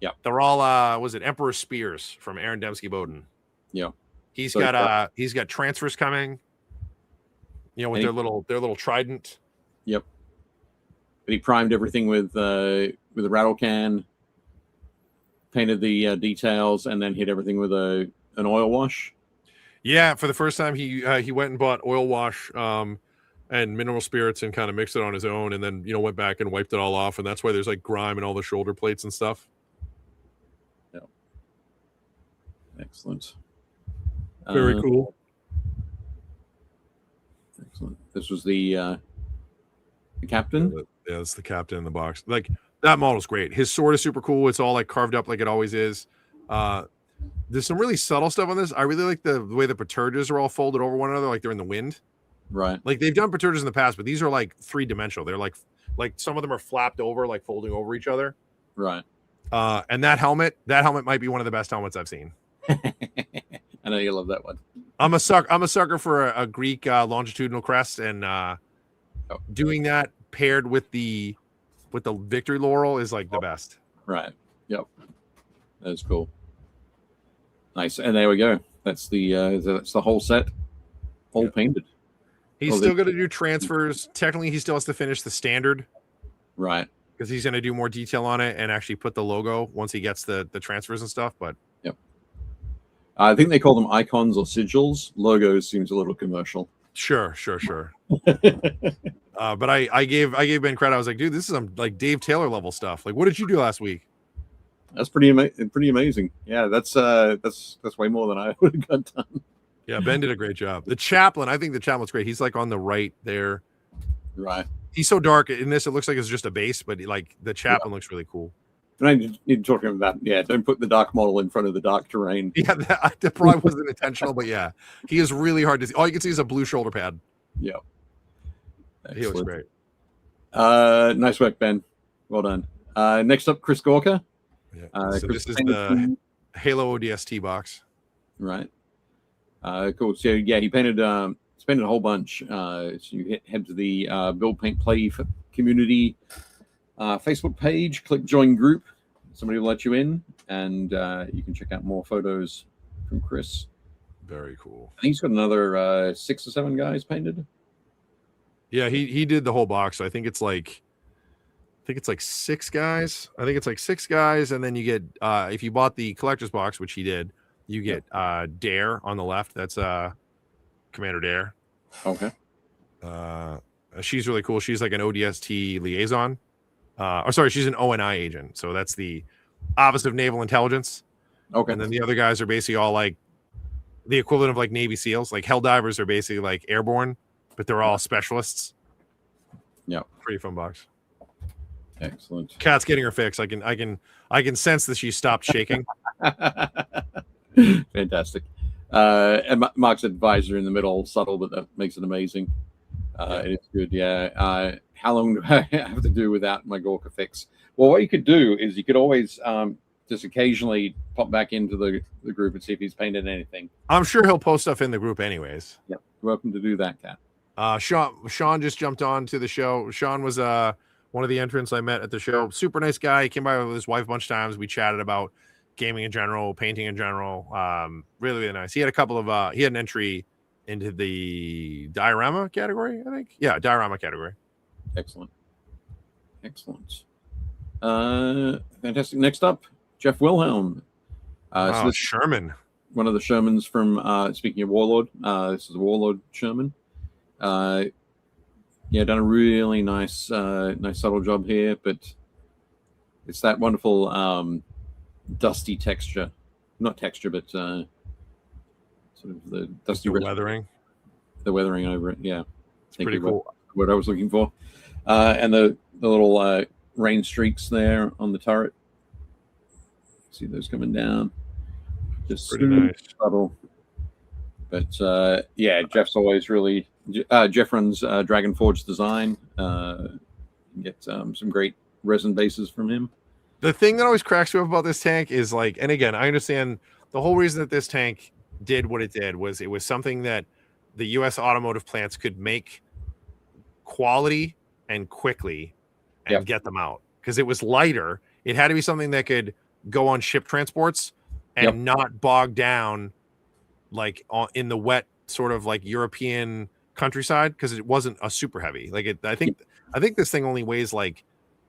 Yeah. They're all was it Emperor Spears from Aaron Dembski Bowden. Yeah. He's got transfers coming. You know, with their little trident. Yep. But he primed everything with a rattle can, painted the details, and then hit everything with an oil wash. Yeah, for the first time he went and bought oil wash and mineral spirits and kind of mixed it on his own, and then went back and wiped it all off, and that's why there's like grime and all the shoulder plates and stuff. Yeah. Excellent. Very cool. Excellent. This was the captain. Yeah, it's the captain in the box. Like that model's great. His sword is super cool. It's all like carved up like it always is. There's some really subtle stuff on this. I really like the way the paturges are all folded over one another, like they're in the wind. Right. Like they've done paturges in the past, but these are like 3-dimensional. They're like some of them are flapped over, like folding over each other. Right. And that helmet might be one of the best helmets I've seen. I know you love that one. I'm a sucker for a Greek longitudinal crest, and doing that paired with the victory laurel is like the best. Right. Yep. That's cool. Nice. And there we go. That's the whole set, all painted. He's still going to do transfers. Technically, he still has to finish the standard. Right. Because he's going to do more detail on it and actually put the logo once he gets the transfers and stuff. But yep. I think they call them icons or sigils. Logos seems a little commercial. Sure. But I gave Ben credit. I was like, dude, this is some like Dave Taylor level stuff. Like, what did you do last week? That's pretty amazing. Yeah, that's way more than I would have got done. Yeah, Ben did a great job. The chaplain, I think the chaplain's great. He's like on the right there. Right. He's so dark in this. It looks like it's just a base, but like the chaplain looks really cool. And I need to talk about don't put the dark model in front of the dark terrain. Yeah, that probably wasn't intentional, but yeah, he is really hard to see. All you can see is a blue shoulder pad. Yeah. He looks great. Nice work, Ben. Well done. Next up, Chris Gorka. Yeah. So this is the Halo ODST box. Right. Cool. So yeah, he painted spent a whole bunch. So you head to the BuildPaintPlay community Facebook page, click join group. Somebody will let you in, and you can check out more photos from Chris. Very cool. I think he's got another 6 or 7 guys painted. Yeah, he did the whole box. So I think it's like 6 guys. I think it's like 6 guys, and then you get if you bought the collector's box, which he did, you get Dare on the left. That's Commander Dare. Okay. She's really cool. She's like an ODST liaison. or sorry, she's an ONI agent. So that's the Office of Naval Intelligence. Okay. And then the other guys are basically all like the equivalent of like Navy SEALs. Like hell divers are basically like airborne, but they're all specialists. Yeah. Pretty fun box. Excellent. Kat's getting her fix. I can sense that she stopped shaking. Fantastic. And Mark's advisor in the middle, subtle, but that makes it amazing. It's good. Yeah. How long do I have to do without my Gorka fix? Well, what you could do is you could always just occasionally pop back into the group and see if he's painted anything. I'm sure he'll post stuff in the group anyways. Yeah. Welcome to do that, Kat. Sean just jumped on to the show. Sean was one of the entrants I met at the show. Super nice guy. He came by with his wife a bunch of times. We chatted about gaming in general, painting in general. Really, really nice. He had a couple of he had an entry into the diorama category, I think. Yeah, diorama category. Excellent. Fantastic. Next up, Jeff Wilhelm. So this Sherman. One of the Shermans from speaking of Warlord. This is a Warlord Sherman. Done a really nice subtle job here, but it's that wonderful dusty texture. Not texture, but sort of the dusty weathering. The weathering over it, yeah. It's pretty cool. What I was looking for. And the little rain streaks there on the turret. See those coming down. Just pretty nice. Subtle. But Jeff's always really Jeff runs Dragon Forge Design. Get some great resin bases from him. The thing that always cracks me up about this tank is like, and again, I understand the whole reason that this tank did what it did was it was something that the U.S. automotive plants could make quality and quickly and get them out because it was lighter. It had to be something that could go on ship transports and not bog down like in the wet sort of like European countryside because it wasn't a super heavy. Like I think this thing only weighs like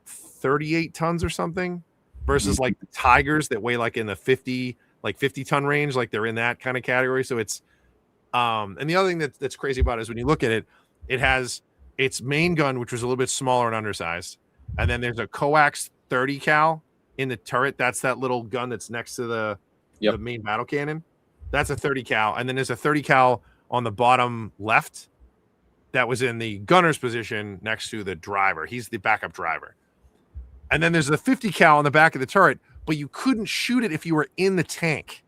38 tons or something versus like the Tigers that weigh like in the 50 ton range. Like they're in that kind of category. So it's and the other thing that's crazy about it is when you look at it, it has its main gun, which was a little bit smaller and undersized. And then there's a coax 30 cal in the turret. That's that little gun that's next to the main battle cannon. That's a 30 cal. And then there's a 30 cal on the bottom left that was in the gunner's position next to the driver. He's the backup driver. And then there's a 50 cal on the back of the turret, but you couldn't shoot it if you were in the tank.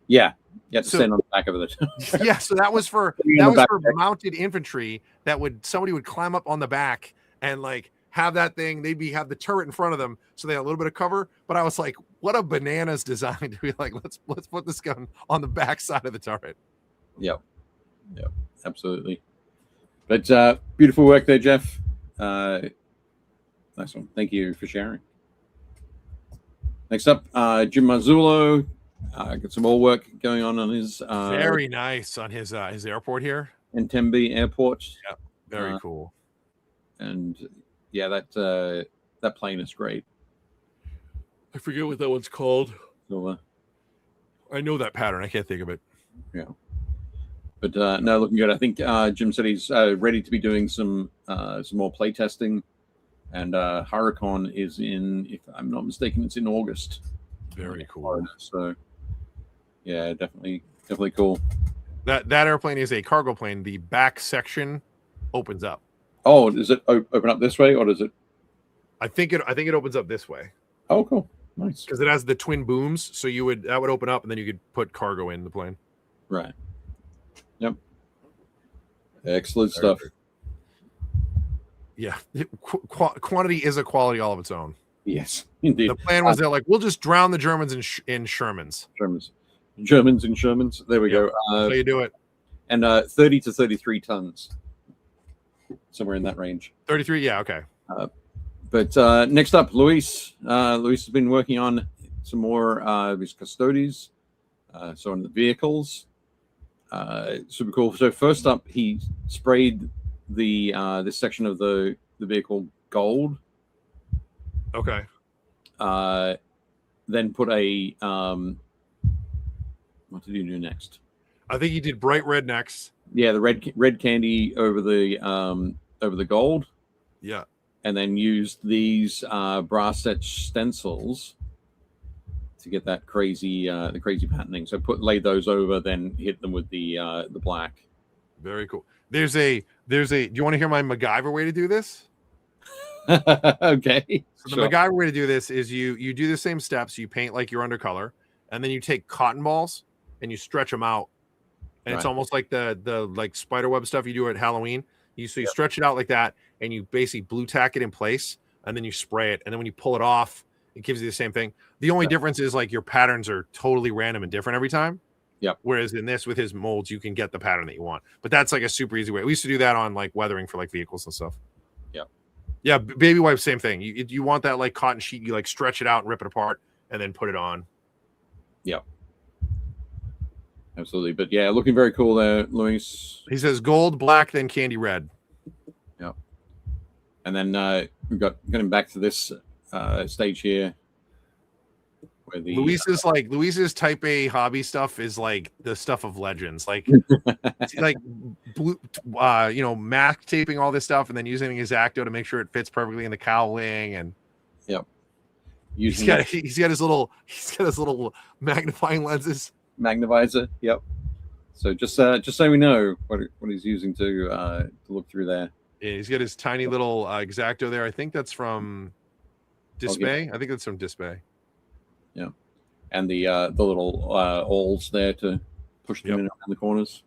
Yeah. You have to stand on the back of it. Yeah, so that was for mounted infantry somebody would climb up on the back and like have that thing. They'd have the turret in front of them, so they had a little bit of cover. But I was like, what a bananas design to be like, let's put this gun on the back side of the turret. Yep, absolutely. But beautiful work there, Jeff. Nice one. Thank you for sharing. Next up, Jim Marzullo. Got some more work going on his very nice on his airport here in Tembe Airport. Yeah, very cool. And yeah, that plane is great. I forget what that one's called. So, I know that pattern. I can't think of it. Yeah, but no, looking good. I think Jim said he's ready to be doing some more play testing, and Hurricane is in, if I'm not mistaken, it's in August. Very cool. So. Yeah, definitely cool. That airplane is a cargo plane. The back section opens up. Oh, does it open up this way, or does it? I think it opens up this way. Oh, cool, nice. Because it has the twin booms, so that would open up, and then you could put cargo in the plane. Right. Yep. Excellent stuff. Yeah, quantity is a quality all of its own. Yes, indeed. The plan was that like we'll just drown the Germans in Shermans. Germans in Shermans. There we go. So you do it. And 30 to 33 tons, somewhere in that range. 33, yeah, okay. But next up, Luis. Luis has been working on some more of his custodies, so on the vehicles. Super cool. So first up, he sprayed this section of the vehicle gold. Okay. Then put a what did he do next? I think he did bright red next. Yeah, the red candy over the gold. Yeah. and then used these brass etched stencils to get that crazy the crazy patterning. So laid those over, then hit them with the black. Very cool. There's a. Do you want to hear my MacGyver way to do this? Okay. So the MacGyver way to do this is you do the same steps. You paint like your undercolor, and then you take cotton balls and you stretch them out, and it's almost like the like spider web stuff you do at Halloween. You stretch it out like that, and you basically blue tack it in place, and then you spray it, and then when you pull it off, it gives you the same thing. The only difference is like your patterns are totally random and different every time. Yep. Whereas in this, with his molds, you can get the pattern that you want. But that's like a super easy way. We used to do that on like weathering for like vehicles and stuff. Yep. Yeah, baby wipes, same thing. You want that like cotton sheet, you like stretch it out and rip it apart and then put it on. Yep. Absolutely. But yeah, looking very cool there, Luis. He says gold, black, then candy red. Yep. And then we've got getting back to this stage here. Luis's type A hobby stuff is like the stuff of legends, like like blue, mask taping all this stuff and then using his X-Acto to make sure it fits perfectly in the cowling. And he's got his little magnifying lenses. Magnifier. Yep. So just so we know what he's using to look through there. Yeah, he's got his tiny little X-Acto there. I think that's from Display. I think that's from Display. Yeah, and the little awls there to push them in the corners.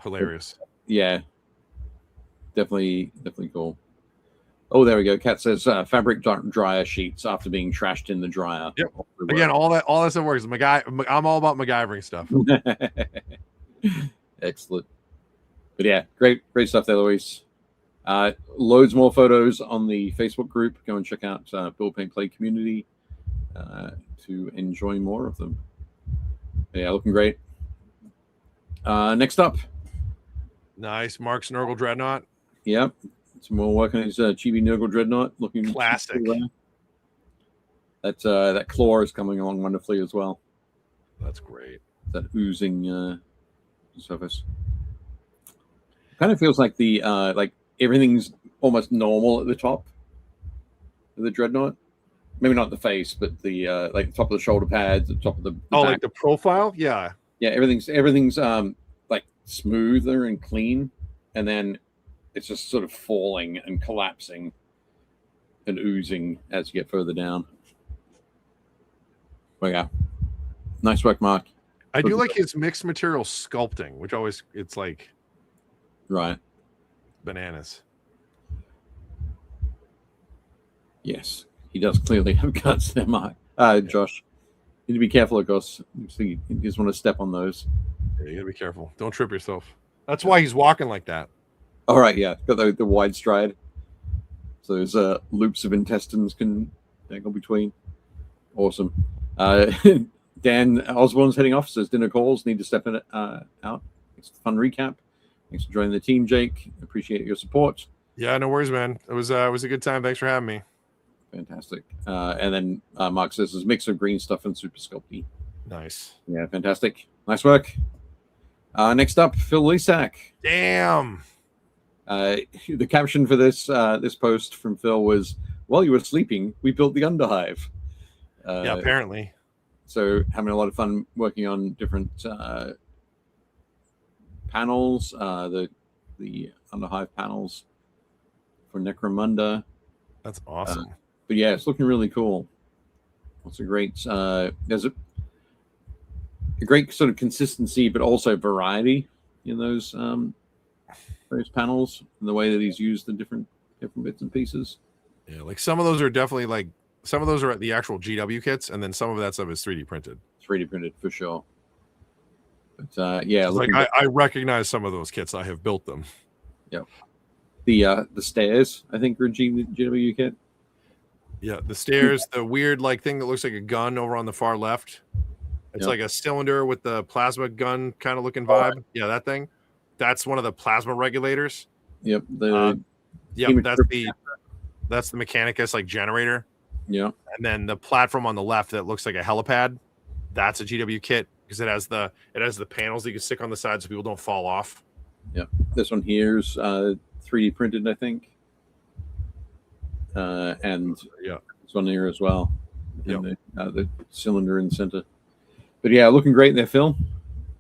Hilarious. Yeah, definitely cool. Oh, there we go. Kat says fabric dryer sheets after being trashed in the dryer. Yep. Again, all that stuff works. I'm all about MacGyvering stuff. Excellent. But yeah, great stuff there, Luis. Loads more photos on the Facebook group. Go and check out Build Paint Play community to enjoy more of them. Yeah, looking great. Next up. Nice. Mark Snurgle Dreadnought. Yep. Some more work on his Chibi Nurgle Dreadnought. Looking classic. That claw is coming along wonderfully as well. That's great. That oozing surface. Kind of feels like the like everything's almost normal at the top of the Dreadnought. Maybe not the face, but the like the top of the shoulder pads, the top of the back. Like the profile. Yeah. Everything's like smoother and clean, and then it's just sort of falling and collapsing and oozing as you get further down. Well, yeah, nice work, Mark. I do like his mixed material sculpting, which always it's like bananas. Yes, he does clearly have guts there, Mark. Josh, you need to be careful, of course. You just want to step on those. Yeah, you gotta be careful. Don't trip yourself. That's why he's walking like that. All right, yeah, got the wide stride. So there's loops of intestines can go between. Awesome. Dan Osborne's heading off, says dinner calls, need to step in out. It's a fun recap. Thanks for joining the team, Jake. Appreciate your support. Yeah, no worries, man. It was a good time. Thanks for having me. Fantastic. And then Mark says there's a mix of green stuff and super sculpty. Nice. Yeah, fantastic. Nice work. Next up, Phil Lisak. Damn. The caption for this post from Phil was, "While you were sleeping, we built the underhive." Yeah, apparently. So having a lot of fun working on different panels, the underhive panels for Necromunda. That's awesome. But yeah, it's looking really cool. It's a great. There's a great sort of consistency, but also variety in those panels and the way that he's used the different bits and pieces. Yeah, like some of those are definitely like some of those are the actual GW kits, and then some of that stuff is 3D printed. 3D printed for sure. But yeah, like I recognize some of those kits. I have built them. Yeah. The stairs, I think, are a GW kit. Yeah, the stairs, the weird like thing that looks like a gun over on the far left. It's like a cylinder with the plasma gun kind of looking vibe. Right. Yeah, that thing. That's one of the plasma regulators. Yep. That's the Mechanicus like generator. Yeah. And then the platform on the left that looks like a helipad, that's a GW kit because it has the panels that you can stick on the side so people don't fall off. Yeah. This one here's 3D printed, I think. and Yeah. this one here as well. Yep. And the cylinder in the center. But yeah, looking great there, Phil.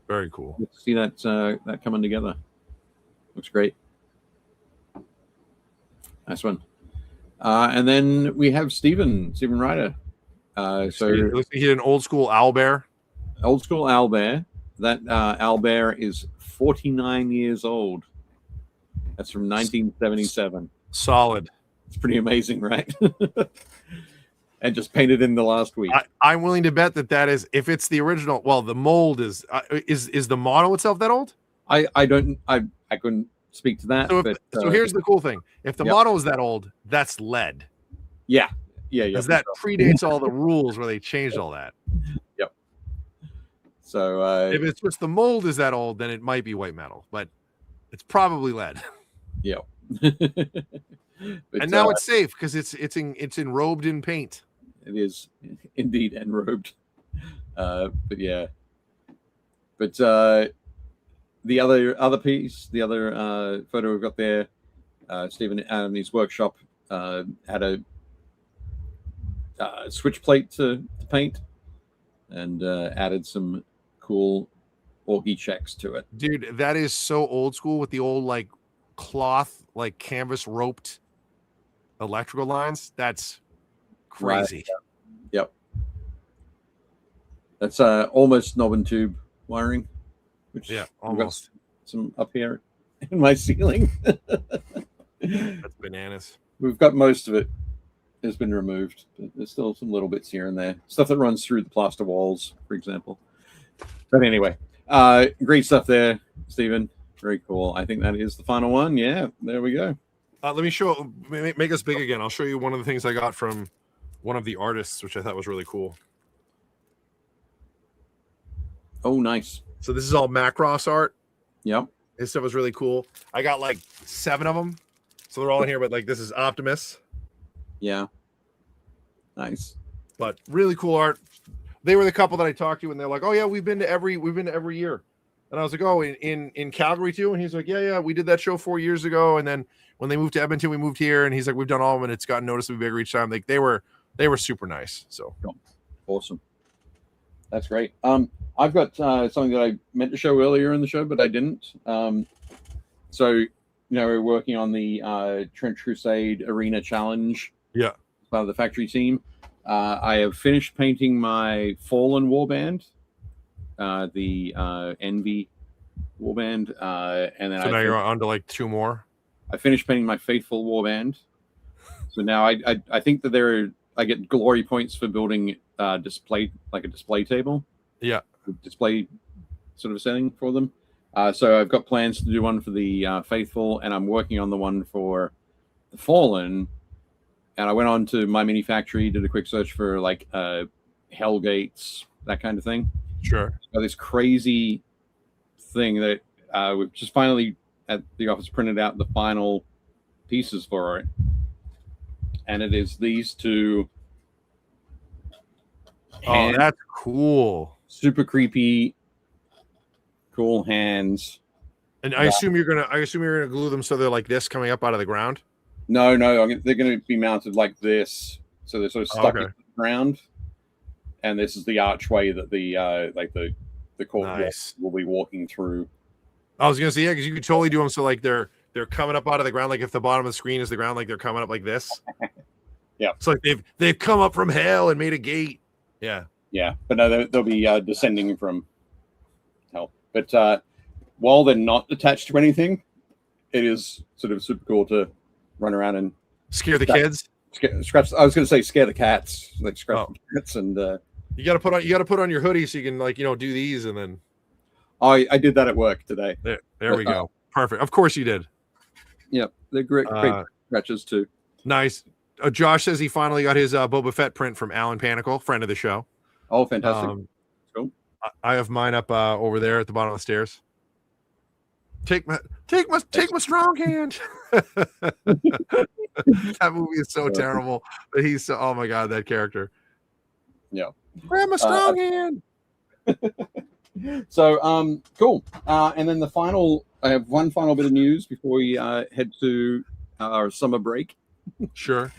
Very cool. Good to see that coming together. Looks great. Nice one. And then we have Stephen Ryder. So it looks like he had an old school owlbear. Old school owlbear. That owlbear is 49 years old. That's from 1977. Solid. It's pretty amazing, right? And just painted in the last week. I'm willing to bet that is, if it's the original. Well, the mold is the model itself that old? I couldn't speak to that. So here's the cool thing: if the model is that old, that's lead. Yeah. Because that predates all the rules where they changed all that. Yep. So if it's just the mold is that old, then it might be white metal, but it's probably lead. Yeah. And now it's safe because it's enrobed in paint. It is indeed enrobed. But yeah. But the other piece, the other photo we've got there, Stephen out in his workshop had a switch plate to paint and added some cool Orgy checks to it. Dude, that is so old school with the old like cloth, like canvas roped electrical lines. That's crazy. Right. Yep. That's almost knob and tube wiring, which almost some up here in my ceiling. That's bananas. We've got most of it has been removed, but there's still some little bits here and there. Stuff that runs through the plaster walls, for example. But anyway, great stuff there, Stephen. Very cool. I think that is the final one. Yeah, there we go. Let me show, make us big again. I'll show you one of the things I got from one of the artists, which I thought was really cool. Oh, nice. So this is all Macross art. Yep. This stuff was really cool. I got like 7 of them. So they're all in here, but like this is Optimus. Yeah. Nice. But really cool art. They were the couple that I talked to, and they're like, "Oh yeah, we've been to every year." And I was like, "Oh, in Calgary too?" And he's like, "Yeah, we did that show 4 years ago." And then when they moved to Edmonton, we moved here. And he's like, "We've done all of them, and it's gotten noticeably bigger each time." Like they were super nice. So awesome. That's great. I've got something that I meant to show earlier in the show, but I didn't. So we're working on the Trench Crusade Arena Challenge. Yeah. Part of the factory team. I have finished painting my Fallen warband, the Envy warband, and then so now you're on to like 2 more. I finished painting my Faithful warband. So now I think that I get glory points for building a display table. Yeah. Display sort of setting for them. So I've got plans to do one for the Faithful, and I'm working on the one for the Fallen. And I went on to my mini factory, did a quick search for like hell gates, that kind of thing. Sure. Got this crazy thing that we've just finally at the office printed out the final pieces for it. And it is these 2. Oh, that's cool. Super creepy, cool hands. And I assume you're gonna glue them so they're like this coming up out of the ground. No, they're going to be mounted like this, so they're sort of stuck in the ground. And this is the archway that the court will be walking through. I was going to say because you could totally do them so like they're coming up out of the ground, like if the bottom of the screen is the ground, like they're coming up like this. Yeah, it's like they've come up from hell and made a gate. Yeah, but no, they'll be descending from hell. But while they're not attached to anything, it is sort of super cool to run around and scare the kids. Scratch. I was going to say scare the cats, like scratch the cats, and you got to put on your hoodie so you can do these, and then. I did that at work today. There we go. Perfect. Of course you did. Yep, they're great scratches too. Nice. Josh says he finally got his Boba Fett print from Alan Panicle, friend of the show. Oh, fantastic! Cool. I have mine up over there at the bottom of the stairs. Take my strong hand. That movie is so terrible, but he's so, oh my god, that character. Yeah. Grab my strong hand. So cool. And then I have one final bit of news before we head to our summer break. Sure.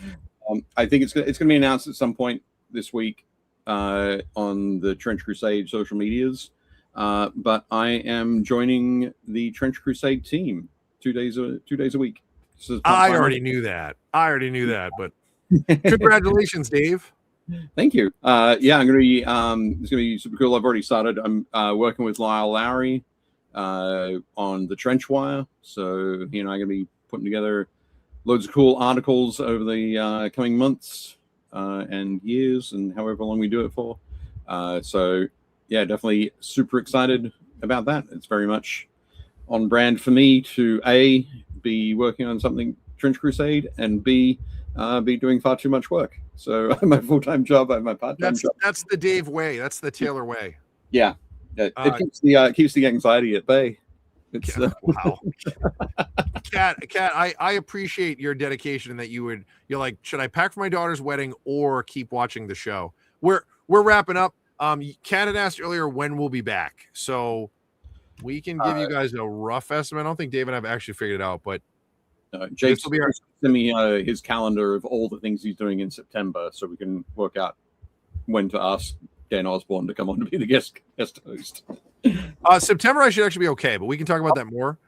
I think it's going to be announced at some point this week on the Trench Crusade social medias. But I am joining the Trench Crusade team 2 days a week. I already knew that. But congratulations, Dave. Thank you. Yeah, I'm gonna be. It's gonna be super cool. I've already started. I'm working with Lyle Lowry on the Trench Wire. So I'm gonna be putting together loads of cool articles over the coming months and years, and however long we do it for. So yeah, definitely super excited about that. It's very much on brand for me to A, be working on something Trench Crusade, and B, be doing far too much work. So I have my full-time job, I have my part-time job. That's the Dave way. That's the Taylor way. Yeah. It keeps the anxiety at bay. It's wow. Kat, I appreciate your dedication and that you're like, should I pack for my daughter's wedding or keep watching the show? We're wrapping up. Kat had asked earlier when we'll be back, so we can give you guys a rough estimate. I don't think Dave and I have actually figured it out, but Jake's send me his calendar of all the things he's doing in September, so we can work out when to ask Dan Osborne to come on to be the guest host. September I should actually be okay, but we can talk about that more.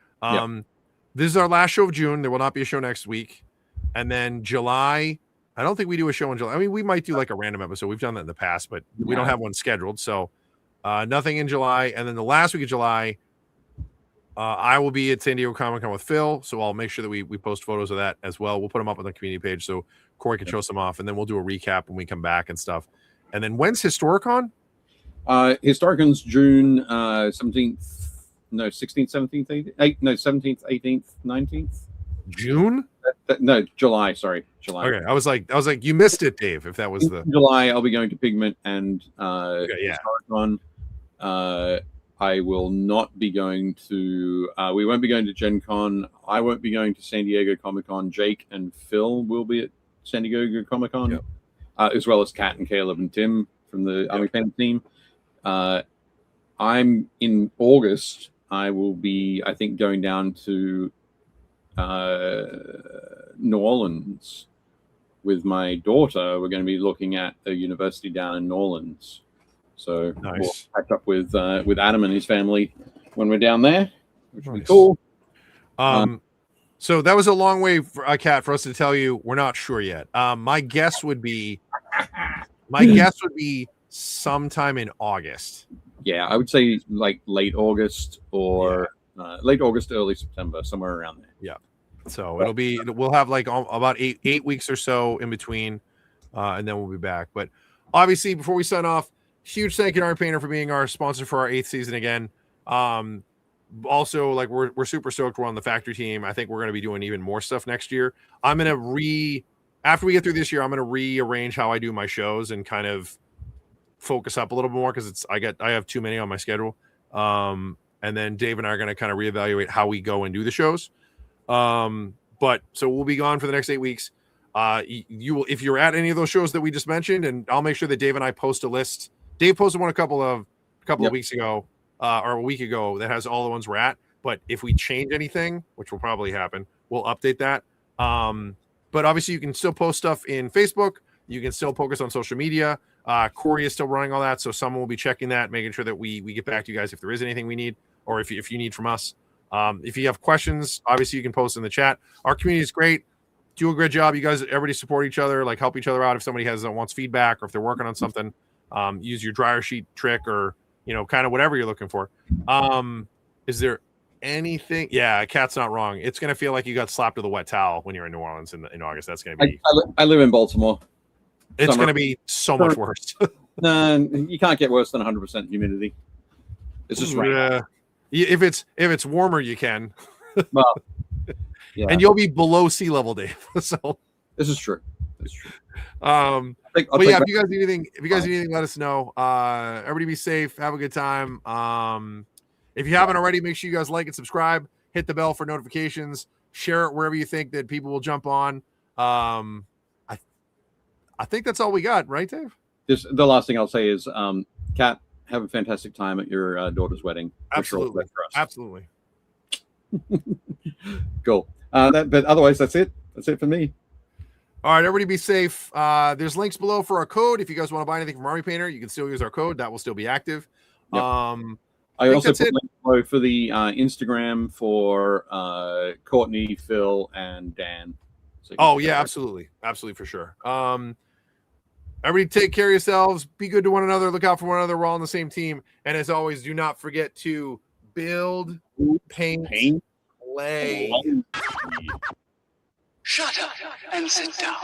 This is our last show of June. There will not be a show next week, and then July. I don't think we do a show in July. I mean, we might do like a random episode. We've done that in the past, but we don't have one scheduled. So nothing in July. And then the last week of July, I will be at San Diego Comic-Con with Phil. So I'll make sure that we post photos of that as well. We'll put them up on the community page so Corey can show some off. And then we'll do a recap when we come back and stuff. And then when's Historicon? Historicon's June 17th. No, 16th, 17th, 18th. No, 17th, 18th, 19th. June? No, July. Sorry, July. Okay, I was like, you missed it, Dave. If that was the July, I'll be going to Pigment and Historicon. I will not be going to. We won't be going to Gen Con. I won't be going to San Diego Comic Con. Jake and Phil will be at San Diego Comic Con, as well as Kat and Caleb and Tim from the Army Fan team. I'm in August. I will be, I think, going down to New Orleans with my daughter. We're going to be looking at a university down in New Orleans. So nice. We'll catch up with Adam and his family when we're down there, which will be cool. So that was a long way, Kat, for us to tell you we're not sure yet. My guess would be sometime in August. Yeah, I would say like late August or late August, early September, somewhere around there. Yeah. So we'll have like about eight weeks or so in between, and then we'll be back. But obviously, before we sign off, huge thank you to Art Painter for being our sponsor for our 8th season again. Also, like we're super stoked we're on the factory team. I think we're going to be doing even more stuff next year. I'm going to after we get through this year, I'm going to rearrange how I do my shows and kind of focus up a little bit more because I have too many on my schedule. And then Dave and I are going to kind of reevaluate how we go and do the shows. But so we'll be gone for the next 8 weeks. You will, if you're at any of those shows that we just mentioned, and I'll make sure that Dave and I post a list. Dave posted one a couple of weeks ago, or a week ago, that has all the ones we're at. But if we change anything, which will probably happen, we'll update that. But obviously you can still post stuff in Facebook. You can still focus on social media. Corey is still running all that, so someone will be checking that, making sure that we get back to you guys if there is anything we need, or if you need from us. If you have questions, obviously you can post in the chat. Our community is great. Do a great job. You guys, everybody support each other, like help each other out. If somebody wants feedback or if they're working on something, use your dryer sheet trick or, kind of whatever you're looking for. Is there anything? Yeah, Kat's not wrong. It's going to feel like you got slapped with a wet towel when you're in New Orleans in August. That's going to be. I live in Baltimore. It's going to be so much worse. No, you can't get worse than 100% humidity. It's just right. If it's warmer, you can. Well, yeah. And you'll be below sea level, Dave. So this is true. It's true. But yeah, if you guys need anything, let us know. Everybody be safe. Have a good time. If you haven't already, make sure you guys like and subscribe. Hit the bell for notifications. Share it wherever you think that people will jump on. I think that's all we got, right, Dave? Just the last thing I'll say is, Kat, have a fantastic time at your daughter's wedding. Absolutely. Absolutely. Cool. But otherwise, that's it. That's it for me. All right, everybody be safe. There's links below for our code. If you guys want to buy anything from Army Painter, you can still use our code. That will still be active. Yep. I also that's put it. links below for the Instagram for Courtney, Phil, and Dan. So Oh yeah, absolutely, absolutely for sure. Everybody take care of yourselves. Be good to one another. Look out for one another. We're all on the same team. And as always, do not forget to build, paint, play. Shut up and sit down.